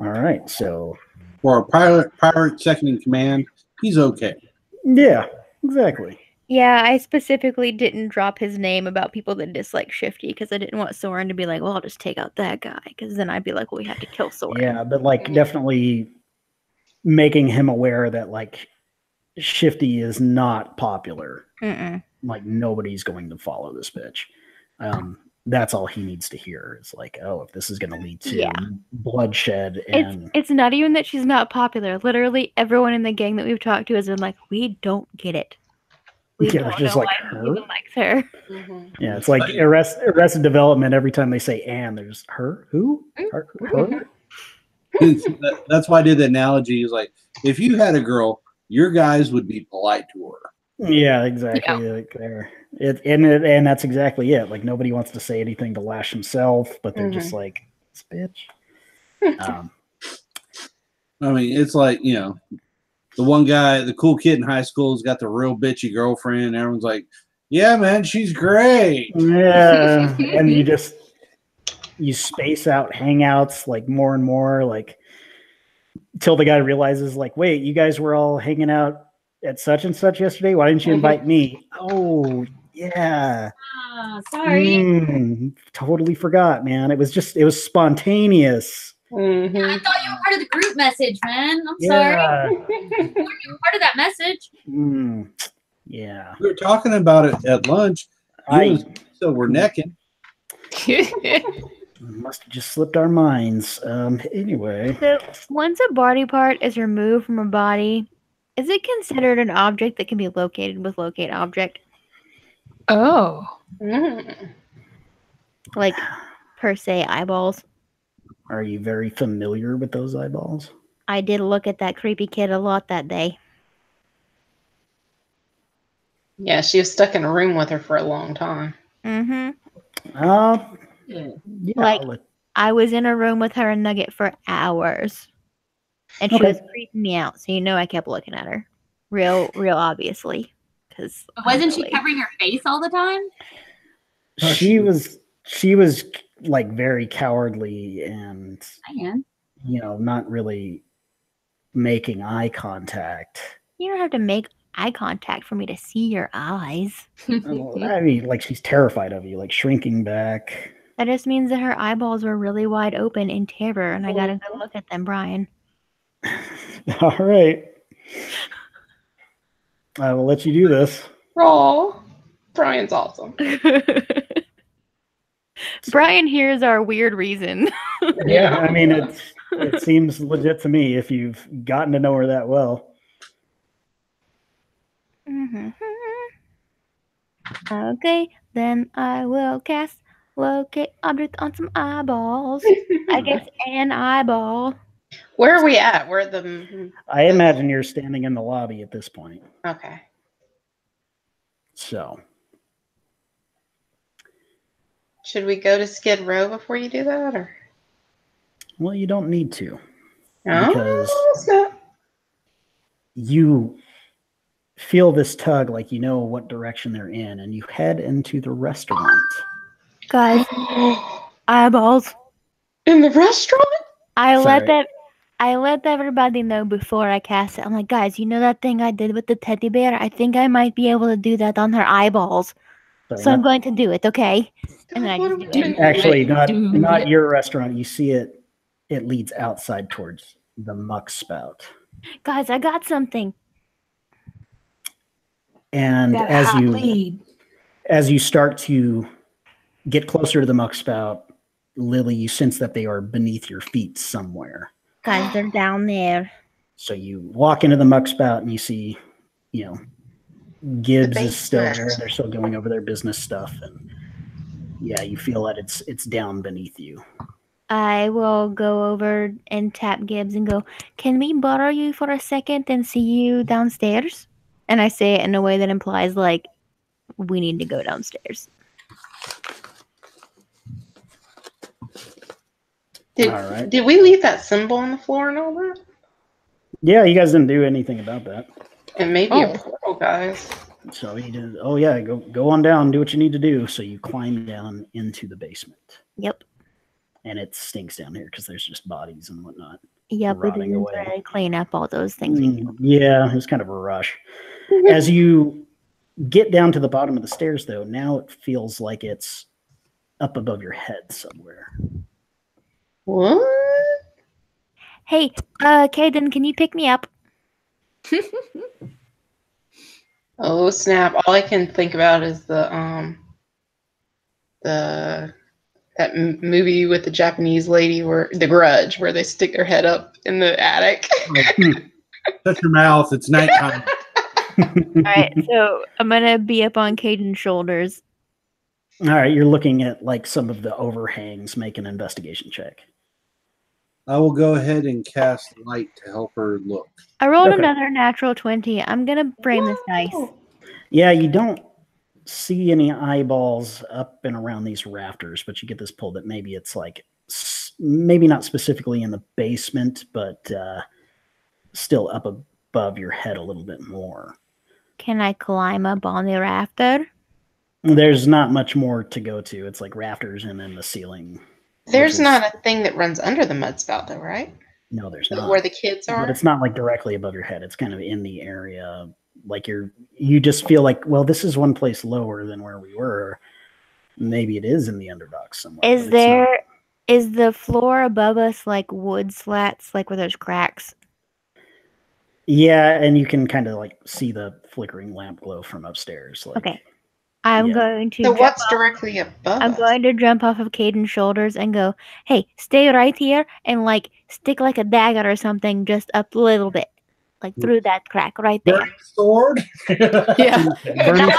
All right, so For a pirate second in command, he's okay. yeah, exactly. Yeah, I specifically didn't drop his name about people that dislike Shifty because I didn't want Soren to be like, well, I'll just take out that guy, because then I'd be like, well, we have to kill Soren. Yeah, but like definitely making him aware that like Shifty is not popular. Mm-mm. Like nobody's going to follow this bitch. That's all he needs to hear. It's like, oh, if this is going to lead to bloodshed and It's not even that she's not popular. Literally, everyone in the gang that we've talked to has been like, we don't get it. We Yeah, don't just know like why her. he even likes her. Mm-hmm. yeah, it's like Arrested Development. Every time they say "and," there's her, who, her. That's why I did the analogy. Is like, if you had a girl, your guys would be polite to her. Yeah, exactly. Yeah. Like there, and that's exactly it. Like nobody wants to say anything to Lash himself, but they're just like, this bitch. I mean, it's like, you know, the one guy, the cool kid in high school, has got the real bitchy girlfriend. And everyone's like, yeah, man, she's great. Yeah, and you space out hangouts like more and more, like till the guy realizes, like, wait, you guys were all hanging out at such and such yesterday. Why didn't you invite me? Oh, yeah. Sorry. Totally forgot, man. It was spontaneous. Mm-hmm. I thought you were part of the group message, man. I'm sorry. You were part of that message. Yeah. We were talking about it at lunch. So we're necking. Must have just slipped our minds. Anyway. So once a body part is removed from a body, is it considered an object that can be located with locate object? Oh. Like, per se, eyeballs? Are you very familiar with those eyeballs? I did look at that creepy kid a lot that day. Yeah, she was stuck in a room with her for a long time. Mm-hmm. Yeah. Like, I was in a room with her and Nugget for hours. And she was creeping me out, so you know I kept looking at her. Real obviously. Because wasn't she covering her face all the time? She was like very cowardly and not really making eye contact. You don't have to make eye contact for me to see your eyes. I mean, like she's terrified of you, like shrinking back. That just means that her eyeballs were really wide open in terror, and I got a good look at them, Brian. All right. I will let you do this. Oh, Brian's awesome. Brian hears our weird reason. Yeah, I mean, it seems legit to me if you've gotten to know her that well. Okay, then I will cast locate object on some eyeballs. I guess an eyeball. Where are we at? Where the? I imagine you're standing in the lobby at this point. Okay. So. Should we go to Skid Row before you do that, or? Well, you don't need to. Oh, Because you feel this tug like you know what direction they're in, and you head into the restaurant. Guys, eyeballs. In the restaurant? I let everybody know before I cast it. I'm like, guys, you know that thing I did with the teddy bear? I think I might be able to do that on her eyeballs. So I'm going to do it, okay? And then I just do it. Actually, not your restaurant. You see it leads outside towards the muck spout. Guys, I got something. And as you start to get closer to the muck spout, Lily, you sense that they are beneath your feet somewhere. Guys, they're down there. So you walk into the muck spout and you see, Gibbs is still there. They're still going over their business stuff, and yeah, you feel that it's down beneath you. I will go over and tap Gibbs and go, "Can we borrow you for a second and see you downstairs?" And I say it in a way that implies like we need to go downstairs. Did we leave that symbol on the floor and all that? Yeah, you guys didn't do anything about that. And maybe a portal, guys. So you did. Oh yeah, go on down, do what you need to do. So you climb down into the basement. Yep. And it stinks down here because there's just bodies and whatnot. Yep, we didn't try to clean up all those things. Yeah, it was kind of a rush. As you get down to the bottom of the stairs, though, now it feels like it's up above your head somewhere. What? Hey, Caden, can you pick me up? Oh snap! All I can think about is that movie with the Japanese lady, where The Grudge, where they stick their head up in the attic. Shut your mouth! It's nighttime. All right, so I'm gonna be up on Caden's shoulders. All right, you're looking at like some of the overhangs. Make an investigation check. I will go ahead and cast light to help her look. I rolled another natural 20. I'm going to frame this dice. Yeah, you don't see any eyeballs up and around these rafters, but you get this pull that maybe it's like, maybe not specifically in the basement, but still up above your head a little bit more. Can I climb up on the rafter? There's not much more to go to. It's like rafters and then the ceiling. There's not a thing that runs under the mud spout, though, right? No, there's not. Where the kids are? But it's not like directly above your head. It's kind of in the area. Like you just feel like, well, this is one place lower than where we were. Maybe it is in the underdock somewhere. Is the floor above us like wood slats, like where there's cracks? Yeah, and you can kind of like see the flickering lamp glow from upstairs. Like, okay. I'm going to. So what's directly above? I'm going to jump off of Caden's shoulders and go, "Hey, stay right here and like stick like a dagger or something just up a little bit, like through that crack right there." Burning sword. Yeah, burning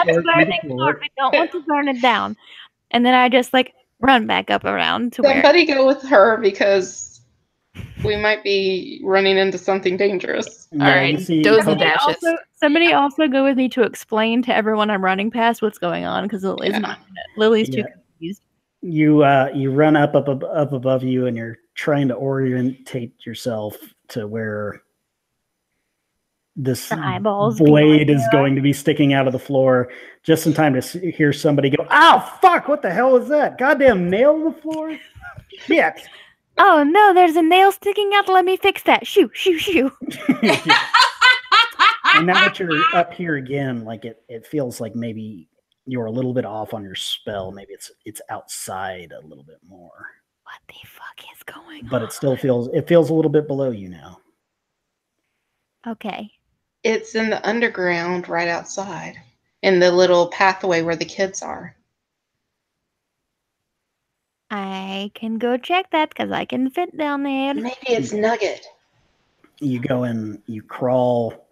sword. We don't want to burn it down. And then I just like run back up around to somebody go with her because we might be running into something dangerous. All right, somebody also go with me to explain to everyone I'm running past what's going on because Lily's too confused. You run up above you, and you're trying to orientate yourself to where this blade is going to be sticking out of the floor, just in time to hear somebody go, "Ow, fuck! What the hell is that? Goddamn nail in the floor! Shit!" Oh no, there's a nail sticking out. Let me fix that. Shoo, shoo, shoo. And now that you're up here again, like it feels like maybe you're a little bit off on your spell. Maybe it's outside a little bit more. What the fuck is going on? But it still feels a little bit below you now. Okay. It's in the underground right outside, in the little pathway where the kids are. I can go check that because I can fit down there. Maybe it's Nugget. You go in, you crawl,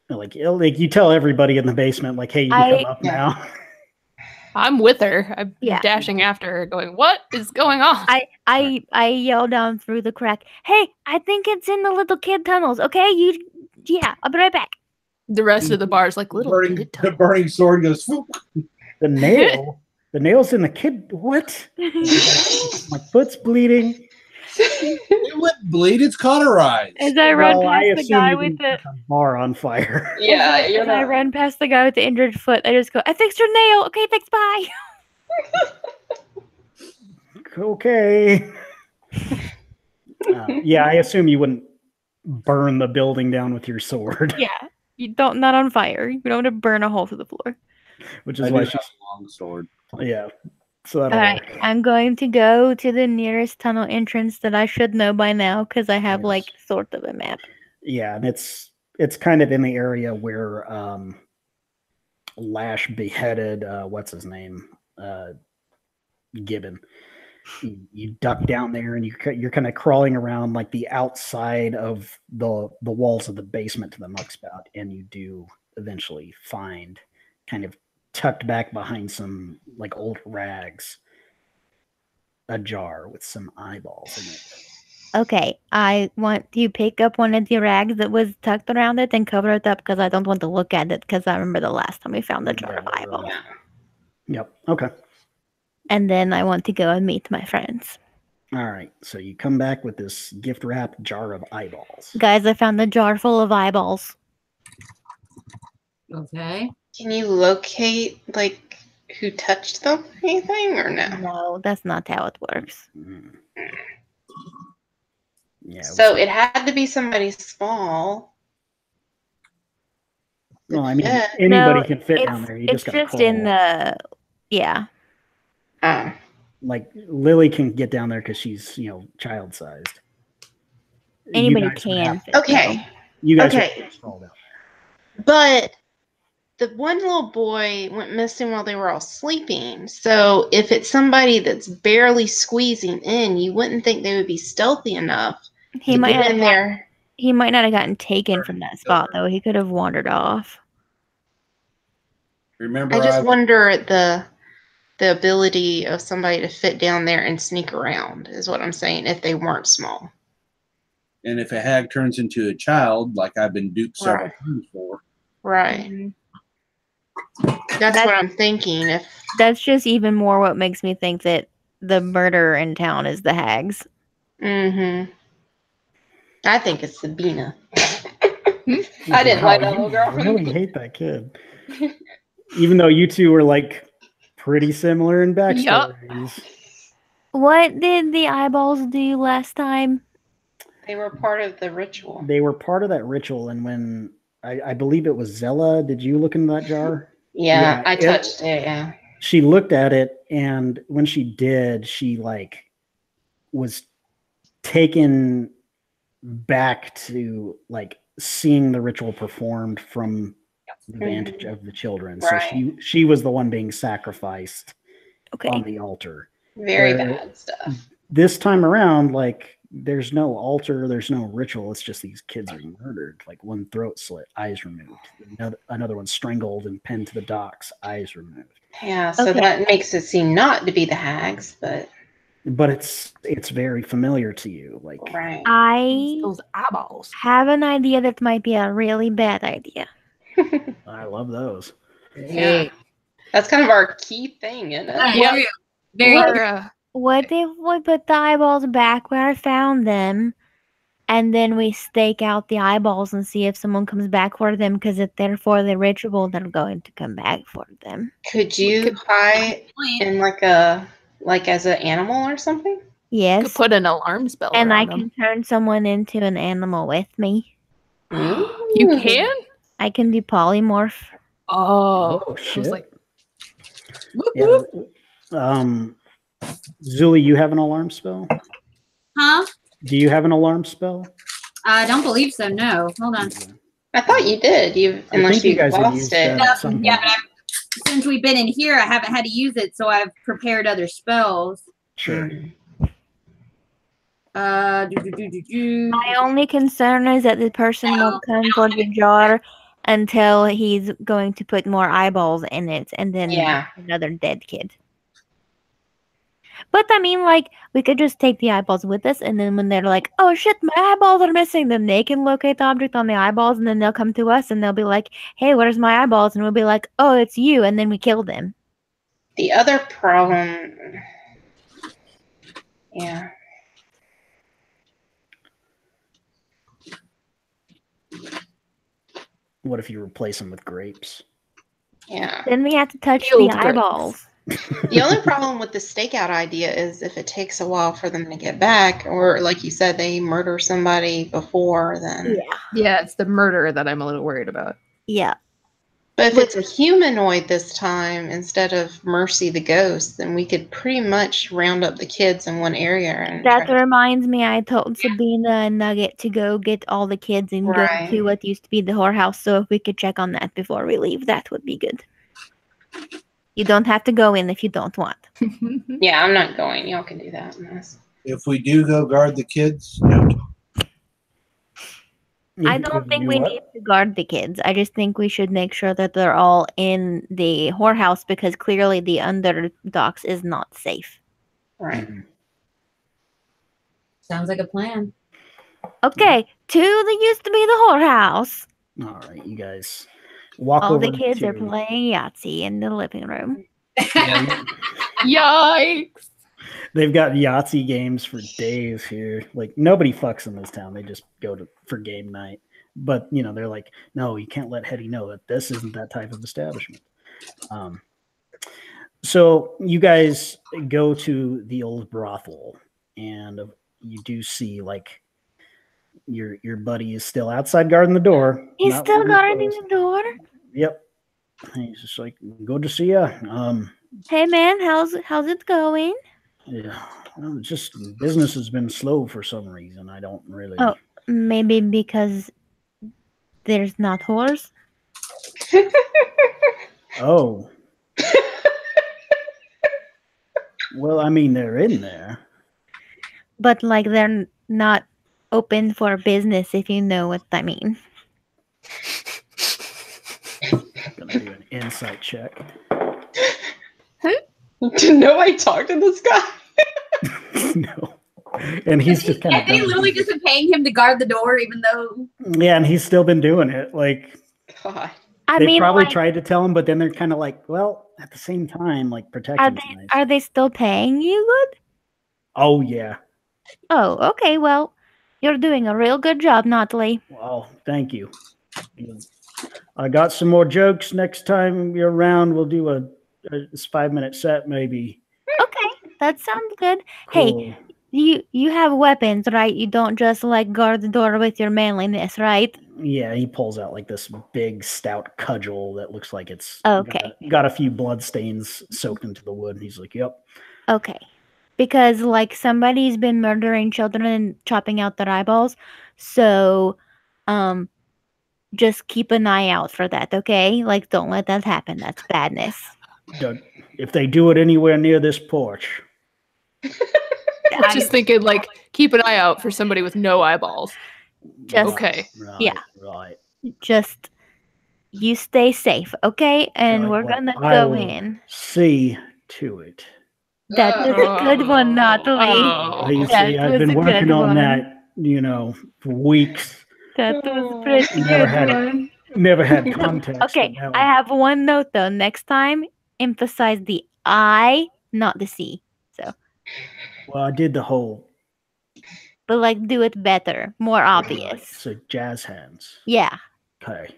like you tell everybody in the basement, like, hey, you can come up now. I'm with her. I'm Yeah. dashing after her, going, "What is going on?" I yell down through the crack. Hey, I think it's in the little kid tunnels. Okay, I'll be right back. The rest of the bar is like, little kid The tunnel. burning sword goes. Whoop. The nail, the nail's in the kid. What? My foot's bleeding. It wouldn't bleed. It's cauterized. As I run Well, I past the assume guy you with didn't the set the bar on fire. Yeah, as I run past the guy with the injured foot, I just go, I fixed your nail. Okay, thanks, bye. Okay. Yeah, I assume you wouldn't burn the building down with your sword. Yeah, not on fire. You don't want to burn a hole through the floor. Which I is do why have she's a long sword. yeah. So that'll All right, work. I'm going to go to the nearest tunnel entrance that I should know by now because I have like sort of a map. Yeah, and it's kind of in the area where Lash beheaded what's his name, Gibbon. You duck down there and you're kind of crawling around like the outside of the walls of the basement to the muckspout, and you do eventually find, kind of tucked back behind some like old rags, a jar with some eyeballs in it. Okay, I want to pick up one of the rags that was tucked around it and cover it up because I don't want to look at it because I remember the last time we found the jar of eyeballs. Yep. Okay. And then I want to go and meet my friends. All right. So you come back with this gift wrapped jar of eyeballs. Guys, I found a jar full of eyeballs. Okay. Can you locate like who touched them or anything or no? No, that's not how it works. Yeah. So it had to be somebody small. Well, I mean, Yeah. anybody can fit down there. You It's just got to just in the like Lily can get down there because she's child sized. Anybody can fit Okay. You guys Okay. would fall down. But the one little boy went missing while they were all sleeping. So if it's somebody that's barely squeezing in, you wouldn't think they would be stealthy enough He to might get not in have there. He might not have gotten taken from that spot though. He could have wandered off. Remember, I just wonder at the ability of somebody to fit down there and sneak around is what I'm saying if they weren't small. and if a hag turns into a child, like I've been duped several times for, Right. That's what I'm thinking. If That's just even more what makes me think that the murderer in town is the hags. I think it's Sabina. I didn't like that little girl. I really hate that kid. Even though you two were like pretty similar in backstories. What did the eyeballs do last time? They were part of the ritual. They were part of that ritual, and when I believe it was Zella, did you look in that jar? Yeah, I touched it, yeah. She looked at it, and when she did, she like was taken back to like seeing the ritual performed from the vantage of the children. So she was the one being sacrificed on the altar. Very bad stuff. This time around, like there's no altar, there's no ritual. It's just these kids are murdered. Like one throat slit, eyes removed. Another one strangled and pinned to the docks, eyes removed. Yeah, so that makes it seem not to be the hags, but it's very familiar to you. Like I those eyeballs. Have an idea that might be a really bad idea. I love those. Yeah. That's kind of our key thing, isn't it? Yeah. What if we put the eyeballs back where I found them, and then we stake out the eyeballs and see if someone comes back for them? Because if they're for the ritual, they're going to come back for them. Could you hide in like as an animal or something? Yes. You could put an alarm spell and I around can them. turn someone into an animal with me. You can? I can do polymorph. Oh shit. Like, yeah. Zuli, you have an alarm spell? Huh? Do you have an alarm spell? I don't believe so. No. Hold on. I thought you did. Unless you guys have lost used it. that at some Yeah, point. but since we've been in here, I haven't had to use it, so I've prepared other spells. Sure. My only concern is that the person won't come for the jar until he's going to put more eyeballs in it, and then another dead kid. But I mean, like, we could just take the eyeballs with us, and then when they're like, "Oh shit, my eyeballs are missing," then they can locate the object on the eyeballs, and then they'll come to us, and they'll be like, "Hey, where's my eyeballs?" And we'll be like, "Oh, it's you," and then we kill them. The other problem, yeah. What if you replace them with grapes? Yeah. Then we have to touch Peeled the grapes. eyeballs. The only problem with the stakeout idea is if it takes a while for them to get back, or like you said, they murder somebody before, then. Yeah, it's the murder that I'm a little worried about. Yeah. But if it's a humanoid this time instead of Mercy the ghost, then we could pretty much round up the kids in one area. And That reminds me, I told Sabina and Nugget to go get all the kids and go to what used to be the whorehouse. So if we could check on that before we leave, that would be good. You don't have to go in if you don't want. Yeah, I'm not going. Y'all can do that. If we do go guard the kids, no. I don't think we need to guard the kids. I just think we should make sure that they're all in the whorehouse because clearly the underdocks is not safe. Right. Sounds like a plan. Okay, to the used to be the whorehouse. All right, you guys walk all over. All the kids are playing Yahtzee in the living room. Yikes! They've got Yahtzee games for days here. Like nobody fucks in this town. They just go for game night. But you know, they're like, no, you can't let Hetty know that this isn't that type of establishment. So you guys go to the old brothel, and you do see like your buddy is still outside guarding the door. He's still guarding the door. Yep. He's just like, good to see you. Hey man, how's it going? Yeah, well, just business has been slow for some reason. I don't really. Oh, maybe because there's not whores. Oh. Well, I mean, they're in there. But like, they're not open for business, if you know what I mean. Gonna do an insight check. Did nobody talk to this guy? No. And he's just kind of. They literally just been paying him to guard the door, even though. Yeah, and he's still been doing it. Like, God. They probably tried to tell him, but then they're kind of like, well, at the same time, like protection. Are they still paying you good? Oh yeah. Oh, okay. Well, you're doing a real good job, Natalie. Well, thank you. I got some more jokes. Next time you're around, we'll do a 5-minute set, maybe. Okay, that sounds good. Cool. Hey, you have weapons, right? You don't just like guard the door with your manliness, right? Yeah, he pulls out like this big stout cudgel that looks like it's got a few blood stains soaked into the wood. He's like, "Yep." Okay. Because like somebody's been murdering children and chopping out their eyeballs. So just keep an eye out for that, okay? Like don't let that happen. That's badness. If they do it anywhere near this porch. I was just thinking, like, keep an eye out for somebody with no eyeballs. Right. Just you stay safe, okay? And we're gonna go in. See to it. That was a good one, Natalie. You see, I've been working on that, for weeks. That was a pretty good one. Never had context. Okay, I have one note though. Next time, emphasize the I, not the C. So. Well, I did the whole. But like, do it better, more obvious. Right. So jazz hands. Yeah. Okay.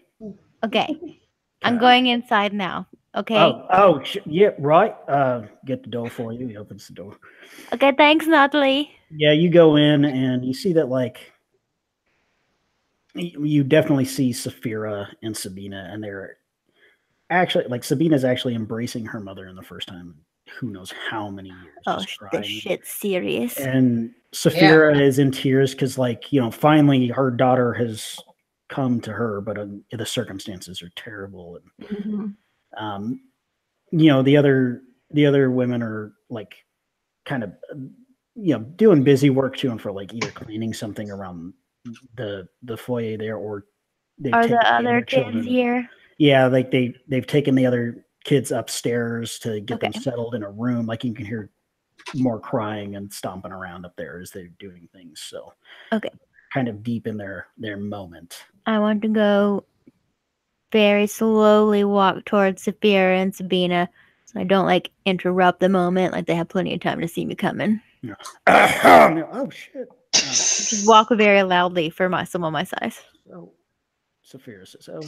I'm going inside now. Okay. Yeah, right. Get the door for you. He opens the door. Okay, thanks, Natalie. Yeah, you go in and you see that like. You definitely see Saphira and Sabina, and they're actually like Sabina's actually embracing her mother in the first time. Who knows how many years? Oh, this shit's serious. And Saphira is in tears because, finally her daughter has come to her, but the circumstances are terrible. And the other women are like kind of, doing busy work to and for like either cleaning something around the foyer there, or are the other kids here? Yeah, like they've taken the other kids upstairs to get them settled in a room. Like you can hear more crying and stomping around up there as they're doing things. So kind of deep in their moment. I want to go very slowly walk towards Sophia and Sabina, so I don't like interrupt the moment. Like they have plenty of time to see me coming. Oh shit! Just walk very loudly for someone my size. So Sophia says, "Oh,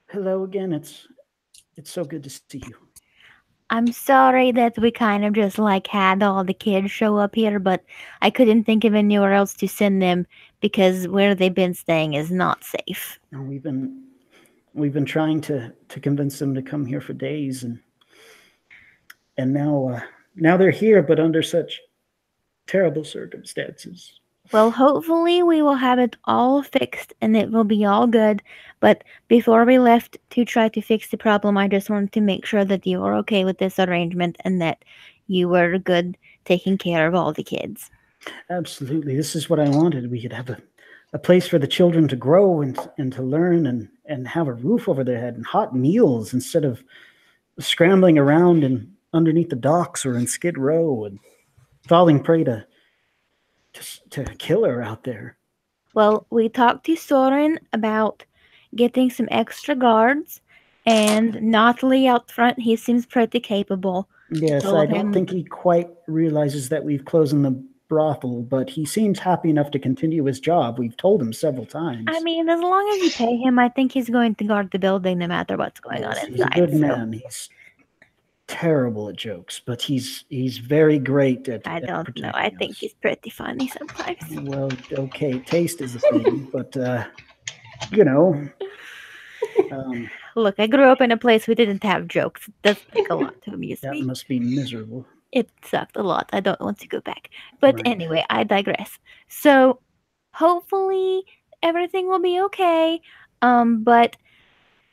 hello again. It's so good to see you." I'm sorry that we kind of just like had all the kids show up here, but I couldn't think of anywhere else to send them because where they've been staying is not safe. No, we've been trying to convince them to come here for days, and now they're here, but under such terrible circumstances. Well, hopefully we will have it all fixed and it will be all good. But before we left to try to fix the problem, I just wanted to make sure that you were okay with this arrangement and that you were good taking care of all the kids. Absolutely. This is what I wanted. We could have a place for the children to grow and to learn and have a roof over their head and hot meals instead of scrambling around and underneath the docks or in Skid Row and falling prey to killer out there. Well, we talked to Soren about getting some extra guards and Notley out front. He seems pretty capable. Yes, I don't think he quite realizes that we've closed the brothel, but he seems happy enough to continue his job. We've told him several times. I mean, as long as you pay him, I think he's going to guard the building no matter what's going on inside. He's a good man. He's terrible at jokes, but he's very great at I don't know. I think he's pretty funny sometimes. Well, okay, taste is a thing, but look, I grew up in a place we didn't have jokes. It does take a lot to amuse me. That must be miserable. It sucked a lot. I don't want to go back. But anyway, I digress. So hopefully everything will be okay. But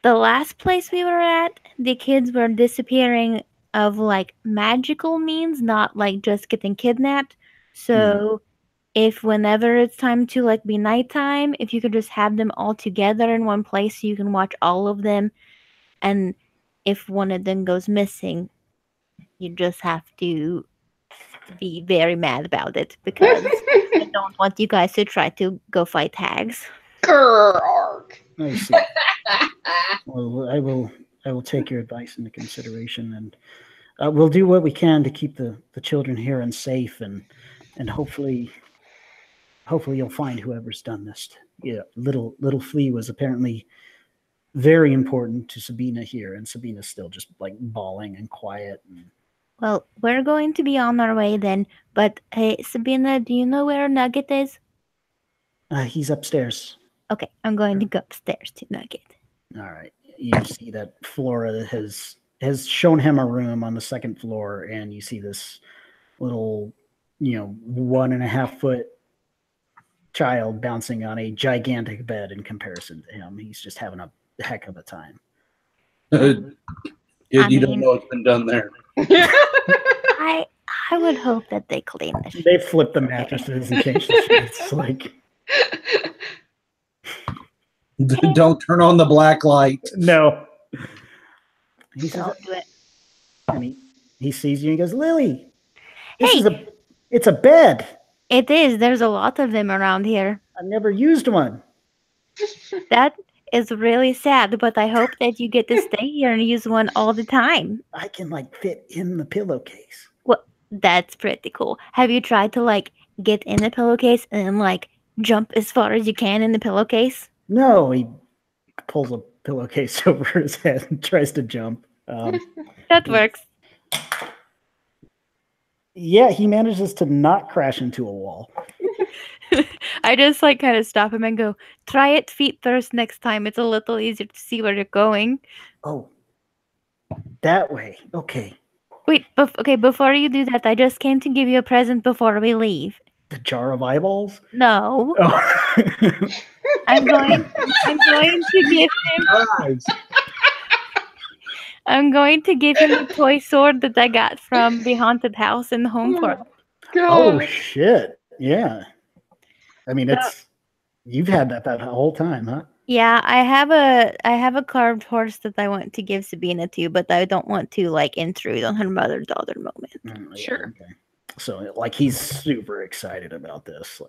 the last place we were at, the kids were disappearing of like magical means, not like just getting kidnapped. So if whenever it's time to like be nighttime, if you could just have them all together in one place so you can watch all of them. And if one of them goes missing, you just have to be very mad about it because I don't want you guys to try to go fight hags. I see. Well, I will take your advice into consideration, and we'll do what we can to keep the children here and safe, and hopefully you'll find whoever's done this. Yeah, little Flea was apparently very important to Sabina here, and Sabina's still just like bawling and quiet. Well, we're going to be on our way then. But hey, Sabina, do you know where Nugget is? He's upstairs. Okay, I'm going to go upstairs to Nugget. All right. You see that Flora has shown him a room on the second floor, and you see this little, 1.5 foot child bouncing on a gigantic bed in comparison to him. He's just having a heck of a time. You don't know what's been done there. I would hope that they clean the sheets. They flip the mattresses and change the sheets. Like, don't turn on the black light. No. Don't do it. And he sees you and he goes, Lily, it's a bed. It is. There's a lot of them around here. I've never used one. That is really sad, but I hope that you get to stay here and use one all the time. I can fit in the pillowcase. Well, that's pretty cool. Have you tried to get in the pillowcase and jump as far as you can in the pillowcase? No, he pulls a pillowcase over his head and tries to jump. That works. Yeah, he manages to not crash into a wall. I just kind of stop him and go, try it feet first next time. It's a little easier to see where you're going. Oh, that way. Okay. Wait, before you do that, I just came to give you a present before we leave. The jar of eyeballs? No. Oh. I'm going to give him. I'm going to give him a toy sword that I got from the haunted house in the home park. Oh shit! Yeah. I mean, you've had that whole time, huh? Yeah, I have a carved horse that I want to give Sabina to, but I don't want to like intrude on her mother-daughter moment. Yeah, Sure. Okay. So like he's super excited about this.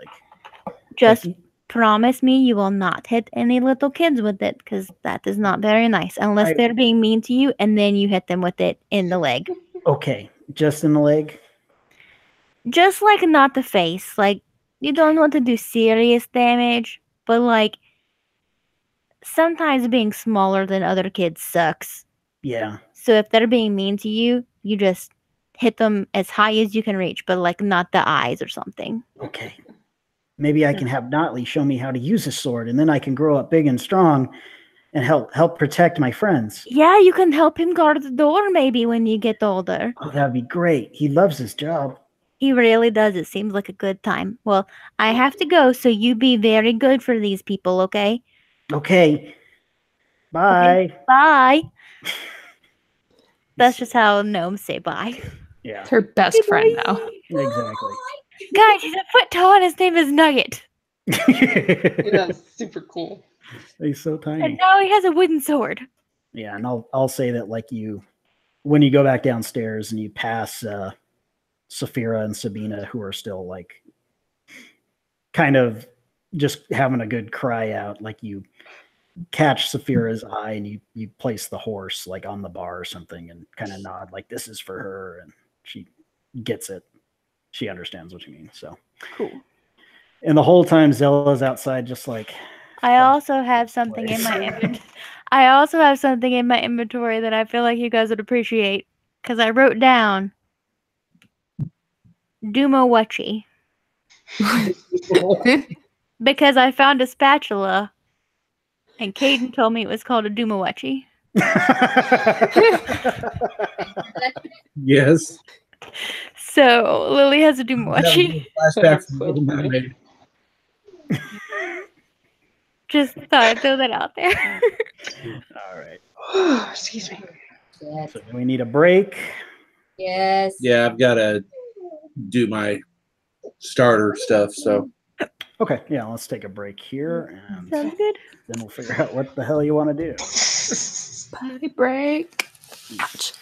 Just promise me you will not hit any little kids with it, because that is not very nice. Unless they're being mean to you, and then you hit them with it in the leg. Okay, just in the leg. Just like not the face. Like you don't want to do serious damage, but like sometimes being smaller than other kids sucks. Yeah. So if they're being mean to you, you just hit them as high as you can reach, but like not the eyes or something. Okay. Maybe I can have Notley show me how to use a sword, and then I can grow up big and strong and help protect my friends. Yeah, you can help him guard the door maybe when you get older. Oh, that'd be great. He loves his job. He really does. It seems like a good time. Well, I have to go, so you be very good for these people, okay? Okay. Bye. Okay. Bye. That's just how gnomes say bye. Yeah. It's her best friend now. Exactly. Guys, he's a foot tall and his name is Nugget. That's super cool. He's so tiny. And now he has a wooden sword. Yeah, and I'll say that like when you go back downstairs and you pass Saphira and Sabina, who are still like kind of just having a good cry out, like you catch Saphira's eye and you place the horse like on the bar or something and kind of nod like this is for her, and she gets it. She understands what you mean. So cool. And the whole time Zella's outside just like I also have something in my inventory that I feel like you guys would appreciate, because I wrote down Dumowachi. Because I found a spatula and Caden told me it was called a Dumowachi. Yes. So Lily has a Dumowachi. Flashback from Little Mermaid. Just thought I'd throw that out there. All right. Excuse me. So do we need a break? Yes. Yeah, I've got to do my starter stuff. So. Okay, yeah, let's take a break here, and Sounds good. then we'll figure out what the hell you want to do. Potty break. Ouch.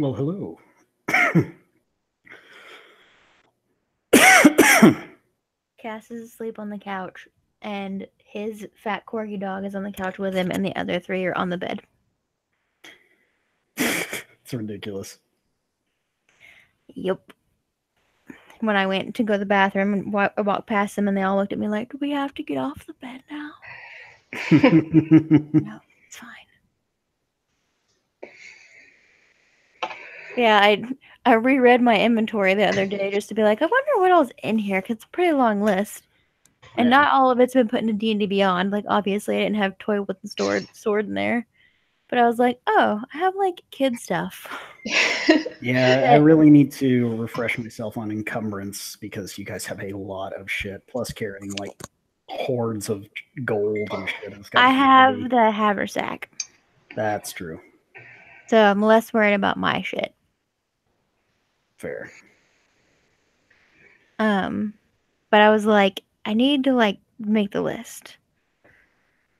Well, hello. Cass is asleep on the couch, and his fat corgi dog is on the couch with him, and the other three are on the bed. It's ridiculous. Yep. When I went to go to the bathroom and I walked past them, and they all looked at me like, "Do we have to get off the bed now?" No, it's fine. Yeah, I reread my inventory the other day just to be like, I wonder what all's in here, because it's a pretty long list. And not all of it's been put into D&D Beyond. Like, obviously, I didn't have Toy with the sword in there. But I was like, oh, I have, like, kid stuff. Yeah, I really need to refresh myself on encumbrance because you guys have a lot of shit, plus carrying, like, hordes of gold and shit. I have the haversack. That's true. So I'm less worried about my shit. Fair. But I was like, I need to, like, make the list.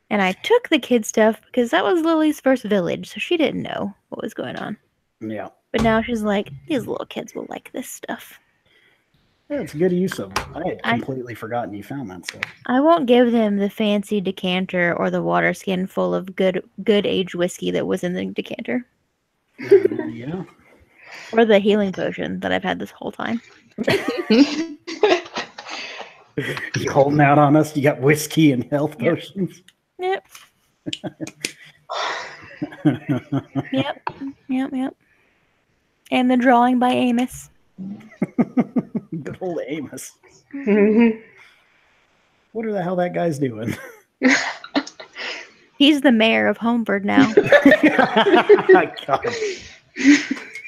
And I took the kid stuff because that was Lily's first village, so she didn't know what was going on. Yeah. But now she's like, these little kids will like this stuff. Yeah, it's a good use of it. I had completely forgotten you found that stuff. I won't give them the fancy decanter or the water skin full of good aged whiskey that was in the decanter. Yeah. Or the healing potion that I've had this whole time. You holding out on us? You got whiskey and health potions? Yep. Yep. And the drawing by Amos. Good old Amos. What the hell that guy's doing? He's the mayor of Homeford now. God.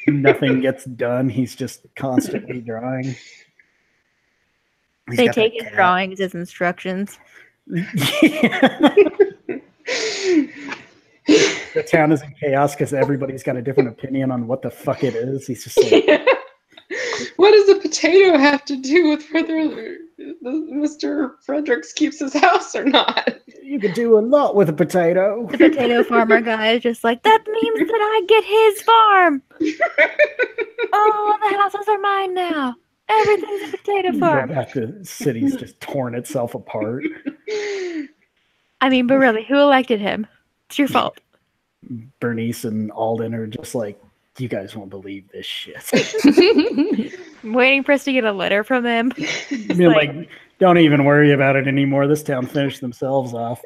Nothing gets done. He's just constantly drawing. They take his drawings as instructions. The town is in chaos because everybody's got a different opinion on what the fuck it is. He's just like, what does a potato have to do with whether Mr. Fredericks keeps his house or not? You could do a lot with a potato. The potato farmer guy is just like, that means that I get his farm. Oh, the houses are mine now. Everything's a potato farm. The city's just torn itself apart. I mean, but really, who elected him? It's your fault. Bernice and Alden are just like, you guys won't believe this shit. I'm waiting for us to get a letter from them. Like, don't even worry about it anymore. This town finished themselves off.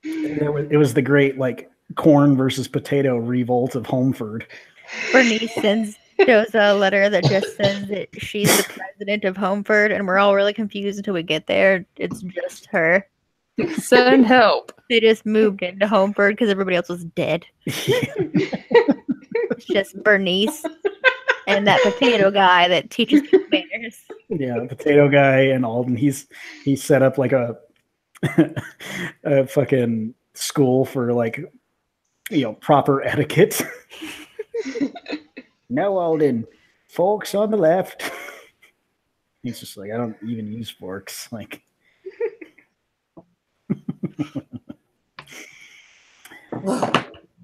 It was the great, like, corn versus potato revolt of Homeford. Bernice shows a letter that just says that she's the president of Homeford, and we're all really confused until we get there. It's just her. Send help. They just moved into Homeford because everybody else was dead. It's just Bernice and that potato guy that teaches people manners. Yeah, the potato guy and Alden. He's set up like a fucking school for, like, proper etiquette. No, Alden, forks on the left. He's just like, I don't even use forks. Like,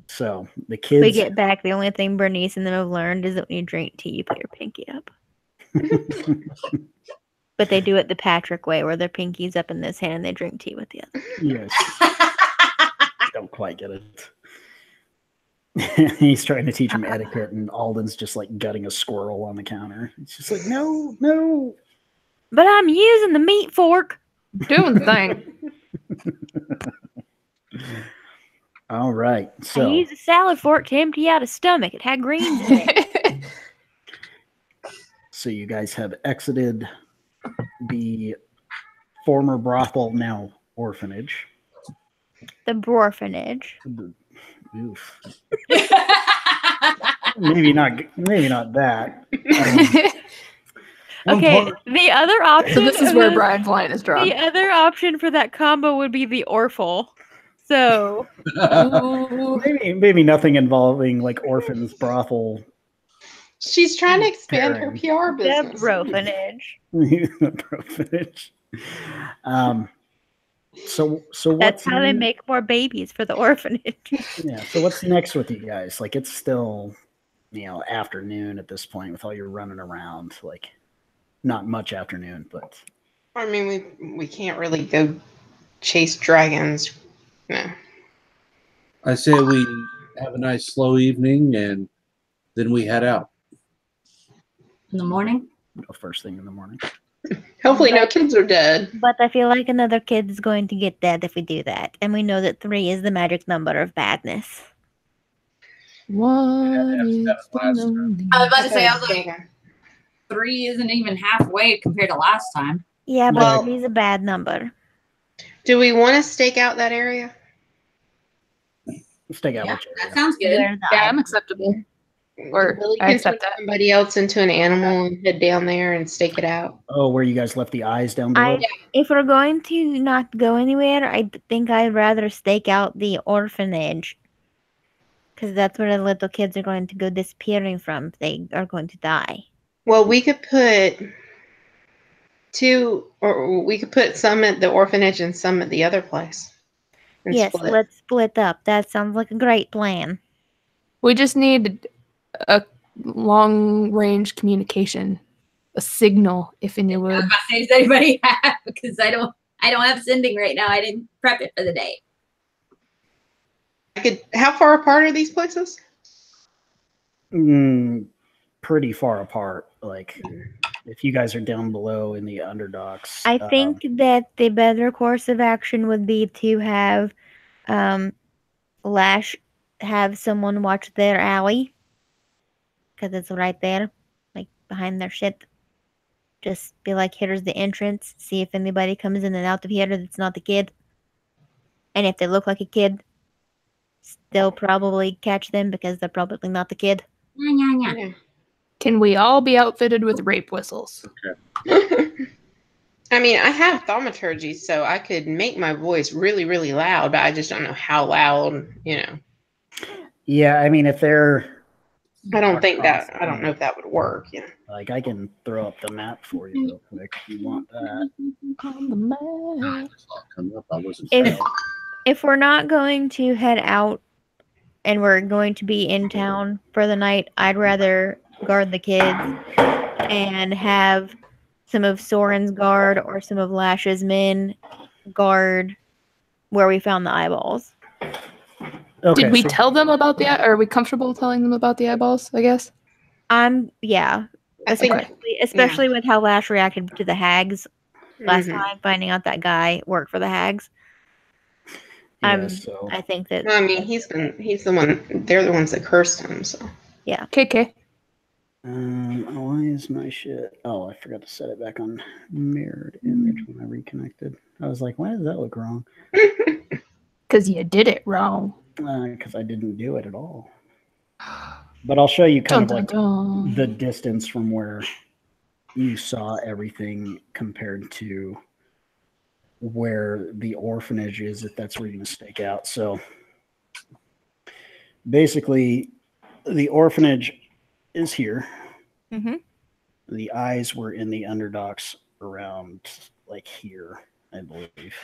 So the kids. We get back. The only thing Bernice and them have learned is that when you drink tea, you put your pinky up. But they do it the Patrick way, where their pinky's up in this hand and they drink tea with the other. Yes. Don't quite get it. He's trying to teach him etiquette, and Alden's just like gutting a squirrel on the counter. It's just like, no. But I'm using the meat fork. Doing the thing. All right. I So used a salad fork to empty out a stomach. It had greens in it. So you guys have exited the former brothel, now orphanage. The orphanage. Oof. Maybe not that. Okay, the other option. So this is where Brian's line is drawn. The other option for that combo would be the Orphle. So maybe nothing involving like orphans brothel. She's trying to expand her PR business. The orphanage. Orphanage. So that's how they make more babies for the orphanage. Yeah. So what's next with you guys? Like, it's still, afternoon at this point with all your running around. Like, not much afternoon, but I mean, we can't really go chase dragons. No. I say we have a nice slow evening and then we head out. In the morning? First thing in the morning. Hopefully no kids are dead. But I feel like another kid is going to get dead if we do that. And we know that 3 is the magic number of badness. I was about to say, I was like, 3 isn't even halfway compared to last time. Yeah, but 3 is a bad number. Do we want to stake out that area? Stake out which area? That sounds good. Yeah, I'm acceptable. Or I accept that. Somebody else into an animal and head down there and stake it out. Oh, where you guys left the eyes down below? If we're going to not go anywhere, I think I'd rather stake out the orphanage. Because that's where the little kids are going to go disappearing from. They are going to die. Well, we could put some at the orphanage and some at the other place. Yes, let's split up. That sounds like a great plan. We just need a long-range communication, a signal, if any would. I was about to say, does anybody have? Because I don't have sending right now. I didn't prep it for the day. How far apart are these places? Pretty far apart. Like, if you guys are down below in the underdocks. I think that the better course of action would be to have Lash have someone watch their alley. Because it's right there, like behind their ship. Just be like, here's the entrance. See if anybody comes in and out of here that's not the kid. And if they look like a kid, they'll probably catch them because they're probably not the kid. Yeah. Can we all be outfitted with rape whistles? Okay. I mean, I have thaumaturgy, so I could make my voice really, really loud, but I just don't know how loud, Yeah, I mean, if they're... I don't know if that would work. Yeah. Like, I can throw up the map for you real quick if you want that. On the map. If we're not going to head out and we're going to be in town for the night, I'd rather guard the kids and have some of Soren's guard or some of Lash's men guard where we found the eyeballs. Okay, Did we tell them about are we comfortable telling them about the eyeballs, I guess? Yeah. Especially with how Lash reacted to the hags last time, finding out that guy worked for the hags. I think that... I mean, he's the one, they're the ones that cursed him, so... Yeah. KK. Why is my shit... Oh, I forgot to set it back on mirrored image when I reconnected. I was like, why does that look wrong? Because you did it wrong. Because I didn't do it at all. But I'll show you kind of the distance from where you saw everything compared to where the orphanage is, if that's where you're going to stake out. So basically, the orphanage is here. Mm-hmm. The eyes were in the underdocks around like here, I believe.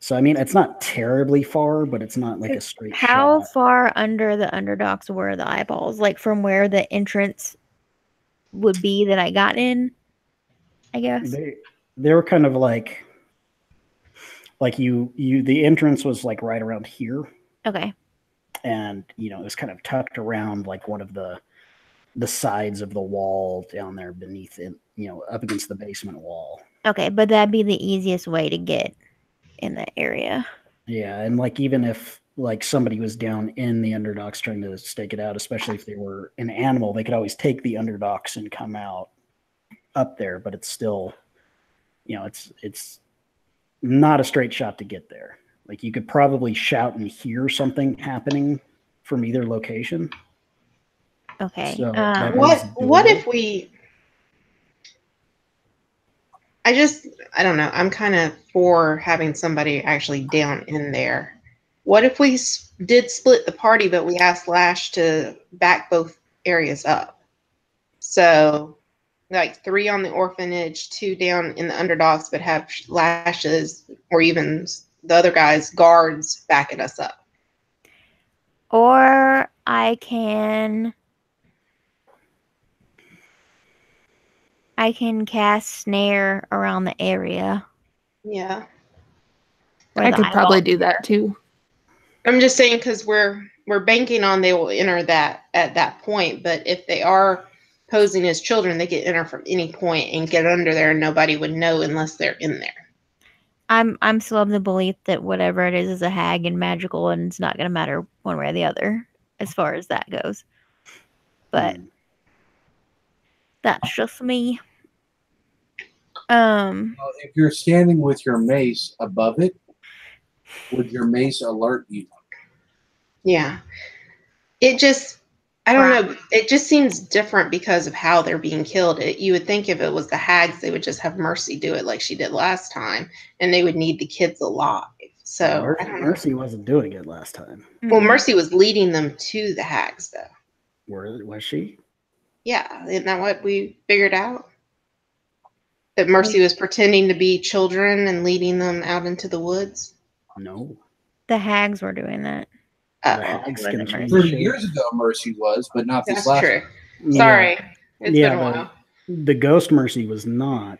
So I mean, it's not terribly far, but it's not like a straight How shot. far under the underdocks were the eyeballs? Like from where the entrance would be that I got in, I guess. They were kind of like you the entrance was like right around here. Okay. And it was kind of tucked around like one of the sides of the wall down there beneath it, up against the basement wall. Okay, but that'd be the easiest way to get in that area. Yeah, and like even if like somebody was down in the underdocks trying to stake it out, especially if they were an animal, they could always take the underdocks and come out up there, but it's still it's not a straight shot to get there. Like you could probably shout and hear something happening from either location. Okay. So what if we? I don't know. I'm kind of for having somebody actually down in there. What if we did split the party, but we asked Lash to back both areas up? So, like 3 on the orphanage, 2 down in the underdogs, but have Lash's or even the other guys guards backing us up. Or I can cast snare around the area. Yeah. I could probably do that too. I'm just saying because we're banking on they will enter that at that point, but if they are posing as children, they can enter from any point and get under there, and nobody would know unless they're in there. I'm still of the belief that whatever it is a hag and magical, and it's not going to matter one way or the other as far as that goes. But that's just me. If you're standing with your mace above it, would your mace alert you? Yeah. I don't know. It just seems different because of how they're being killed. You would think if it was the hags, they would just have Mercy do it like she did last time, and they would need the kids alive. So Mercy wasn't doing it last time. Well, Mercy was leading them to the hags, though. Was she? Yeah, isn't that what we figured out? That Mercy was pretending to be children and leading them out into the woods? No. The hags were doing that. The hags can change 30 years ago, Mercy was, but not this last true. Yeah. Sorry. It's been a while. The ghost Mercy was not,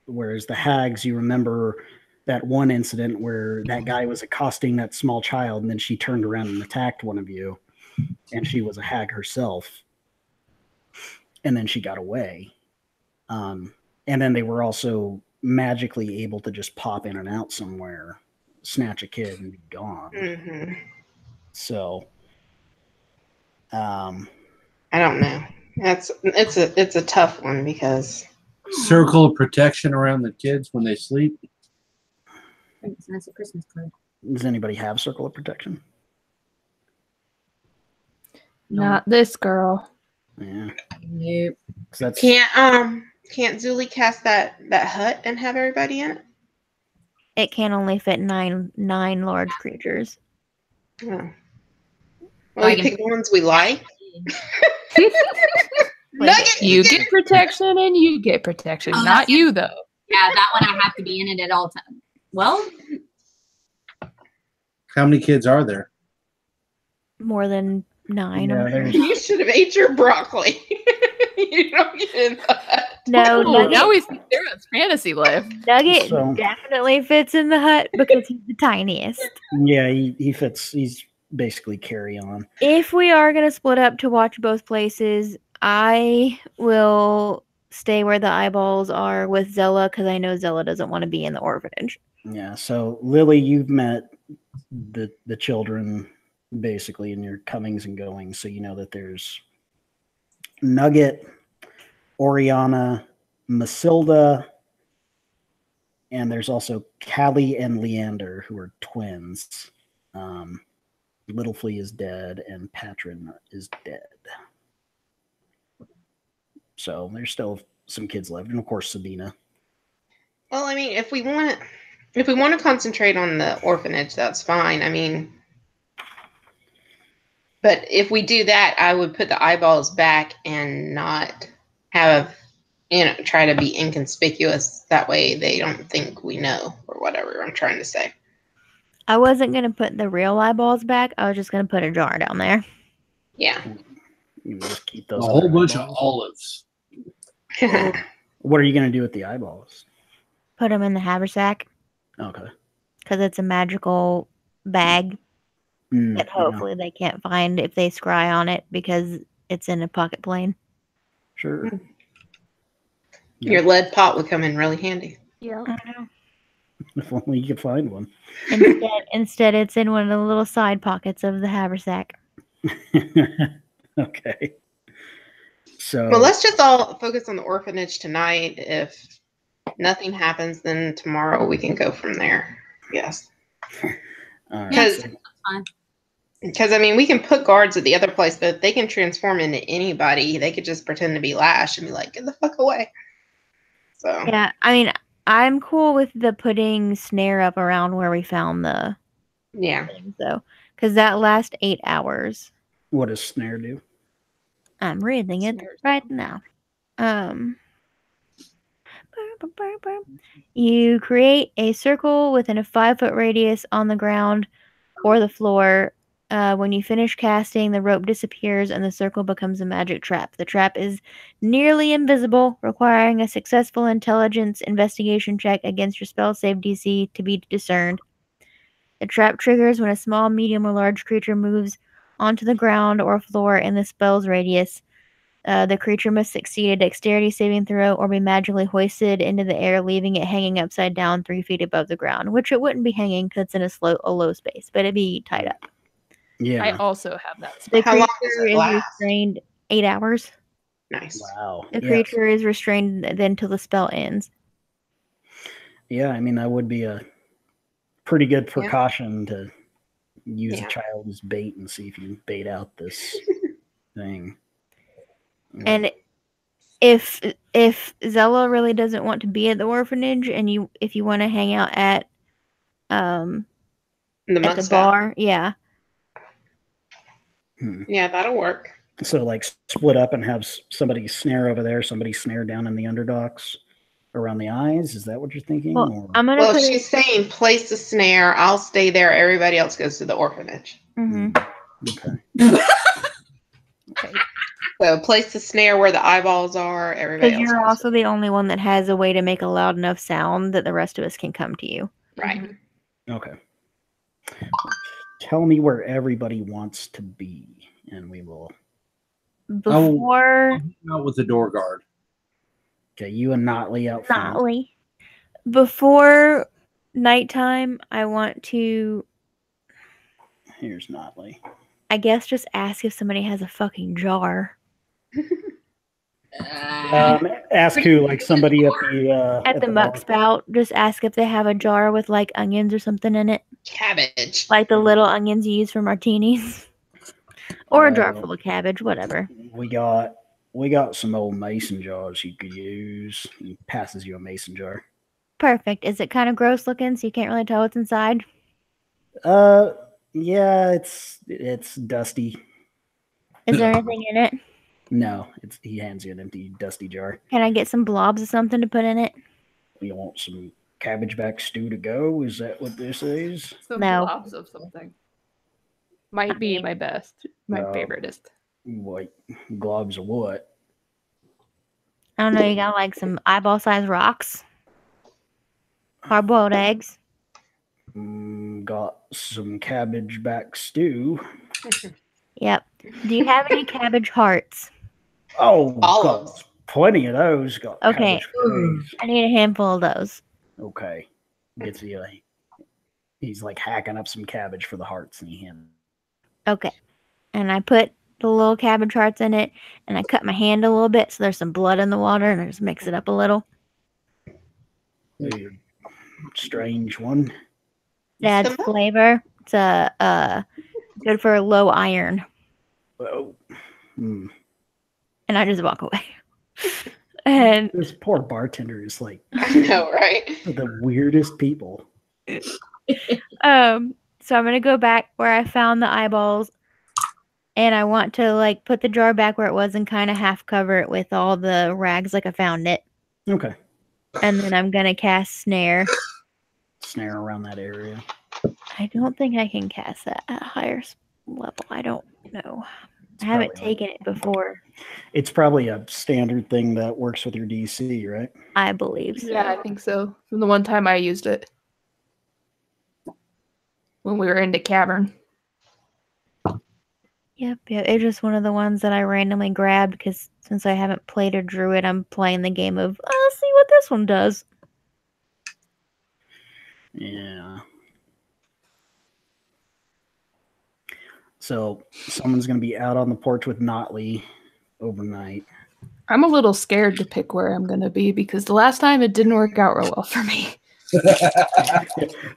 whereas the hags, you remember that one incident where that guy was accosting that small child, and then she turned around and attacked one of you, and she was a hag herself. And then she got away. And then they were also magically able to just pop in and out somewhere, snatch a kid, and be gone. Mm-hmm. So, I don't know. It's a tough one because circle of protection around the kids when they sleep. That's a Christmas card. Does anybody have circle of protection? Not this girl. Yeah. Nope. That's, can't Zuli cast that hut and have everybody in it? It can only fit nine large creatures. Oh. Well, we pick the ones we like. Nugget, you get protection and you get protection. Oh, not you, though. Yeah, that one I have to be in it at all times. Well, How many kids are there? More than 9. Yeah, You should have ate your broccoli. You don't get in that. No, Nugget, now we think they're a fantasy life. Nugget definitely fits in the hut because he's the tiniest. Yeah, he fits. He's basically carry on. If we are going to split up to watch both places, I will stay where the eyeballs are with Zella because I know Zella doesn't want to be in the orphanage. Yeah, so Lily, you've met the children basically in your comings and goings, so you know that there's Nugget, Oriana, Masilda, and there's also Callie and Leander, who are twins. Little Flea is dead, and Patron is dead. So there's still some kids left, and of course Sabina. Well, I mean, if we want to concentrate on the orphanage, that's fine. I mean, but if we do that, I would put the eyeballs back and not have, try to be inconspicuous. That way they don't think we know or whatever I'm trying to say. I wasn't gonna put the real eyeballs back. I was just gonna put a jar down there. Yeah. You just keep A those. whole other bunch of eyeballs. olives. What are you gonna do with the eyeballs? Put them in the haversack Okay. because it's a magical bag that hopefully they can't find if they scry on it because it's in a pocket plane. Sure. Your lead pot would come in really handy. Yeah. I know. If only you could find one. Instead, it's in one of the little side pockets of the haversack. Okay. So. Well, let's just all focus on the orphanage tonight. If nothing happens, then tomorrow we can go from there. Yes. All right. Because I mean, we can put guards at the other place, but if they can transform into anybody, they could just pretend to be Lash and be like, "Get the fuck away." So yeah, I mean, I'm cool with the putting snare up around where we found the things, though, because that lasts 8 hours. What does snare do? I'm reading it right now. You create a circle within a 5-foot radius on the ground or the floor. When you finish casting, the rope disappears and the circle becomes a magic trap. The trap is nearly invisible, requiring a successful intelligence investigation check against your spell save DC to be discerned. The trap triggers when a small, medium, or large creature moves onto the ground or floor in the spell's radius. The creature must succeed a dexterity saving throw or be magically hoisted into the air, leaving it hanging upside down 3 feet above the ground, which it wouldn't be hanging because it's in a low space, but it'd be tied up. Yeah. I also have that. The creature is restrained 8 hours. Nice. Wow. The creature is restrained then until the spell ends. Yeah, I mean, that would be a pretty good precaution to use a child as bait and see if you can bait out this thing. And if Zella really doesn't want to be at the orphanage, and if you want to hang out at the bar, yeah, yeah, that'll work. So like split up and have somebody snare over there, somebody snare down in the underdocks around the eyes. Is that what you're thinking? Well, or? She's saying place the snare. I'll stay there. Everybody else goes to the orphanage. Okay. Okay. So place the snare where the eyeballs are. Everybody else. Because you're also the only one that has a way to make a loud enough sound that the rest of us can come to you. Right. Okay. Tell me where everybody wants to be, and we will. Before. Out with the door guard. Okay, you and Notley out front. Notley. Before nighttime, I want to. Here's Notley. I guess just ask if somebody has a fucking jar. Ask who, like somebody at the muck spout. Just ask if they have a jar with like onions or something in it. Cabbage. Like the little onions you use for martinis. Or a jar full of cabbage, whatever. We got some old mason jars you could use. He passes you a mason jar. Perfect. Is it kind of gross looking so you can't really tell what's inside? Yeah, it's dusty. Is there anything in it? No, he hands you an empty, dusty jar. Can I get some blobs of something to put in it? You want some cabbage back stew to go? Is that what this is? Some blobs of something. Might be my best. My favoriteest. What? Globs of what? I don't know. You got like some eyeball-sized rocks? Hard-boiled eggs? Got some cabbage back stew. Yep. Do you have any cabbage hearts? Oh, got plenty of those. Got okay. I need a handful of those. Okay. Gets you. He's like hacking up some cabbage for the hearts in him. Okay. And I put the little cabbage hearts in it, and I cut my hand a little bit so there's some blood in the water, and I just mix it up a little. Strange one. It adds flavor. It's good for low iron. Oh. And I just walk away. And this poor bartender is like, I know, right? The weirdest people. So I'm gonna go back where I found the eyeballs, and I want to like put the jar back where it was and kind of half cover it with all the rags like I found it. Okay. And then I'm gonna cast snare. Snare around that area. I don't think I can cast that at a higher level. I don't know. I haven't taken it before. It's probably a standard thing that works with your DC, right? I believe so. Yeah, I think so. From the one time I used it. When we were in the cavern. Yep, it's just one of the ones that I randomly grabbed because since I haven't played a druid, I'm playing the game of, let's see what this one does. Yeah. So someone's going to be out on the porch with Notley overnight. I'm a little scared to pick where I'm going to be because the last time it didn't work out real well for me.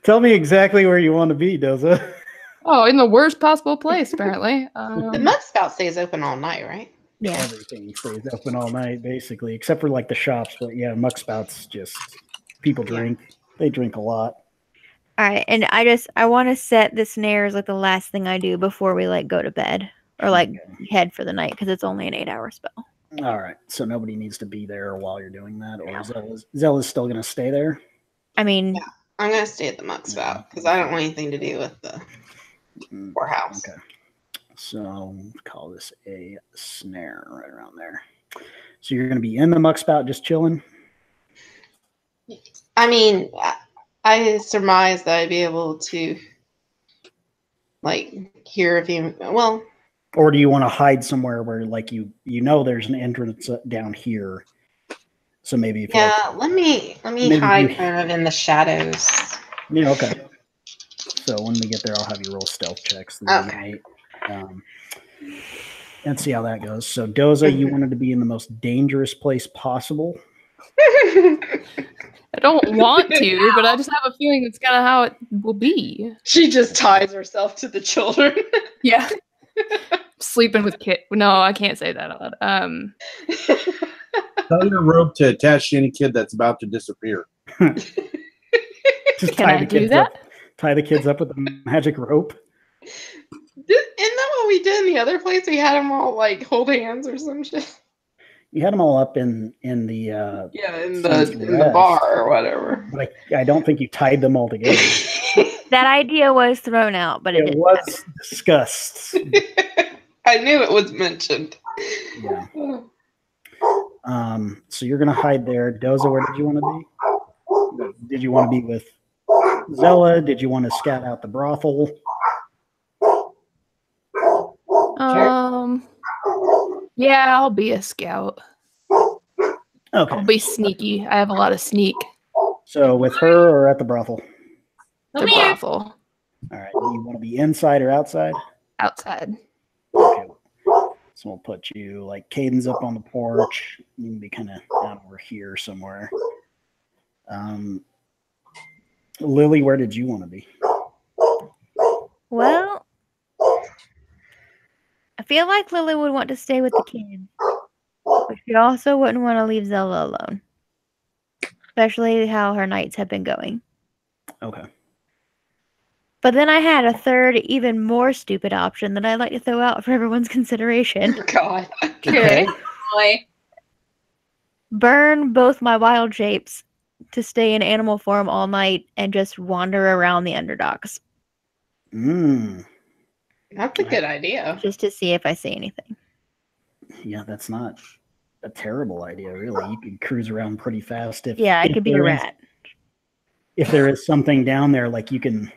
Tell me exactly where you want to be, Doza. Oh, in the worst possible place, apparently. The mud spout stays open all night, right? Yeah. Everything stays open all night, basically, except for like the shops. But yeah, muck spouts just people drink. They drink a lot. All right, and I want to set the snare as like the last thing I do before we like go to bed or like head for the night because it's only an 8-hour spell. All right, so nobody needs to be there while you're doing that, or Zella's still going to stay there. I mean, yeah, I'm going to stay at the muck spout because I don't want anything to do with the poorhouse. Okay, so we'll call this a snare right around there. So you're going to be in the muck spout, just chilling. I mean, I surmise that I'd be able to, like, hear if you, well. Or do you want to hide somewhere where, like, you know there's an entrance down here? So maybe if let me hide kind of in the shadows. Yeah, okay. So when we get there, I'll have you roll stealth checks. Okay. And see how that goes. So Doza, you wanted to be in the most dangerous place possible. I don't want to, but I just have a feeling that's kind of how it will be. She just ties herself to the children. Yeah. Sleeping with kid. No, I can't say that out loud. Tell your rope to attach to any kid that's about to disappear. Just Can I do that? Tie the kids up with a magic rope. Isn't that what we did in the other place? We had them all like hold hands or some shit. You had them all up in the in the bar or whatever. But I don't think you tied them all together. That idea was thrown out, but it was discussed. I knew it was mentioned. Yeah. So you're gonna hide there. Doza, where did you want to be? Did you want to be with Zella? Did you want to scout out the brothel? Yeah, I'll be a scout. Okay. I'll be sneaky. I have a lot of sneak. So with her or at the brothel? The brothel. All right. Do you want to be inside or outside? Outside. Okay. So we'll put you like Caden's up on the porch. You can be kind of down over here somewhere. Lily, where did you want to be? Well, I feel like Lily would want to stay with the kids, but she also wouldn't want to leave Zella alone, especially how her nights have been going. Okay. But then I had a third, even more stupid option that I'd like to throw out for everyone's consideration. God. Okay. Boy. Burn both my wild shapes to stay in animal form all night and just wander around the underdogs. That's a good idea. Just to see if I see anything. Yeah, that's not a terrible idea, really. You could cruise around pretty fast. I could be a rat. If there is something down there, like you can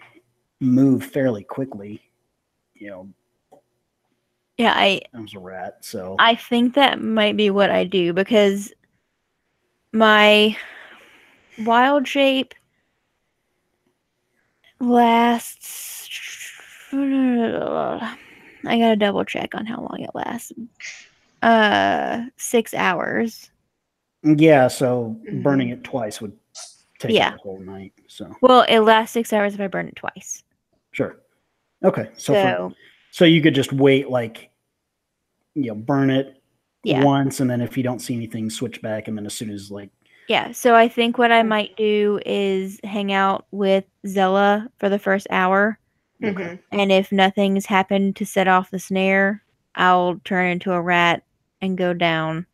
move fairly quickly, Yeah, I was a rat, so I think that might be what I do because my wild shape lasts. I gotta double check on how long it lasts. 6 hours. Yeah, so burning it twice would take the whole night. So well, it lasts 6 hours if I burn it twice. Sure. Okay. So you could just wait, like, burn it once, and then if you don't see anything, switch back, and then as soon as so I think what I might do is hang out with Zella for the first hour, and if nothing's happened to set off the snare, I'll turn into a rat and go down.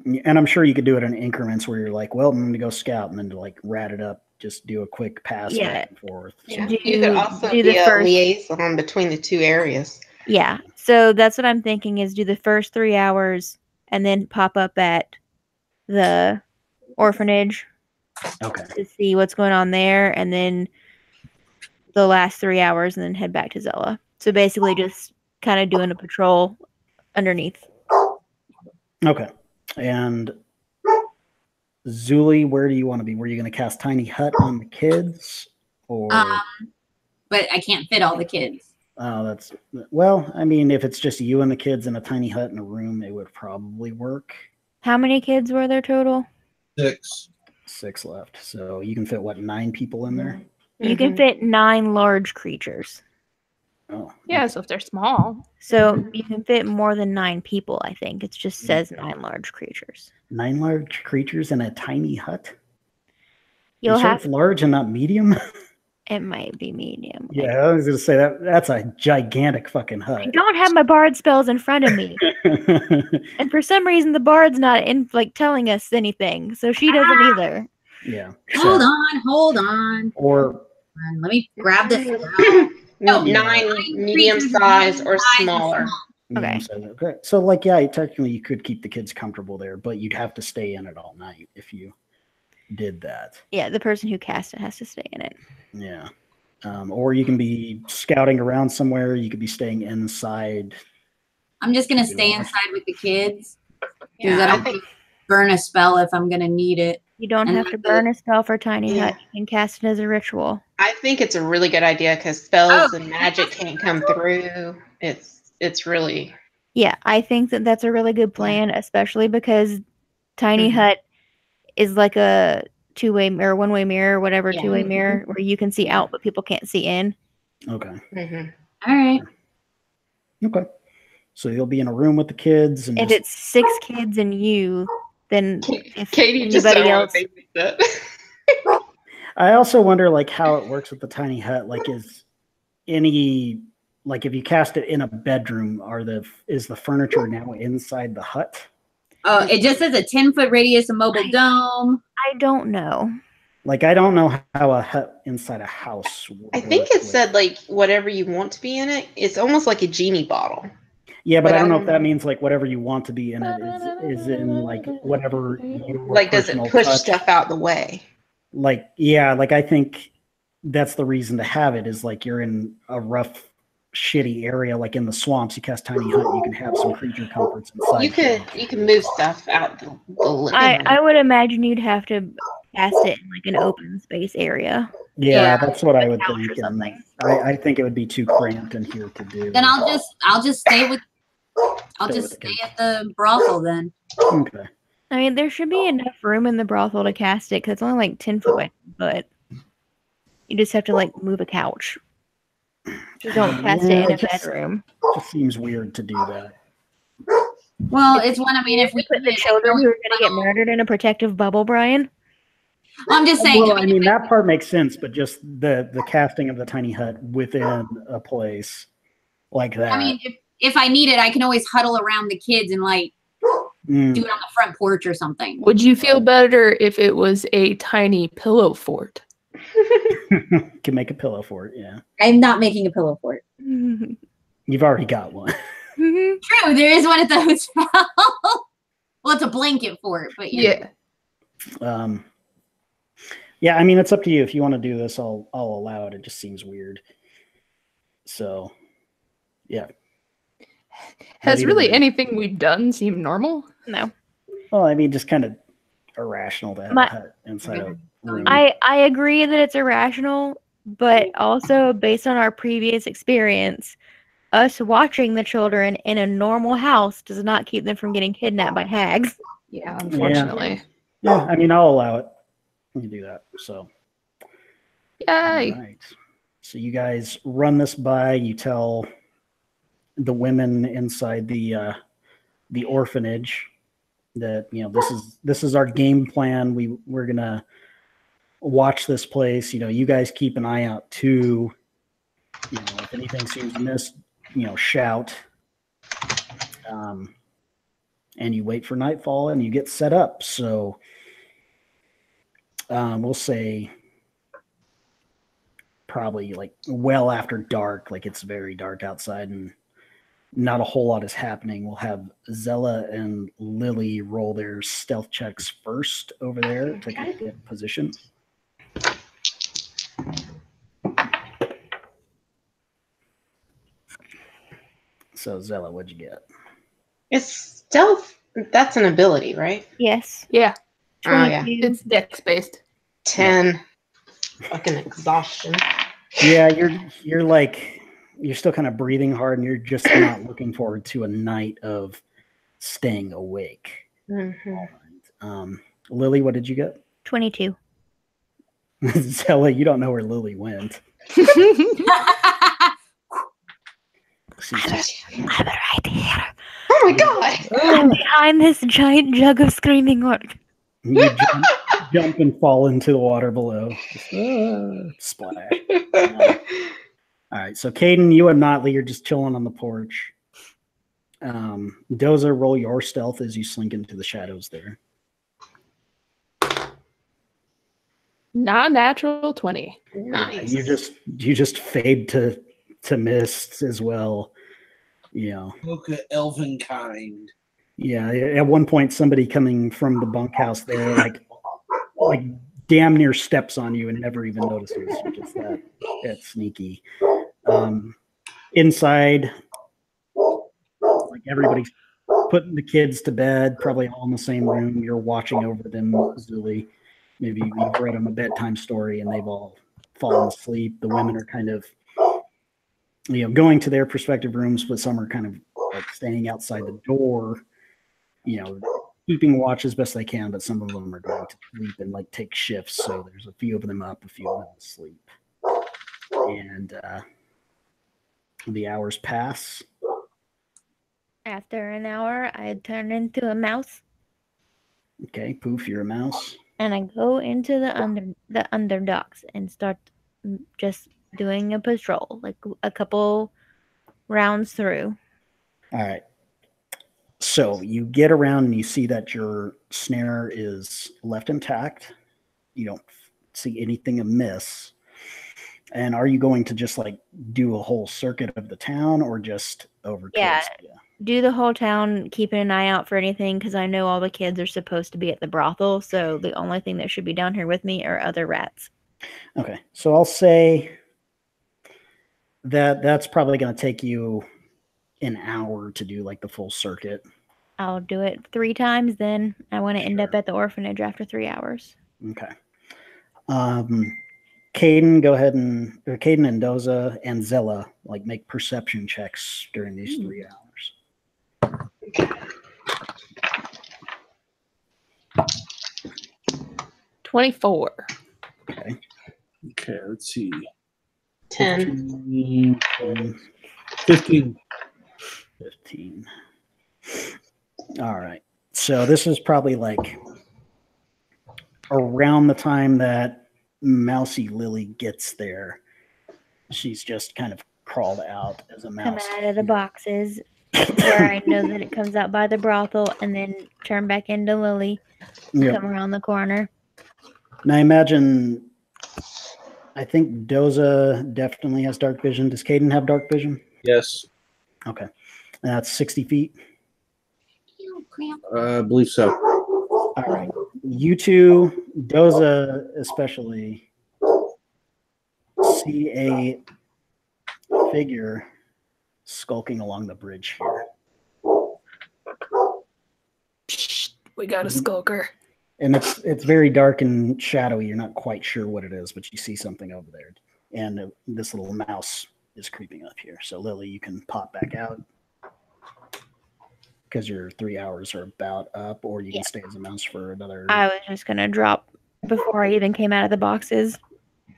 And I'm sure you could do it in increments where you're like, well, I'm going to go scout, and then to rat it up just do a quick pass back and forth. Yeah. Do You could also do be the a first- liaison between the two areas. Yeah. So that's what I'm thinking is do the first 3 hours and then pop up at the orphanage to see what's going on there, and then the last 3 hours and then head back to Zella. So basically just kind of doing a patrol underneath. Okay. And Zuli, where do you want to be? Were you going to cast Tiny Hut on the kids? Or but I can't fit all the kids. Oh, that's well, I mean, if it's just you and the kids in a tiny hut in a room, it would probably work. How many kids were there total? 6. 6 left. So you can fit what, 9 people in there? You can fit 9 large creatures. Oh. Yeah, so if they're small. So you can fit more than 9 people, I think. It just says 9 large creatures. 9 large creatures in a tiny hut? You'll sure have it's large and not medium? It might be medium. Yeah, I was gonna say that's a gigantic fucking hut. I don't have my bard spells in front of me. And for some reason the bard's not in telling us anything. So she doesn't either. Yeah. Hold on. Or let me grab this. No, 9 medium size or smaller. Okay. Okay. So like, yeah, technically you could keep the kids comfortable there, but you'd have to stay in it all night if you did that. Yeah, the person who cast it has to stay in it. Yeah. Or you can be scouting around somewhere. You could be staying inside. I'm just gonna stay inside with the kids because Yeah, I don't burn a spell if I'm gonna need it. You don't have to burn a spell for Tiny Hut. You can cast it as a ritual. I think it's a really good idea because spells and magic can't come through. It's really I think that's a really good plan, especially because Tiny Hut is like a two-way or one-way mirror, whatever two-way mirror, where you can see out, but people can't see in. Okay. All right. Okay. So you'll be in a room with the kids, and if it's 6 kids and you, then if Katie just anybody else. I also wonder like how it works with the tiny hut. Like, is any like if you cast it in a bedroom, is the furniture now inside the hut? Oh, it just says a 10-foot radius of mobile dome. I don't know. Like, I don't know how a hut inside a house works. I think it said like whatever you want to be in it. It's almost like a genie bottle. Yeah, but I don't know if that means like whatever you want to be in it is in like whatever like does it push stuff out the way? Like, yeah, like I think that's the reason to have it is like you're in a rough, shitty area, like in the swamps. You cast Tiny Hut, you can have some creature comforts inside. You can move stuff out the living room. I would imagine you'd have to cast it in like an open space area. Yeah, that's what I would think. I think it would be too cramped in here to do. Then I'll just stay with. I'll just stay at the brothel then. Okay. I mean, there should be enough room in the brothel to cast it because it's only like 10 foot, but you just have to like move a couch. You don't cast it in a bedroom. It just seems weird to do that. Well, it's one. I mean, if we put the children who are going to get murdered in a protective bubble, Brian. I'm just saying. Well, I mean that part makes sense, but just the casting of the tiny hut within a place like that. I mean, if I need it, I can always huddle around the kids and like do it on the front porch or something. Would you feel better if it was a tiny pillow fort? Can make a pillow fort, yeah. I'm not making a pillow fort. You've already got one. True, there is one at the hotel. Well, it's a blanket fort, but yeah. Yeah, I mean it's up to you. If you want to do this, I'll allow it. It just seems weird. So, yeah. Has really anything we've done seemed normal? No. Well, I mean, just kind of irrational to have a hut inside a room. I agree that it's irrational, but also based on our previous experience, us watching the children in a normal house does not keep them from getting kidnapped by hags. Yeah, unfortunately. Yeah, I mean, I'll allow it. We can do that. So, yay! All right. So you guys run this by. You tell the women inside the orphanage that this is our game plan. We're gonna watch this place. You guys keep an eye out too. If anything seems amiss, shout. And you wait for nightfall and you get set up. So we'll say probably like well after dark, like it's very dark outside and not a whole lot is happening. We'll have Zella and Lily roll their stealth checks first over there to get position. So Zella, what'd you get? It's stealth. That's an ability, right? Yes. Yeah. Oh, yeah. It's dex based. 10. Fucking exhaustion. Yeah, you're like you're still kind of breathing hard, and you're just not looking forward to a night of staying awake. Mm-hmm. Lily, what did you get? 22. Zella, you don't know where Lily went. I'm right here. Oh my god! I'm behind this giant jug of screaming water. You jump and fall into the water below. Splash. All right, so Caden, you and Notley are just chilling on the porch. Doza, roll your stealth as you slink into the shadows there. Non-natural 20. Nice. You just fade to mist as well. You know. Look at elven kind. Yeah, at one point somebody coming from the bunkhouse there like damn near steps on you and never even notices. Just that sneaky. Inside, like everybody's putting the kids to bed, probably all in the same room. You're watching over them, Zuli. Maybe you've read them a bedtime story and they've all fallen asleep. The women are kind of, going to their respective rooms, but some are kind of like staying outside the door, keeping watch as best they can, but some of them are going to sleep and like take shifts. So there's a few of them up, a few of them asleep. And the hours pass. After an hour, I turn into a mouse. Okay, Poof, you're a mouse. And I go into the underdocks and start just doing a patrol, like a couple rounds through. All right. So you get around and you see that your snare is left intact. You don't see anything amiss. And are you going to just like do a whole circuit of the town or just over? Yeah, do the whole town, keeping an eye out for anything, because I know all the kids are supposed to be at the brothel. So the only thing that should be down here with me are other rats. Okay, so I'll say that's probably going to take you an hour to do like the full circuit. I'll do it 3 times, then I want to end up at the orphanage after 3 hours. Okay. Caden, go ahead and Doza and Zella like make perception checks during these 3 hours. Okay. 24. Okay. Okay, let's see. 10. 15. 15. All right. So this is probably like around the time that Mousy Lily gets there. She's just kind of crawled out as a mouse. Come out of the boxes where I know that it comes out by the brothel and then turn back into Lily. Yep. Come around the corner. Now I think Doza definitely has dark vision. Does Caden have dark vision? Yes. Okay. That's 60 feet. I believe so. All right. You two, Doza especially, see a figure skulking along the bridge here. Psst, we got a skulker. And it's very dark and shadowy. You're not quite sure what it is, but you see something over there. And this little mouse is creeping up here. So, Lily, you can pop back out because your 3 hours are about up, or you can stay as a mouse for another. I was just going to drop before I even came out of the boxes.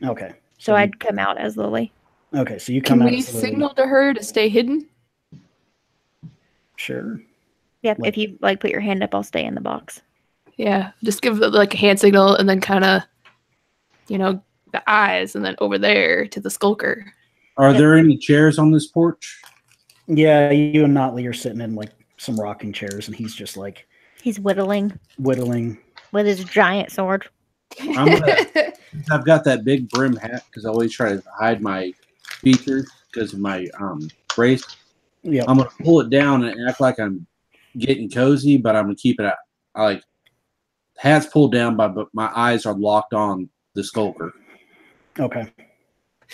Okay. So I'd come out as Lily. Okay, so you come out. Can we signal to her to stay hidden? Sure. Yep, if you put your hand up, I'll stay in the box. Yeah, just give like a hand signal and then kind of, the eyes and then over there to the skulker. Are there any chairs on this porch? Yeah, you and Notley are sitting in like some rocking chairs, and he's just like he's whittling with his giant sword. I've got that big brim hat because I always try to hide my features because of my brace. Yeah. I'm gonna pull it down and act like I'm getting cozy, but I'm gonna keep it out. Hat's pulled down, but my eyes are locked on the skulker. Okay.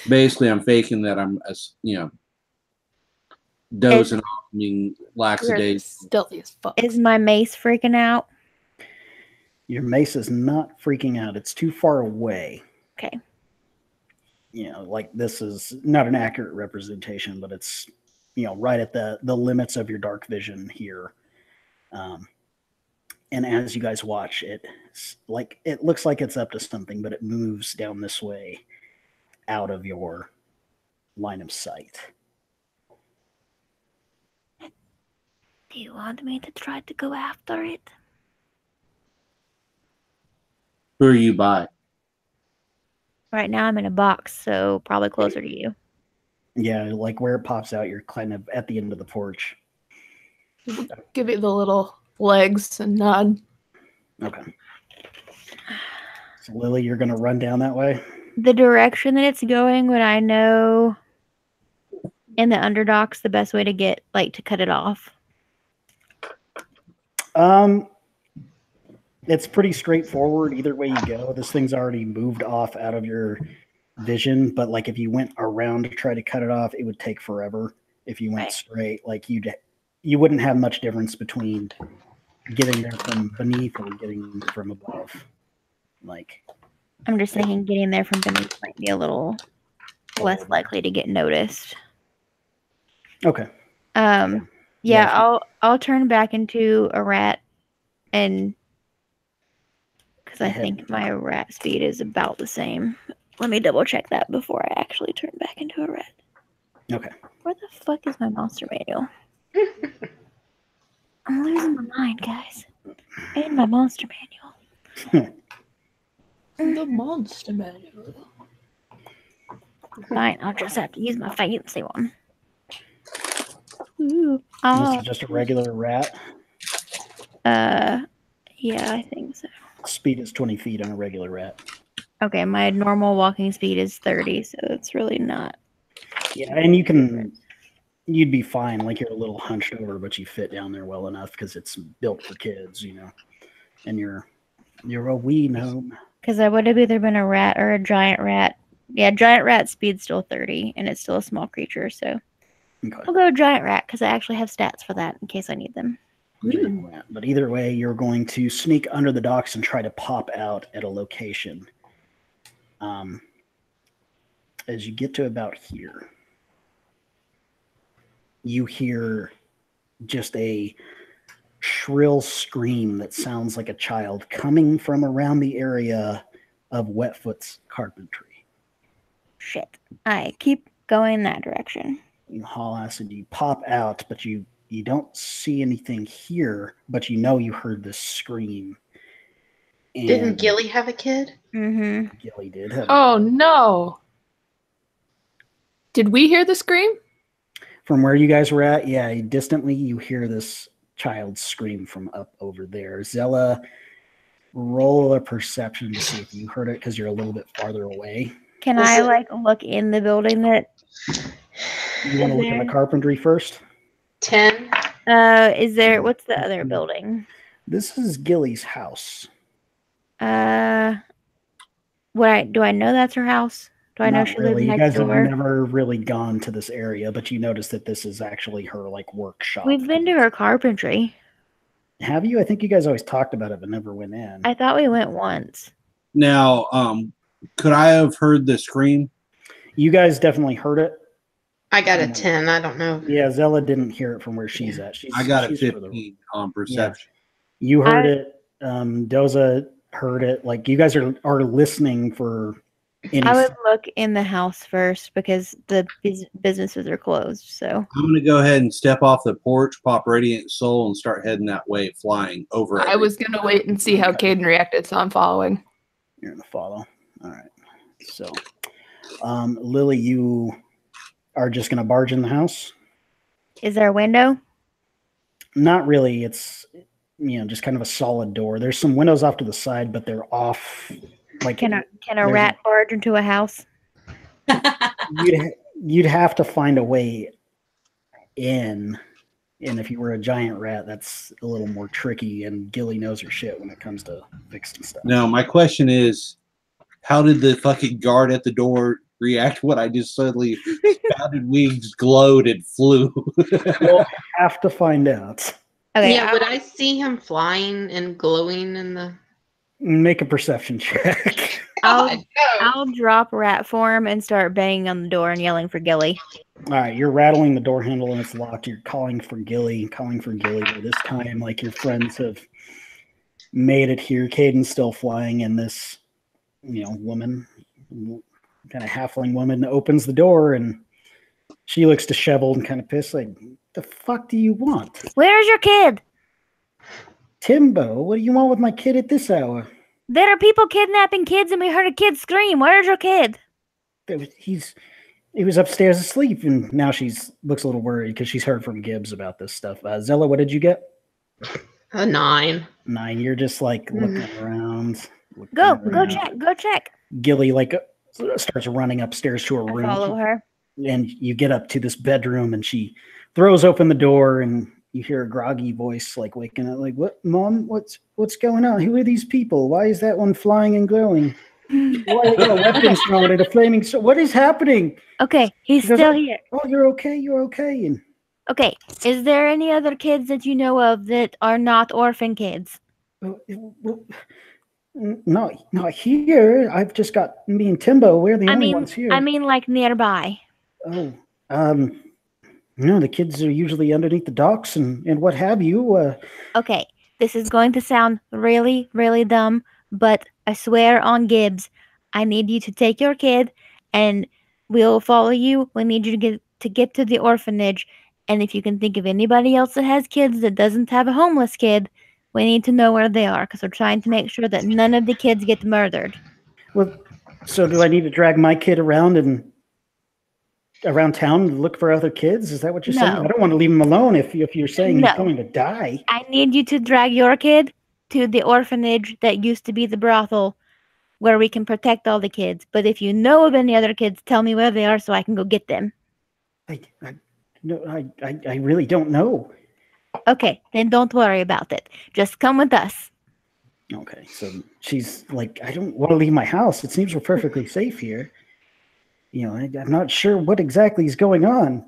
Basically, I'm faking that I'm, dozing off, being lackadaisical. Stealthy as fuck. Is my mace freaking out? Your mace is not freaking out. It's too far away. Okay. Like this is not an accurate representation, but it's, right at the limits of your dark vision here. And as you guys watch, it looks like it's up to something, but it moves down this way out of your line of sight. Do you want me to try to go after it? Who are you by? Right now I'm in a box, so probably closer to you. Yeah, like where it pops out, you're kind of at the end of the porch. Give it the little legs and nod. Okay. So Lily, you're gonna run down that way? The direction that it's going, would I know in the underdocks the best way to get to cut it off? It's pretty straightforward either way you go. This thing's already moved off out of your vision, but if you went around to try to cut it off, it would take forever. If you went straight, you wouldn't have much difference between getting there from beneath or getting from above. I'm just thinking getting there from beneath might be a little less likely to get noticed. Okay. Yeah, I'll turn back into a rat, and because I think my rat speed is about the same. Let me double check that before I actually turn back into a rat. Okay. Where the fuck is my monster manual? I'm losing my mind, guys. And my monster manual. The monster manual. Fine, I'll just have to use my fancy one. Ooh. This is just a regular rat. Yeah, I think so. Speed is 20 feet on a regular rat. Okay, my normal walking speed is 30, so it's really not. Yeah, and you'd be fine. You're a little hunched over, but you fit down there well enough because it's built for kids, And you're a wee gnome. Because I would have either been a rat or a giant rat. Yeah, giant rat speed's still 30, and it's still a small creature, so okay. I'll go giant rat because I actually have stats for that in case I need them. But either way, you're going to sneak under the docks and try to pop out at a location. As you get to about here, you hear just a shrill scream that sounds like a child coming from around the area of Wetfoot's carpentry. Shit. I keep going that direction. You haul ass and you pop out, but you don't see anything here, but you heard this scream. And didn't Gilly have a kid? Mm-hmm. Gilly did. Oh, no. Did we hear the scream? From where you guys were at, yeah, distantly you hear this child scream from up over there. Zella, roll a perception to see if you heard it because you're a little bit farther away. Can I look in the building that you want to look at the carpentry first? 10. Is there what's the other building? This is Gilly's house. Do I know that's her house? Do I know she lives next door? You guys have never really gone to this area, but you notice that this is actually her workshop. We've been to her carpentry. Have you? I think you guys always talked about it, but never went in. I thought we went once. Now, could I have heard the scream? You guys definitely heard it. I got a 10. I don't know. Yeah, Zella didn't hear it from where she's at. I got a 15 on perception. Yeah. You heard it. Doza heard it. You guys are listening for any. I would look in the house first because the businesses are closed. So I'm going to go ahead and step off the porch, pop Radiant Soul, and start heading that way, flying over. I was going to wait and see how Caden reacted, so I'm following. You're going to follow. All right. So, Lily, you are just going to barge in the house? Is there a window? Not really. It's, just kind of a solid door. There's some windows off to the side, but they're off Like, can a rat barge into a house? You'd have to find a way in. And if you were a giant rat, that's a little more tricky. And Gilly knows her shit when it comes to fixing stuff. Now, my question is, how did the fucking guard at the door react when I just suddenly spouted wings, glowed, and flew? We'll have to find out. Okay, Yeah, would I see him flying and glowing in the... Make a perception check. I'll drop rat form and start banging on the door and yelling for Gilly. All right, you're rattling the door handle and it's locked. You're calling for Gilly. But this time, like, your friends have made it here. Caden's still flying, and this, woman, kind of halfling woman, opens the door, and she looks disheveled and kind of pissed. Like, the fuck do you want? Where's your kid? Timbo, what do you want with my kid at this hour? There are people kidnapping kids, and we heard a kid scream. Where's your kid? He was upstairs asleep, and now looks a little worried because she's heard from Gibbs about this stuff. Zella, what did you get? A 9. 9. You're just like looking around. Go check. Gilly starts running upstairs to her room. Follow her. And you get up to this bedroom, and she throws open the door, and you hear a groggy voice like waking up. Like, what, Mom? What's going on? Who are these people? Why is that one flying and glowing? Why are weapons thrown at a flaming sword? What is happening? Okay, he's still here. Oh, you're okay. You're okay. And okay, is there any other kids that you know of that are not orphan kids? Not here. I've just got me and Timbo. We're the only ones here. I mean, like nearby. Oh, the kids are usually underneath the docks and what have you. Okay, this is going to sound really, really dumb, but I swear on Gibbs, I need you to take your kid, and we'll follow you. We need you to get to the orphanage, and if you can think of anybody else that has kids that doesn't have a homeless kid, we need to know where they are, because we're trying to make sure that none of the kids get murdered. Well, so do I need to drag my kid around town to look for other kids? Is that what you're saying? I don't want to leave him alone if you're saying he's going to die. I need you to drag your kid to the orphanage that used to be the brothel where we can protect all the kids. But if you know of any other kids, tell me where they are so I can go get them. I really don't know. Okay, then don't worry about it. Just come with us. Okay, so she's like, I don't want to leave my house. It seems we're perfectly safe here. I'm not sure what exactly is going on.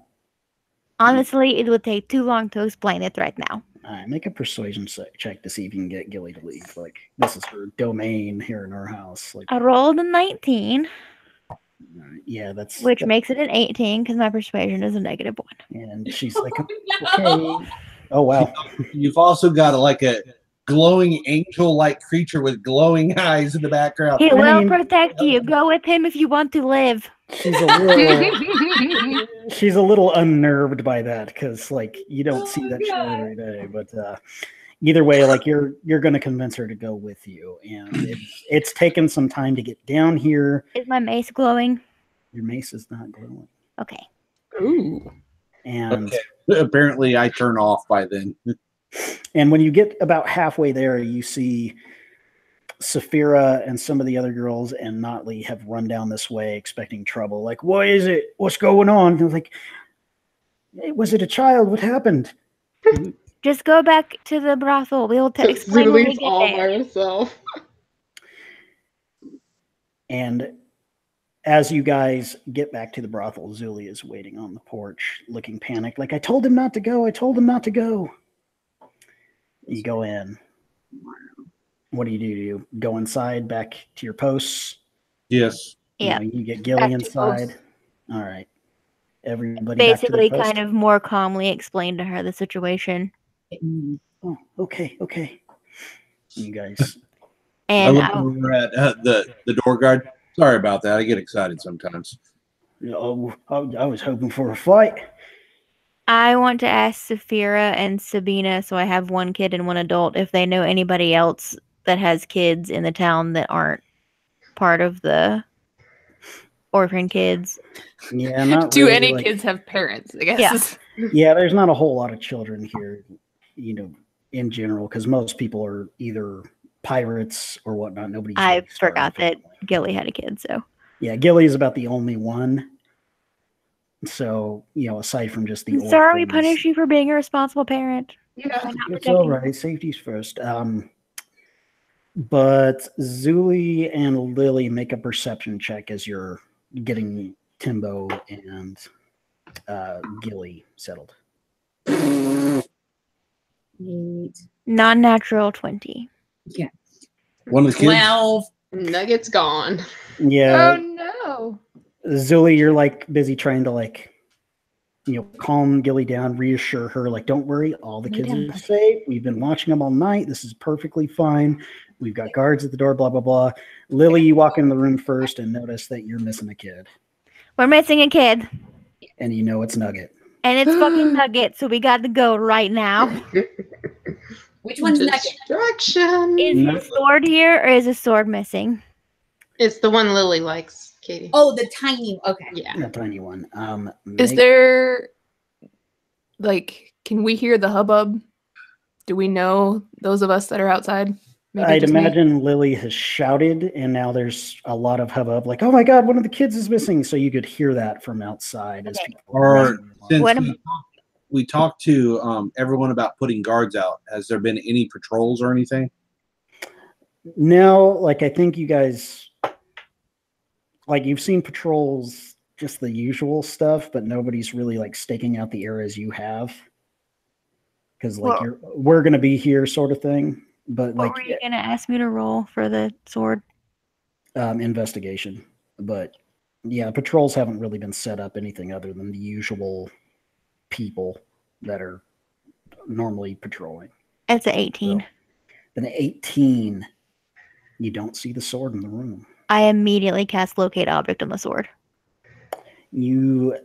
Honestly, it would take too long to explain it right now. All right, make a persuasion check to see if you can get Gilly to leave. Like, this is her domain here in her house. Like, I rolled a 19. Yeah, which makes it an 18 because my persuasion is a -1. And she's like, okay. Oh, wow. You've also got a glowing angel-like creature with glowing eyes in the background. He will protect you. Go with him if you want to live. She's a little unnerved by that because you don't see that show every day. But either way, you're going to convince her to go with you, and it's taken some time to get down here. Is my mace glowing? Your mace is not glowing. Okay. Ooh. And apparently, I turn off by then. And when you get about halfway there, you see Saphira and some of the other girls and Notley have run down this way expecting trouble. Like, what is it? What's going on? And like, hey, was it a child? What happened? Just go back to the brothel. We'll explain when we get all there. by herself. And as you guys get back to the brothel, Zuli is waiting on the porch, looking panicked. Like, I told him not to go. I told him not to go. You go in. What do? You go inside, back to your posts? Yes. Yeah. You get Gilly inside. All right. Everybody basically kind of more calmly explained to her the situation. Oh, okay. You guys. And I look over at the door guard. Sorry about that. I get excited sometimes. Oh, I was hoping for a fight. I want to ask Saphira and Sabina, so I have one kid and one adult, if they know anybody else that has kids in the town that aren't part of the orphan kids. Yeah, not Do really, any kids have parents? I guess. Yeah, there's not a whole lot of children here, in general, because most people are either pirates or whatnot. Nobody's. I really forgot that starving. Gilly had a kid, so. Yeah, Gilly is about the only one. So, aside from just the Sorry, we orphans- punish you for being a responsible parent. Yeah, it's all right. Safety's first. But Zuli and Lily make a perception check as you're getting Timbo and Gilly settled. Non-natural 20. Yeah. One of the kids. 12. Nugget's gone. Yeah. Oh no. Zuli, you're like busy trying to calm Gilly down, reassure her, don't worry, all the kids are safe. We've been watching them all night. This is perfectly fine. We've got guards at the door, blah, blah, blah. Lily, you walk in the room first and notice that you're missing a kid. We're missing a kid. And you know it's Nugget. And it's fucking Nugget, so we got to go right now. Which one's Nugget? Distraction. Is his sword here, or is his sword missing? It's the one Lily likes, Katie. Oh, the tiny. Okay. Yeah. The tiny one. Is there can we hear the hubbub? Do we know, those of us that are outside? Maybe I'd just me? imagine Lily has shouted, and now there's a lot of hubbub, oh my God, one of the kids is missing. So you could hear that from outside. As people Or since What we talked to everyone about putting guards out, has there been any patrols or anything? No, I think you guys, you've seen patrols, just the usual stuff, but nobody's really staking out the areas you have. Because we're going to be here sort of thing. But what were you going to ask me to roll for the sword? Investigation. But yeah, patrols haven't really been set up anything other than the usual people that are normally patrolling. It's an 18. So, an 18. You don't see the sword in the room. I immediately cast locate object on the sword. You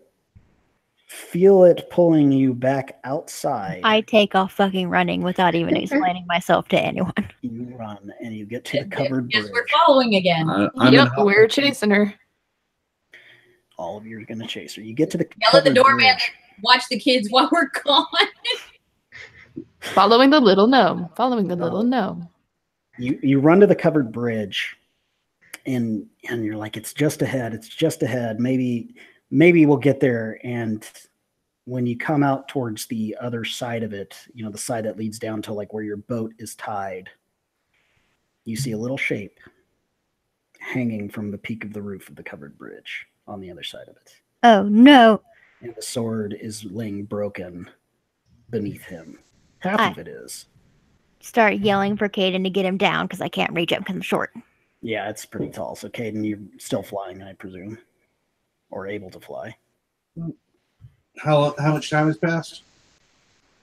feel it pulling you back outside. I take off fucking running without even explaining myself to anyone. You run and you get to the covered bridge. Yes, we're following again. Yep, we're chasing her. All of you are going to chase her. You get to the Yell at the covered doorman. bridge. Watch the kids while we're gone. Following the little gnome. Following the little gnome. You run to the covered bridge, and you're like, it's just ahead. It's just ahead. Maybe we'll get there. And when you come out towards the other side of it, the side that leads down to where your boat is tied, you see a little shape hanging from the peak of the roof of the covered bridge on the other side of it. Oh, no. And the sword is laying broken beneath him. Half of it is. Start yelling for Caden to get him down because I can't reach him because I'm short. Yeah, it's pretty tall. So, Caden, you're still flying, I presume, or able to fly. How much time has passed?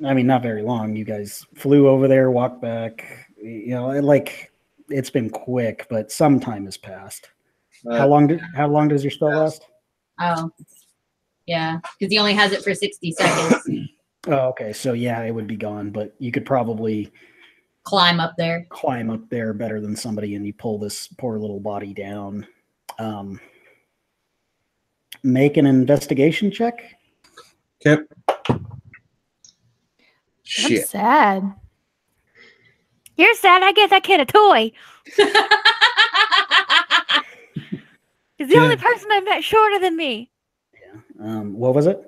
I mean, not very long. You guys flew over there, walked back. It's been quick, but some time has passed. How long does your spell last? Oh, yeah, because he only has it for 60 seconds. Oh, okay. So yeah, it would be gone, but you could probably climb up there better than somebody, and you pull this poor little body down. Make an investigation check. Okay. I'm Shit. sad. You're sad. I get that kid a toy. He's the only person I've met shorter than me. Yeah. What was it?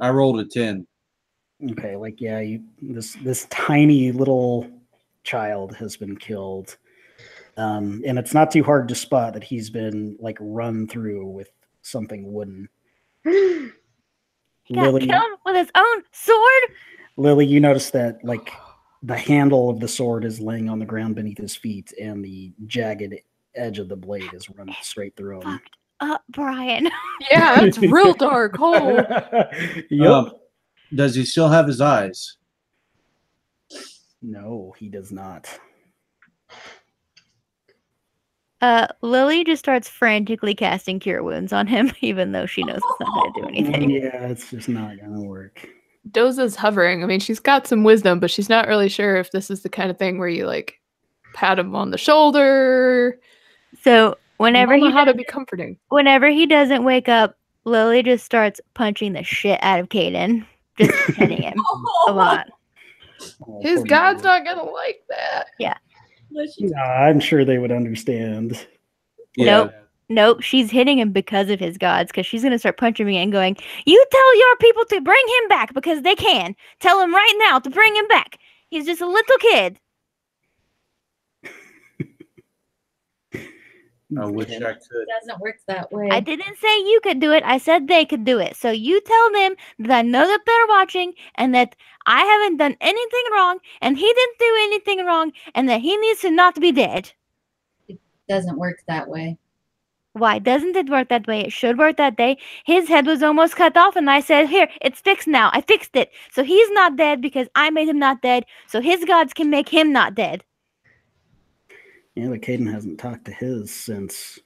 I rolled a 10. Okay, this tiny little child has been killed, and it's not too hard to spot that he's been run through with something wooden. He got killed with his own sword. Lily, you notice that the handle of the sword is laying on the ground beneath his feet, and the jagged edge of the blade is running straight through him. Brian. Yeah, that's real dark hole. Yep. Does he still have his eyes? No, he does not. Lily just starts frantically casting Cure Wounds on him, even though she knows it's not going to do anything. Yeah, it's just not going to work. Doza's hovering. I mean, she's got some wisdom, but she's not really sure if this is the kind of thing where you pat him on the shoulder. So whenever how to be comforting. Whenever he doesn't wake up, Lily just starts punching the shit out of Caden, just hitting him a lot. His god's not gonna like that. Yeah. No, I'm sure they would understand. Yeah. Nope, she's hitting him because of his gods, because she's going to start punching me and going, you tell your people to bring him back because they can. Tell him right now to bring him back. He's just a little kid. I wish I could. It doesn't work that way. I didn't say you could do it. I said they could do it. So you tell them that I know that they're watching and that I haven't done anything wrong and he didn't do anything wrong and that he needs to not be dead. It doesn't work that way. Why doesn't it work that way? It should work that day. His head was almost cut off and I said, here, it's fixed now. I fixed it. So he's not dead because I made him not dead. So his gods can make him not dead. Yeah, but Caden hasn't talked to his since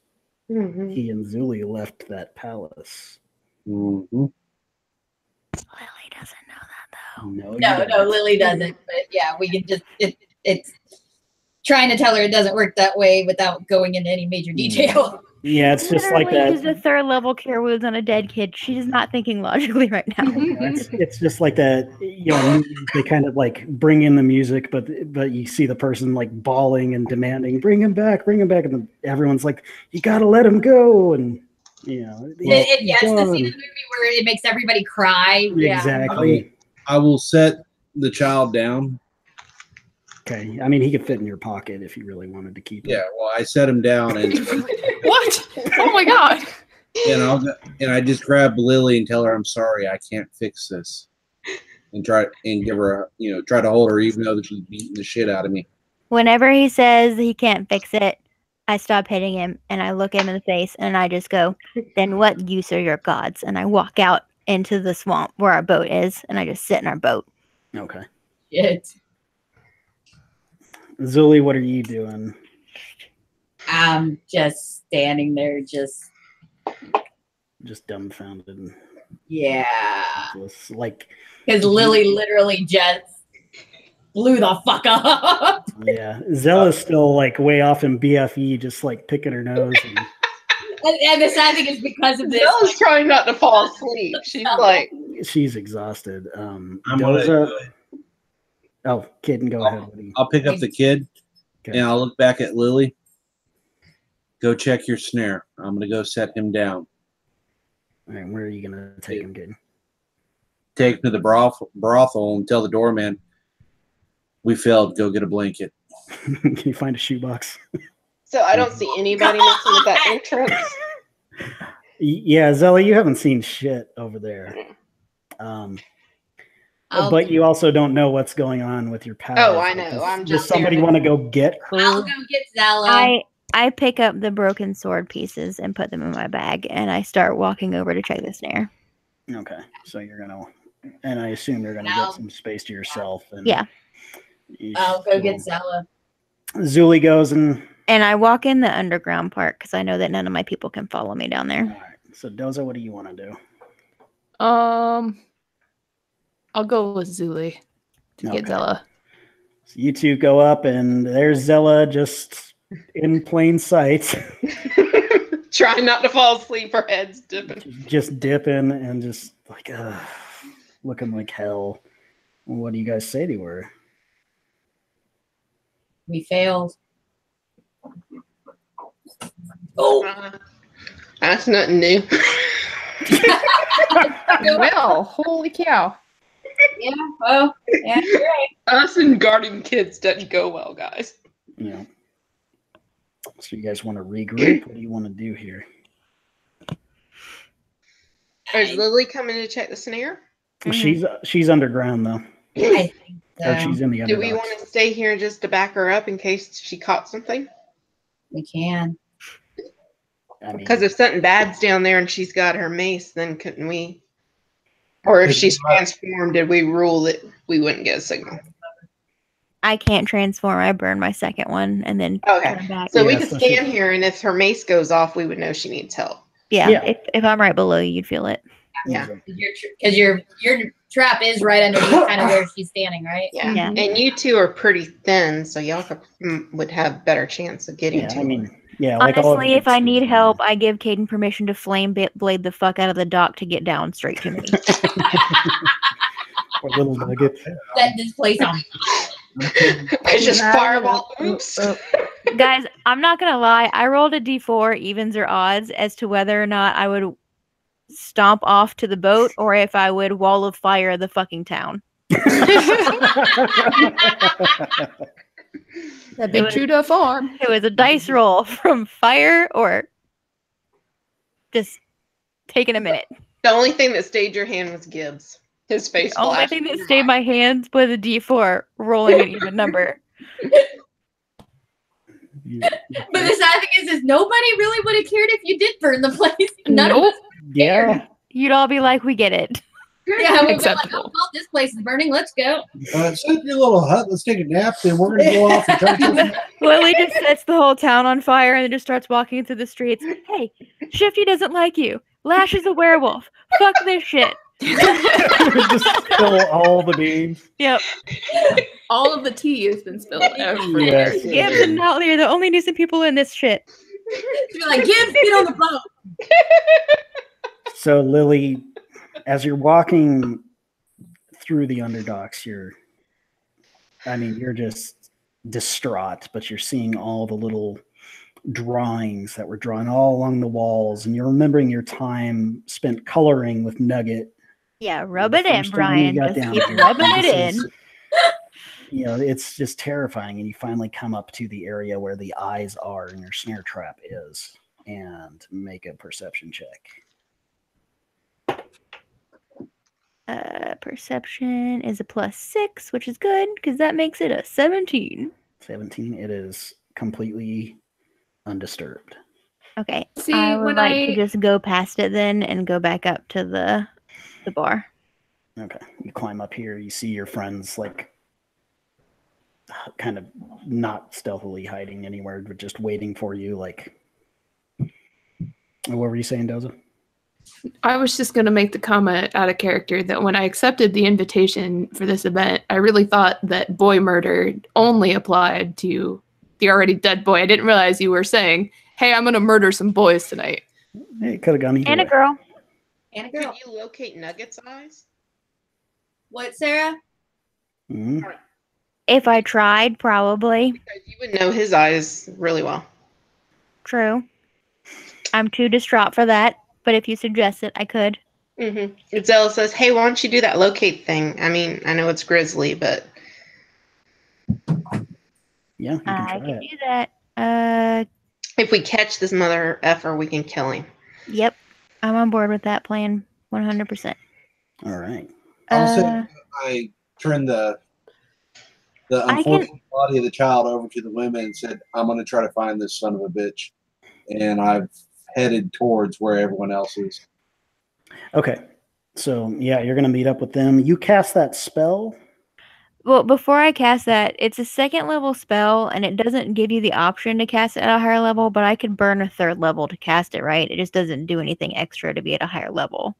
he and Zuli left that palace. Lily doesn't know that though. No, Lily doesn't. But yeah, we can just it's trying to tell her it doesn't work that way without going into any major detail. Yeah, it's just like that. Use a third level cure wounds on a dead kid. She's not thinking logically right now. It's just like that. You know, they kind of like bring in the music, but you see the person like bawling and demanding, "Bring him back, bring him back," and then everyone's like, "You got to let him go," and you know. It's the scene in the movie where it makes everybody cry. Exactly. I will set the child down. Okay, I mean, he could fit in your pocket if you really wanted to keep him. Yeah, well, I set him down and What? Oh my god! and I just grab Lily and tell her I'm sorry, I can't fix this, and try and give her try to hold her even though she's beating the shit out of me. Whenever he says he can't fix it, I stop hitting him and I look him in the face and I just go, "Then what use are your gods?" And I walk out into the swamp where our boat is and I just sit in our boat. Okay. Shit. Zuli, what are you doing? I'm just standing there, just dumbfounded. Yeah. Just like because Lily literally just blew the fuck up. Yeah, Zella's still like way off in BFE, just like picking her nose. And the sad thing is because of this. Zella's trying not to fall asleep. She's exhausted. I'm Oh, kid, and go ahead. I'll pick up the kid, and I'll look back at Lily. Go check your snare. I'm going to go set him down. All right, where are you going to take him, kid? Take him to the brothel and tell the doorman, we failed. Go get a blanket. Can you find a shoebox? So I don't see anybody messing with that entrance. Yeah, Zella, you haven't seen shit over there. But you also don't know what's going on with your power. Oh, I know. Does somebody want to go get her? I'll go get Zella. I pick up the broken sword pieces and put them in my bag, and I start walking over to check the snare. Okay, so you're gonna, and I assume you're gonna get some space to yourself. And yeah. I'll go get Zella. Zuli goes and I walk in the underground part because I know that none of my people can follow me down there. All right. So Doza, what do you want to do? I'll go with Zuli to get Zella. So you two go up, and there's Zella just in plain sight. Trying not to fall asleep, her head's dipping. Just dipping and just like looking like hell. What do you guys say to her? We failed. Oh, that's nothing new. Well, holy cow. Yeah, well, yeah, you're right. Us and guarding kids doesn't go well, guys. Yeah. So you guys want to regroup? What do you want to do here? Is Lily coming to check the snare? She's underground though. I think so. Or she's in the underground. Do we want to stay here just to back her up in case she caught something? We can. Because if something bad's down there and she's got her mace, then couldn't we? Or if she's transformed, did we rule that we wouldn't get a signal? I can't transform. I burn my second one and then turn back. So we could stand here, and if her mace goes off, we would know she needs help. Yeah. If I'm right below you, you'd feel it. Yeah. Because your trap is right underneath kind of where she's standing, right? Yeah. And you two are pretty thin, so y'all would have better chance of getting to her. Honestly, if I need help, I give Caden permission to flame blade the fuck out of the dock to get down straight to me. Or little nugget. Set this place on. I just fireball. Oops. Guys, I'm not gonna lie. I rolled a d4 evens or odds as to whether or not I would stomp off to the boat or if I would wall of fire the fucking town. That big true to form. It was a dice roll from fire or just taking a minute. The only thing that stayed your hand was Gibbs. His face The only flashed. thing that stayed my hands was a d4 rolling an even number. But the sad thing is nobody really would have cared if you did burn the place. None of Nope. us Yeah. You'd all be like, we get it. Yeah, we'd be like, Acceptable. oh, well, this place is burning. Let's go. Set up your little hut. Let's take a nap. Then we're going to go off and try to. Lily just sets the whole town on fire and then just starts walking through the streets. Hey, Shifty doesn't like you. Lash is a werewolf. Fuck this shit. Just spill all the beans. Yep. All of the tea has been spilled everywhere. Yes. Gibbs and Natalie are the only decent people in this shit. She'd be like, Gibbs, get on the boat. So Lily, as you're walking through the underdocks, you're just distraught, but you're seeing all the little drawings that were drawn all along the walls, and you're remembering your time spent coloring with Nugget. Yeah, rub it in, First time Brian. you got Just down keep here. rubbing it This in. is- it's just terrifying, and you finally come up to the area where the eyes are and your snare trap is, and make a perception check. Perception is a +6, which is good because that makes it a 17. 17. It is completely undisturbed. Okay. See, I would when like I to just go past it then and go back up to the bar. Okay. You climb up here. You see your friends like kind of not stealthily hiding anywhere, but just waiting for you. Like, what were you saying, Doza? I was just going to make the comment out of character that when I accepted the invitation for this event, I really thought that boy murder only applied to the already dead boy. I didn't realize you were saying, hey, I'm going to murder some boys tonight. Hey, it could have gone either And a way. girl. And a Could girl. you locate Nugget's eyes? What, Sarah? Mhm. If I tried, probably. Because you would know his eyes really well. True. I'm too distraught for that, but if you suggest it, I could. Mm-hmm. Zella says, hey, why don't you do that locate thing? I mean, I know it's grisly, but Yeah, you can I try can it. do that. if we catch this mother effer, we can kill him. Yep. I'm on board with that plan 100%. All right. Also, I turned the unfortunate body of the child over to the women and said, I'm going to try to find this son of a bitch. And I've headed towards where everyone else is. Okay. So, yeah, you're going to meet up with them. You cast that spell. Well, before I cast that, it's a 2nd level spell, and it doesn't give you the option to cast it at a higher level, but I could burn a 3rd level to cast it, right? It just doesn't do anything extra to be at a higher level.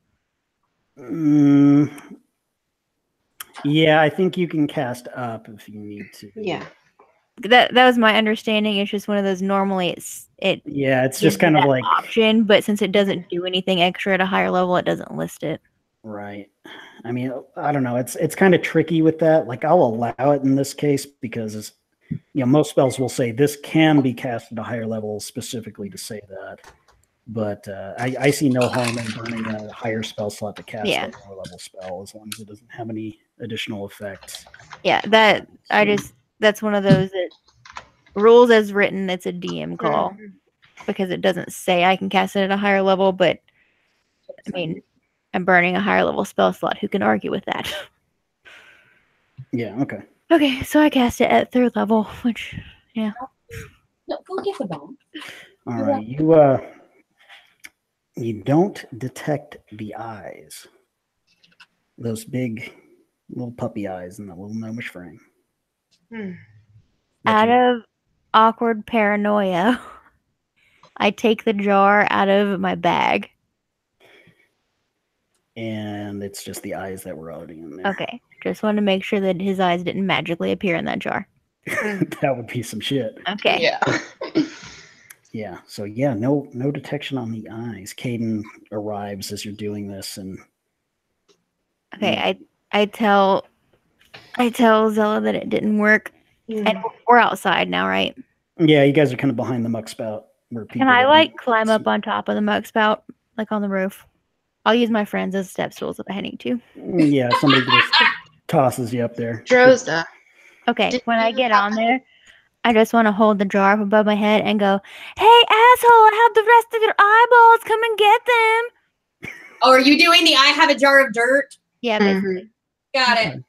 Yeah, I think you can cast up if you need to. Yeah. That was my understanding. It's just one of those normally it Yeah, it's gives just kind you of that like option, but since it doesn't do anything extra at a higher level, it doesn't list it. right. I mean, I don't know. It's kind of tricky with that. Like, I'll allow it in this case because most spells will say this can be cast at a higher level specifically to say that. But I see no harm in burning a higher spell slot to cast a lower level spell as long as it doesn't have any additional effects. Yeah, that's one of those that rules as written. It's a DM call because it doesn't say I can cast it at a higher level, but I mean, I'm burning a higher level spell slot. Who can argue with that? Yeah. Okay. Okay, so I cast it at 3rd level, which No, go get the bone. All right. You don't detect the eyes. Those big little puppy eyes in that little gnomish frame. out of awkward paranoia, I take the jar out of my bag. And it's just the eyes that were already in there. Okay, just wanted to make sure that his eyes didn't magically appear in that jar. That would be some shit. Okay. Yeah. Yeah. So yeah, no detection on the eyes. Caden arrives as you're doing this, and Okay, I tell I tell Zella that it didn't work. And we're outside now, right? Yeah, you guys are kind of behind the muck spout. Where people Can I would like be. climb up on top of the muck spout, like on the roof? I'll use my friends as step stools if I need to. Yeah, somebody just tosses you up there. Droza. Okay, when I get on there, I just want to hold the jar up above my head and go, "Hey, asshole! I have the rest of your eyeballs. Come and get them." Oh, are you doing the I have a jar of dirt? Yeah, basically. Got it.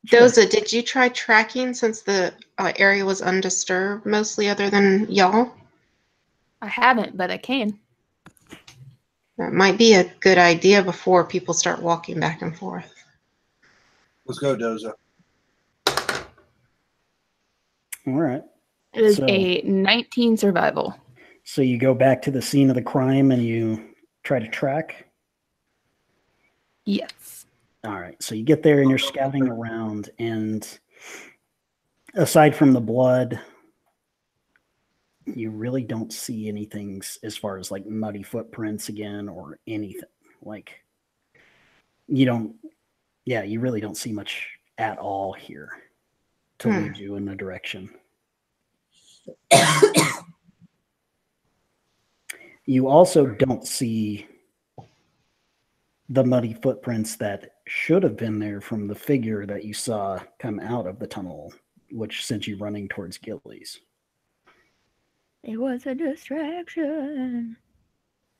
Doza, did you try tracking since the area was undisturbed mostly other than y'all? I haven't, but I can. That might be a good idea before people start walking back and forth. Let's go, Doza. All right. It is a 19 survival. So you go back to the scene of the crime and you try to track? Yes. All right. So you get there and you're scouting around, and aside from the blood, you really don't see anything as far as like muddy footprints again or anything. Like you really don't see much at all here to lead you in the direction. You also don't see the muddy footprints that should have been there from the figure that you saw come out of the tunnel, which sent you running towards Gillies. It was a distraction.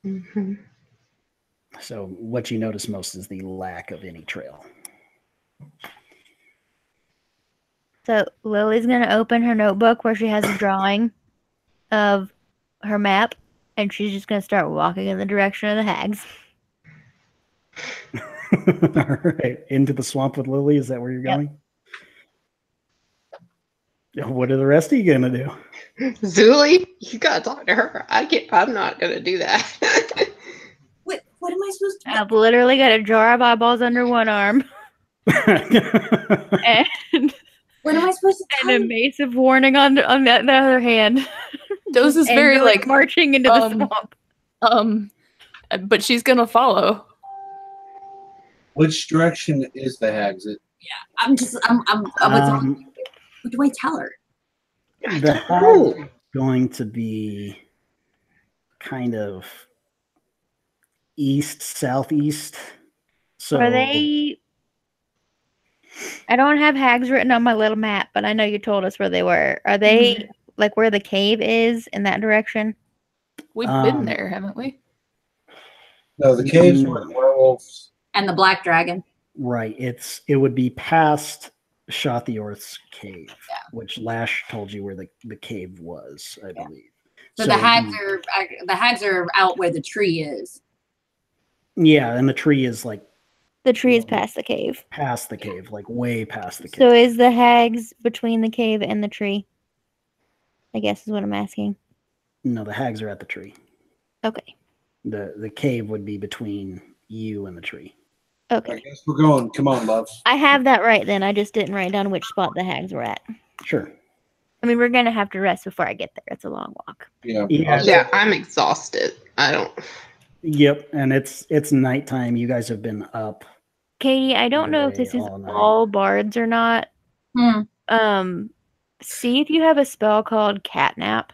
Mm-hmm. So what you notice most is the lack of any trail. So Lily's going to open her notebook where she has a drawing of her map, and she's just going to start walking in the direction of the hags. All right. Into the swamp with Lily? Is that where you're going? What are the rest of you going to do? Zuli, you got to talk to her. I'm not going to do that. What am I supposed to do? I've literally got a jar of eyeballs under one arm. And What am I supposed to and a mace of warning on the other hand. Those is very like marching into the swamp. But she's gonna follow. Which direction is the hags? What do I tell her? The hag is going to be kind of east, southeast. So Are they? I don't have hags written on my little map, but I know you told us where they were. Are they like where the cave is in that direction? We've been there, haven't we? No, the caves were werewolves. And the black dragon. Right. It would be past Shothiorth's cave, which Lash told you where the cave was, I believe. So the hags are out where the tree is. Yeah, and the tree is like the tree is past the cave. Past the cave, like way past the cave. So is the hags between the cave and the tree? I guess is what I'm asking. No, the hags are at the tree. Okay. The cave would be between you and the tree. Okay. I guess we're going. Come on, love. I have that right then. I just didn't write down which spot the hags were at. Sure. I mean, we're going to have to rest before I get there. It's a long walk. Yeah, I'm exhausted. I don't. Yep, and it's nighttime. You guys have been up. Katie, I don't know if this is all bards or not. See if you have a spell called Catnap.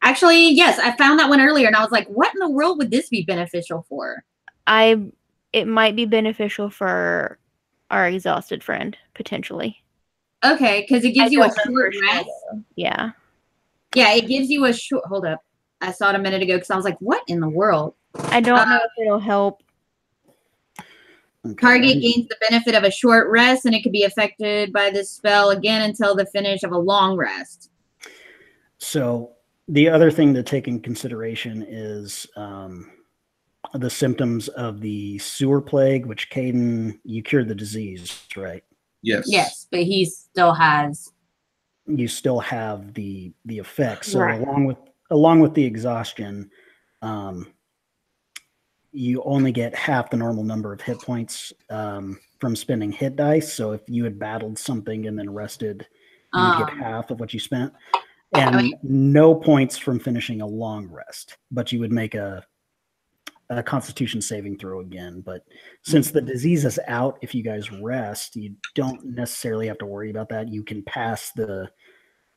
Actually, yes, I found that one earlier, and I was like, "What in the world would this be beneficial for?" It might be beneficial for our exhausted friend potentially. Okay, because it gives you a short rest. Yeah. Yeah, it gives you a short. Hold up, I saw it a minute ago because I was like, "What in the world?" I don't know if it'll help. Target gains the benefit of a short rest, and it can be affected by this spell again until the finish of a long rest. So the other thing to take in consideration is the symptoms of the sewer plague, which Caden, you cured the disease, right? Yes. Yes, but he still has. You still have the effects. So Right. along with the exhaustion, you only get half the normal number of hit points from spending hit dice. So if you had battled something and then rested, you would get half of what you spent. And no points from finishing a long rest, but you would make a a Constitution saving throw again. But since the disease is out, if you guys rest, you don't necessarily have to worry about that. You can pass the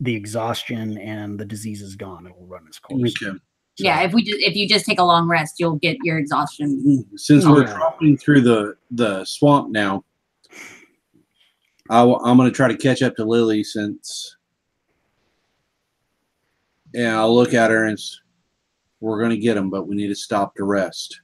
exhaustion, and the disease is gone. It will run its course. Okay. So, Yeah, if you just take a long rest, you'll get your exhaustion. Since we're dropping through the swamp now, I'm going to try to catch up to Lily and I'll look at her and we're going to get him, but we need to stop to rest.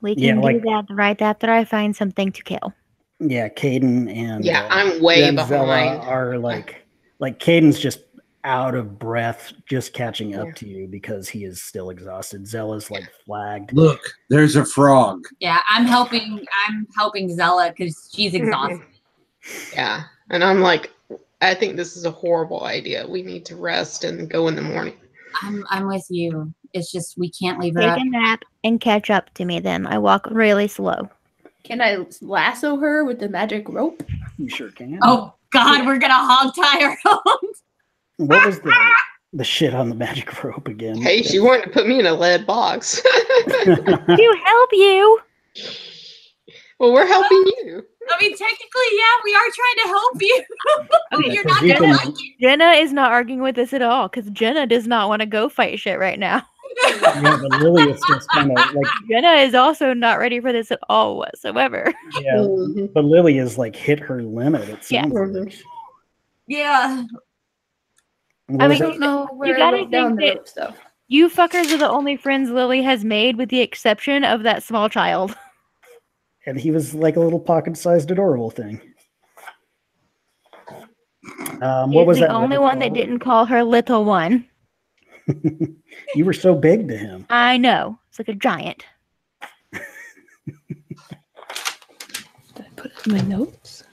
We can do that right after I find something to kill. Yeah, Caden and I'm way behind. Zella are like Caden's just out of breath, just catching up to you because he is still exhausted. Zella's like flagged. Look, there's a frog. Yeah, I'm helping Zella because she's exhausted. Yeah, and I'm like, I think this is a horrible idea. We need to rest and go in the morning. I'm with you. It's just we can't leave her Take up. a nap and catch up to me then. I walk really slow. Can I lasso her with the magic rope? You sure can. Oh God, we're gonna hog tie her home. What was the shit on the magic rope again? Hey, she wanted to put me in a lead box. To help you. Well, we're helping you. I mean, technically, yeah, we are trying to help you. Okay, You're not gonna like it. Jenna is not arguing with this at all because Jenna does not want to go fight shit right now. Yeah, but Lily is just kind of like Jenna is also not ready for this at all whatsoever. yeah, but Lily is like hit her limit. It Yeah. seems like. Yeah. What I was mean, it? don't know where you gotta I wrote down think the that- rope stuff. You fuckers are the only friends Lily has made with the exception of that small child. And he was like a little pocket-sized adorable thing. What He's was the that? only one that didn't call her little one. You were so big to him. I know. It's like a giant. Did I put it in my notes?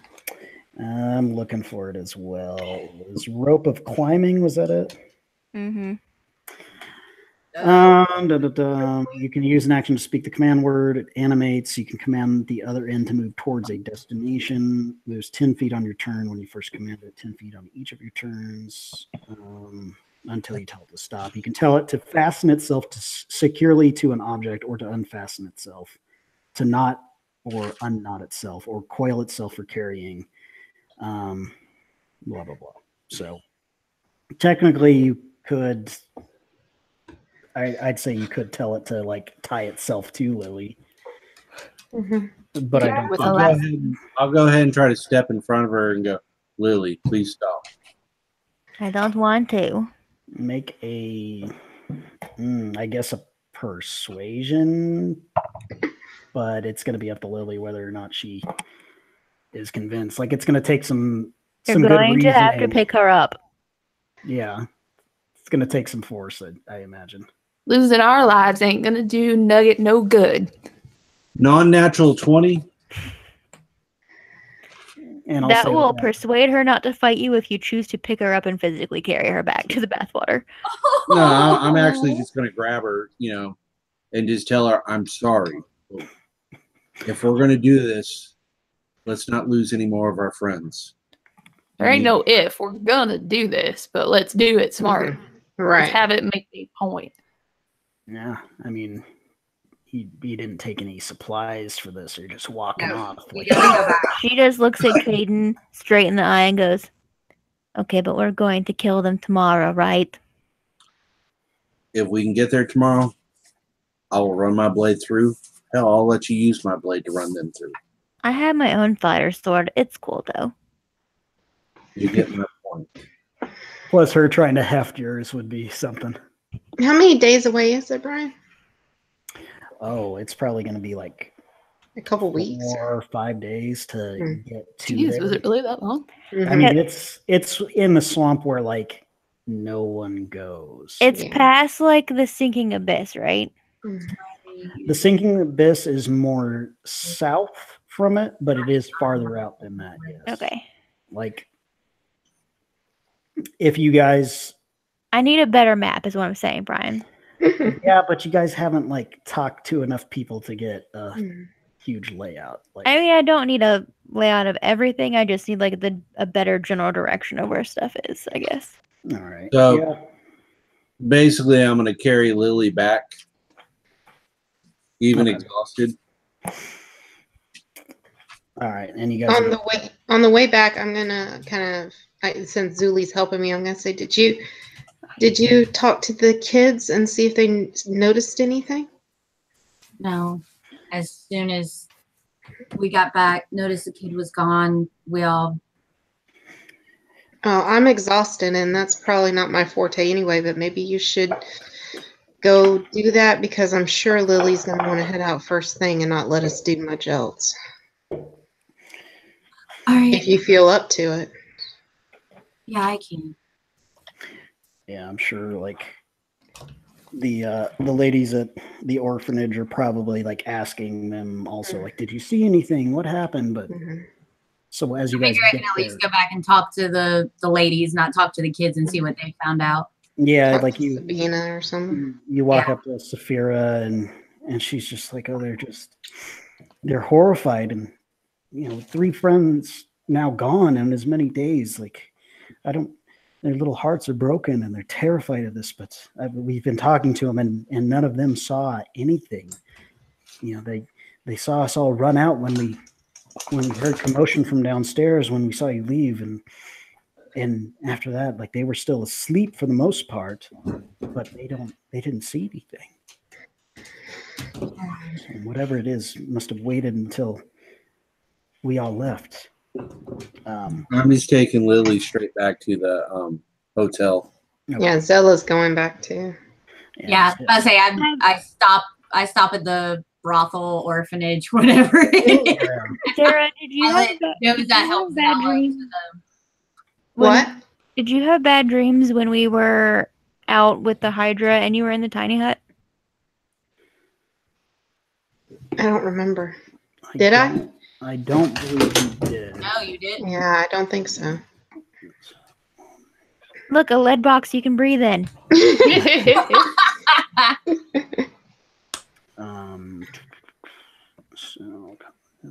I'm looking for it as well. It was rope of climbing, was that it? Mm-hmm. You can use an action to speak the command word. It animates. You can command the other end to move towards a destination. Moves 10 feet on your turn when you first command it, 10 feet on each of your turns until you tell it to stop. You can tell it to fasten itself securely to an object or to unfasten itself, to knot or unknot itself, or coil itself for carrying, blah, blah, blah. So technically you could... I'd say you could tell it to like tie itself to Lily, but I don't. I'll go ahead and try to step in front of her and go, Lily, please stop. I don't want to. Make a, I guess a persuasion, but it's going to be up to Lily whether or not she is convinced. Like it's going to take some You're good going to have to reasoning. pick her up. Yeah, it's going to take some force, I imagine. Losing our lives ain't gonna do Nugget no good. Non-natural 20. And That will persuade her not to fight you if you choose to pick her up and physically carry her back to the bathwater. No, I'm actually just going to grab her, and just tell her I'm sorry. If we're going to do this, let's not lose any more of our friends. There ain't no if. We're gonna do this, but let's do it smart. Right. Let's have it make a point. Yeah, I mean, he didn't take any supplies for this. You're just walking off. Like, She just looks at Caden straight in the eye and goes, "Okay, but we're going to kill them tomorrow, right?" If we can get there tomorrow, I will run my blade through. Hell, I'll let you use my blade to run them through. I have my own fighter sword. It's cool though. You get my point. plus, her trying to heft yours would be something. How many days away is it, Brian? Oh, it's probably going to be like A couple weeks. 4 or 5 days to get to Jeez, there. was it really that long? I mean, it's in the swamp where like no one goes. It's past like the sinking abyss, right? The sinking abyss is more south from it, but it is farther out than that. Yes. Okay. Like, if you guys, I need a better map, is what I'm saying, Brian. yeah, but you guys haven't like talked to enough people to get a huge layout. Like, I mean, I don't need a layout of everything. I just need like a better general direction of where stuff is, I guess. all right. So Yeah. basically, I'm going to carry Lily back even exhausted. All right, and you guys on the way back, I'm gonna kind of, since Zuli's helping me, I'm gonna say, did you talk to the kids and see if they noticed anything? No. As soon as we got back, noticed the kid was gone. We all. Oh, I'm exhausted, and that's probably not my forte anyway. But maybe you should go do that because I'm sure Lily's gonna want to head out first thing and not let us do much else. All right. If you feel up to it. Yeah, I can. Yeah, I'm sure like the ladies at the orphanage are probably like asking them also like, did you see anything? What happened? But so as you guys I can at least go back and talk to the ladies, not talk to the kids and see what they found out. Yeah, talk like to you Sabina or something. You walk up to Saphira and she's just like, oh, they're horrified, and 3 friends now gone in as many days. Like, their little hearts are broken and they're terrified of this, but we've been talking to them and none of them saw anything. They saw us all run out when we heard commotion from downstairs when we saw you leave, and after that, like, they were still asleep for the most part, but they didn't see anything. So whatever it is must have waited until we all left. I'm just taking Lily straight back to the hotel. Okay. Yeah, Zella's going back too. Yeah, I say I stop at the brothel, orphanage, whatever. Sarah, did you have bad dreams? What? Did you have bad dreams when we were out with the Hydra and you were in the tiny hut? I don't remember. Did I? I don't believe you did. No, you didn't. Yeah, I don't think so. Look, a lead box you can breathe in.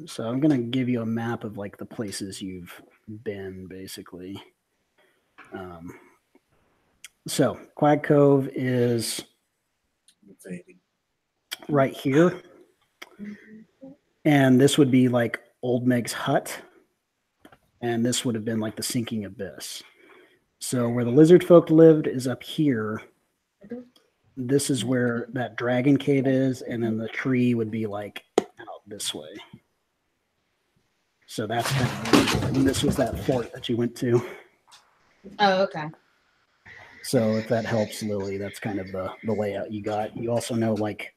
So I'm gonna give you a map of like the places you've been, basically. So Quag Cove is right here, and this would be like Old Meg's hut, and this would have been like the Sinking Abyss. So where the lizard folk lived is up here. This is where that dragon cave is, and then the tree would be like out this way. So that's kind of, and this was that fort that you went to. Oh, okay. So if that helps, Lily, that's kind of the layout you got. You also know, like,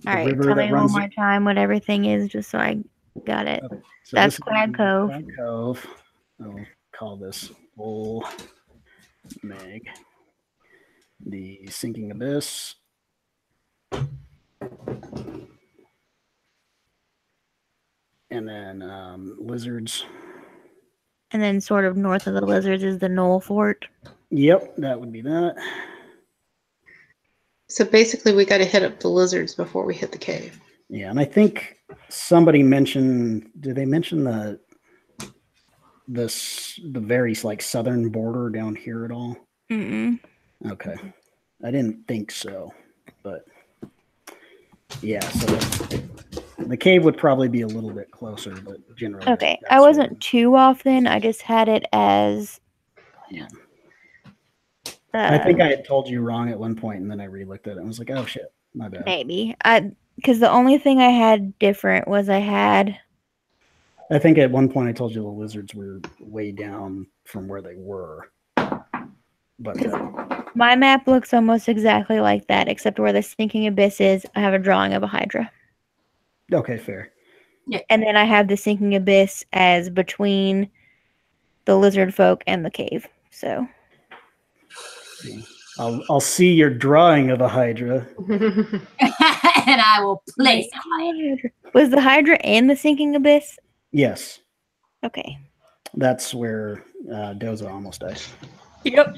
all right, tell me one more time what everything is, just so I got it. Okay. So that's Quag Cove. Quag Cove. I'll call this Old Meg. The Sinking Abyss. And then lizards. And then sort of north of the lizards is the Knoll Fort. Yep, that would be that. So basically we got to hit up the lizards before we hit the cave. Yeah, and I think somebody mentioned, did they mention the very like southern border down here at all? Mm-mm. Okay. I didn't think so, but yeah, so the cave would probably be a little bit closer, but generally. Okay, I wasn't too off then. I just had it as. Yeah. I think I had told you wrong at one point, and then I re-looked at it and was like, "Oh shit, my bad." Maybe because the only thing I had different was I think at one point I told you the lizards were way down from where they were, but my map looks almost exactly like that, except where the Sinking Abyss is. I have a drawing of a Hydra. Okay, fair. Yeah, and then I have the Sinking Abyss as between the lizard folk and the cave. So. I'll see your drawing of a Hydra. And I will place a Hydra. Was the Hydra and the Sinking Abyss? Yes. Okay. That's where Doza almost died. Yep.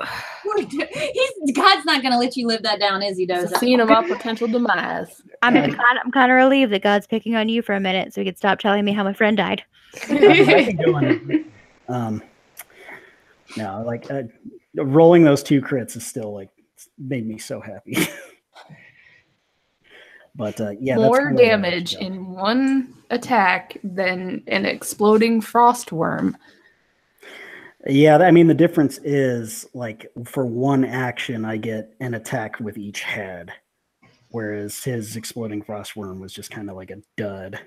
God's not going to let you live that down, is he, Doza? Seeing about potential demise. I'm kind of relieved that God's picking on you for a minute so he could stop telling me how my friend died. I can go on. No, like rolling those 2 crits is still like made me so happy. But yeah, more damage in one attack than an exploding frost worm. Yeah, I mean, the difference is, like, for one action, I get an attack with each head, whereas his exploding frost worm was just kind of like a dud.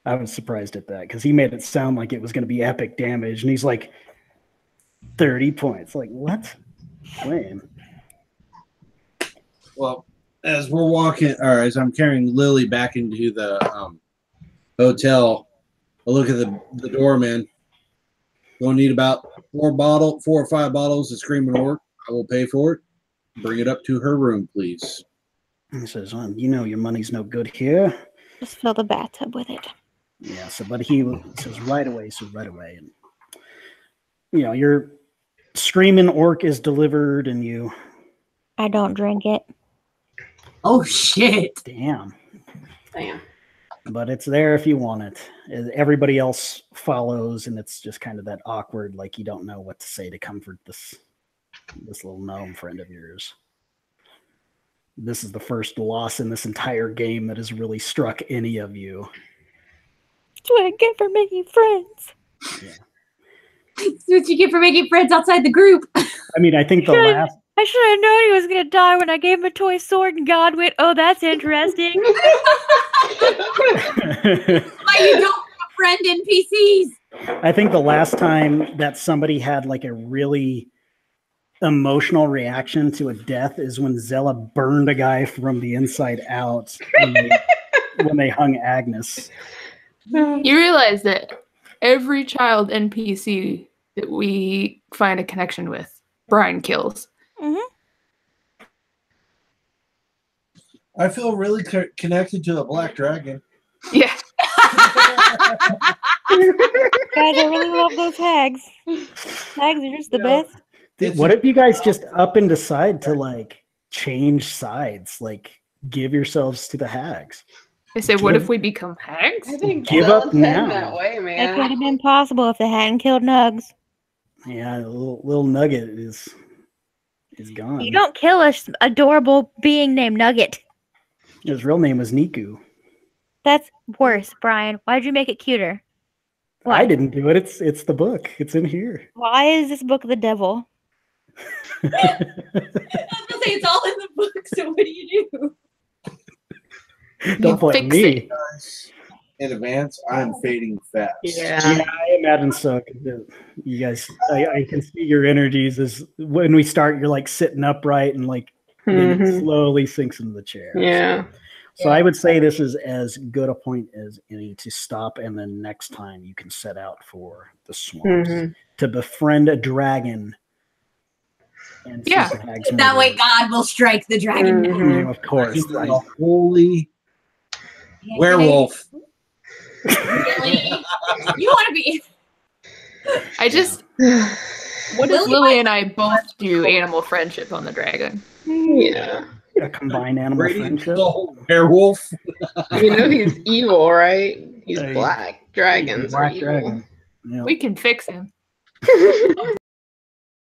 I was surprised at that because he made it sound like it was going to be epic damage, and he's like 30 points. Like, what? Lame. Well, as we're walking, or as I'm carrying Lily back into the hotel, I look at the doorman. Gonna need about 4 or 5 bottles of Screaming Orc. I will pay for it. Bring it up to her room, please. He says, well, you know your money's no good here. Just fill the bathtub with it. Yeah, so but he says right away, and you know, your Screaming Orc is delivered and you I don't drink it. Oh shit. Damn. Damn. But it's there if you want it. Everybody else follows, and it's just kind of that awkward, like you don't know what to say to comfort this little gnome friend of yours. This is the first loss in this entire game that has really struck any of you. That's what I get for making friends. Yeah. That's what you get for making friends outside the group. I mean, I think I should have known he was going to die when I gave him a toy sword, and God went, oh, that's interesting. Why you don't friend NPCs? I think the last time that somebody had like a really emotional reaction to a death is when Zella burned a guy from the inside out when they hung Agnes. You realize that every child NPC that we find a connection with, Brian kills. Mm-hmm. I feel really connected to the black dragon. Yeah. Guys, I really love those hags. Hags are just the best. What if you guys just up and decide to like change sides? Like give yourselves to the hags. I said, what if we become hags? I think Give up now. that way, That man. could have been possible if they hadn't killed Nugs. Yeah, the little nugget is gone. You don't kill a adorable being named Nugget. His real name was Niku. That's worse, Brian. Why'd you make it cuter? Why? I didn't do it. It's the book. It's in here. Why is this book the devil? I was gonna say it's all in the book, so what do you do? Don't blame fix me. it. Guys, in advance, I'm fading fast. Yeah, I imagine so. 'Cause you guys, I can see your energies as when we start, you're like sitting upright and like then it slowly sinks into the chair. Yeah. So I would say this is as good a point as any to stop, and then next time you can set out for the swamps to befriend a dragon. And see Yeah. the hags That way murder. God will strike the dragon down. Yeah, of course. A holy werewolf. Really? You want to be? I just. What if Lily and I both do animal friendship on the dragon? Yeah. A combined animal Brady friendship. the whole werewolf. You know he's evil, right? He's Hey. black. Dragons are Black evil. dragon. Yeah. We can fix him.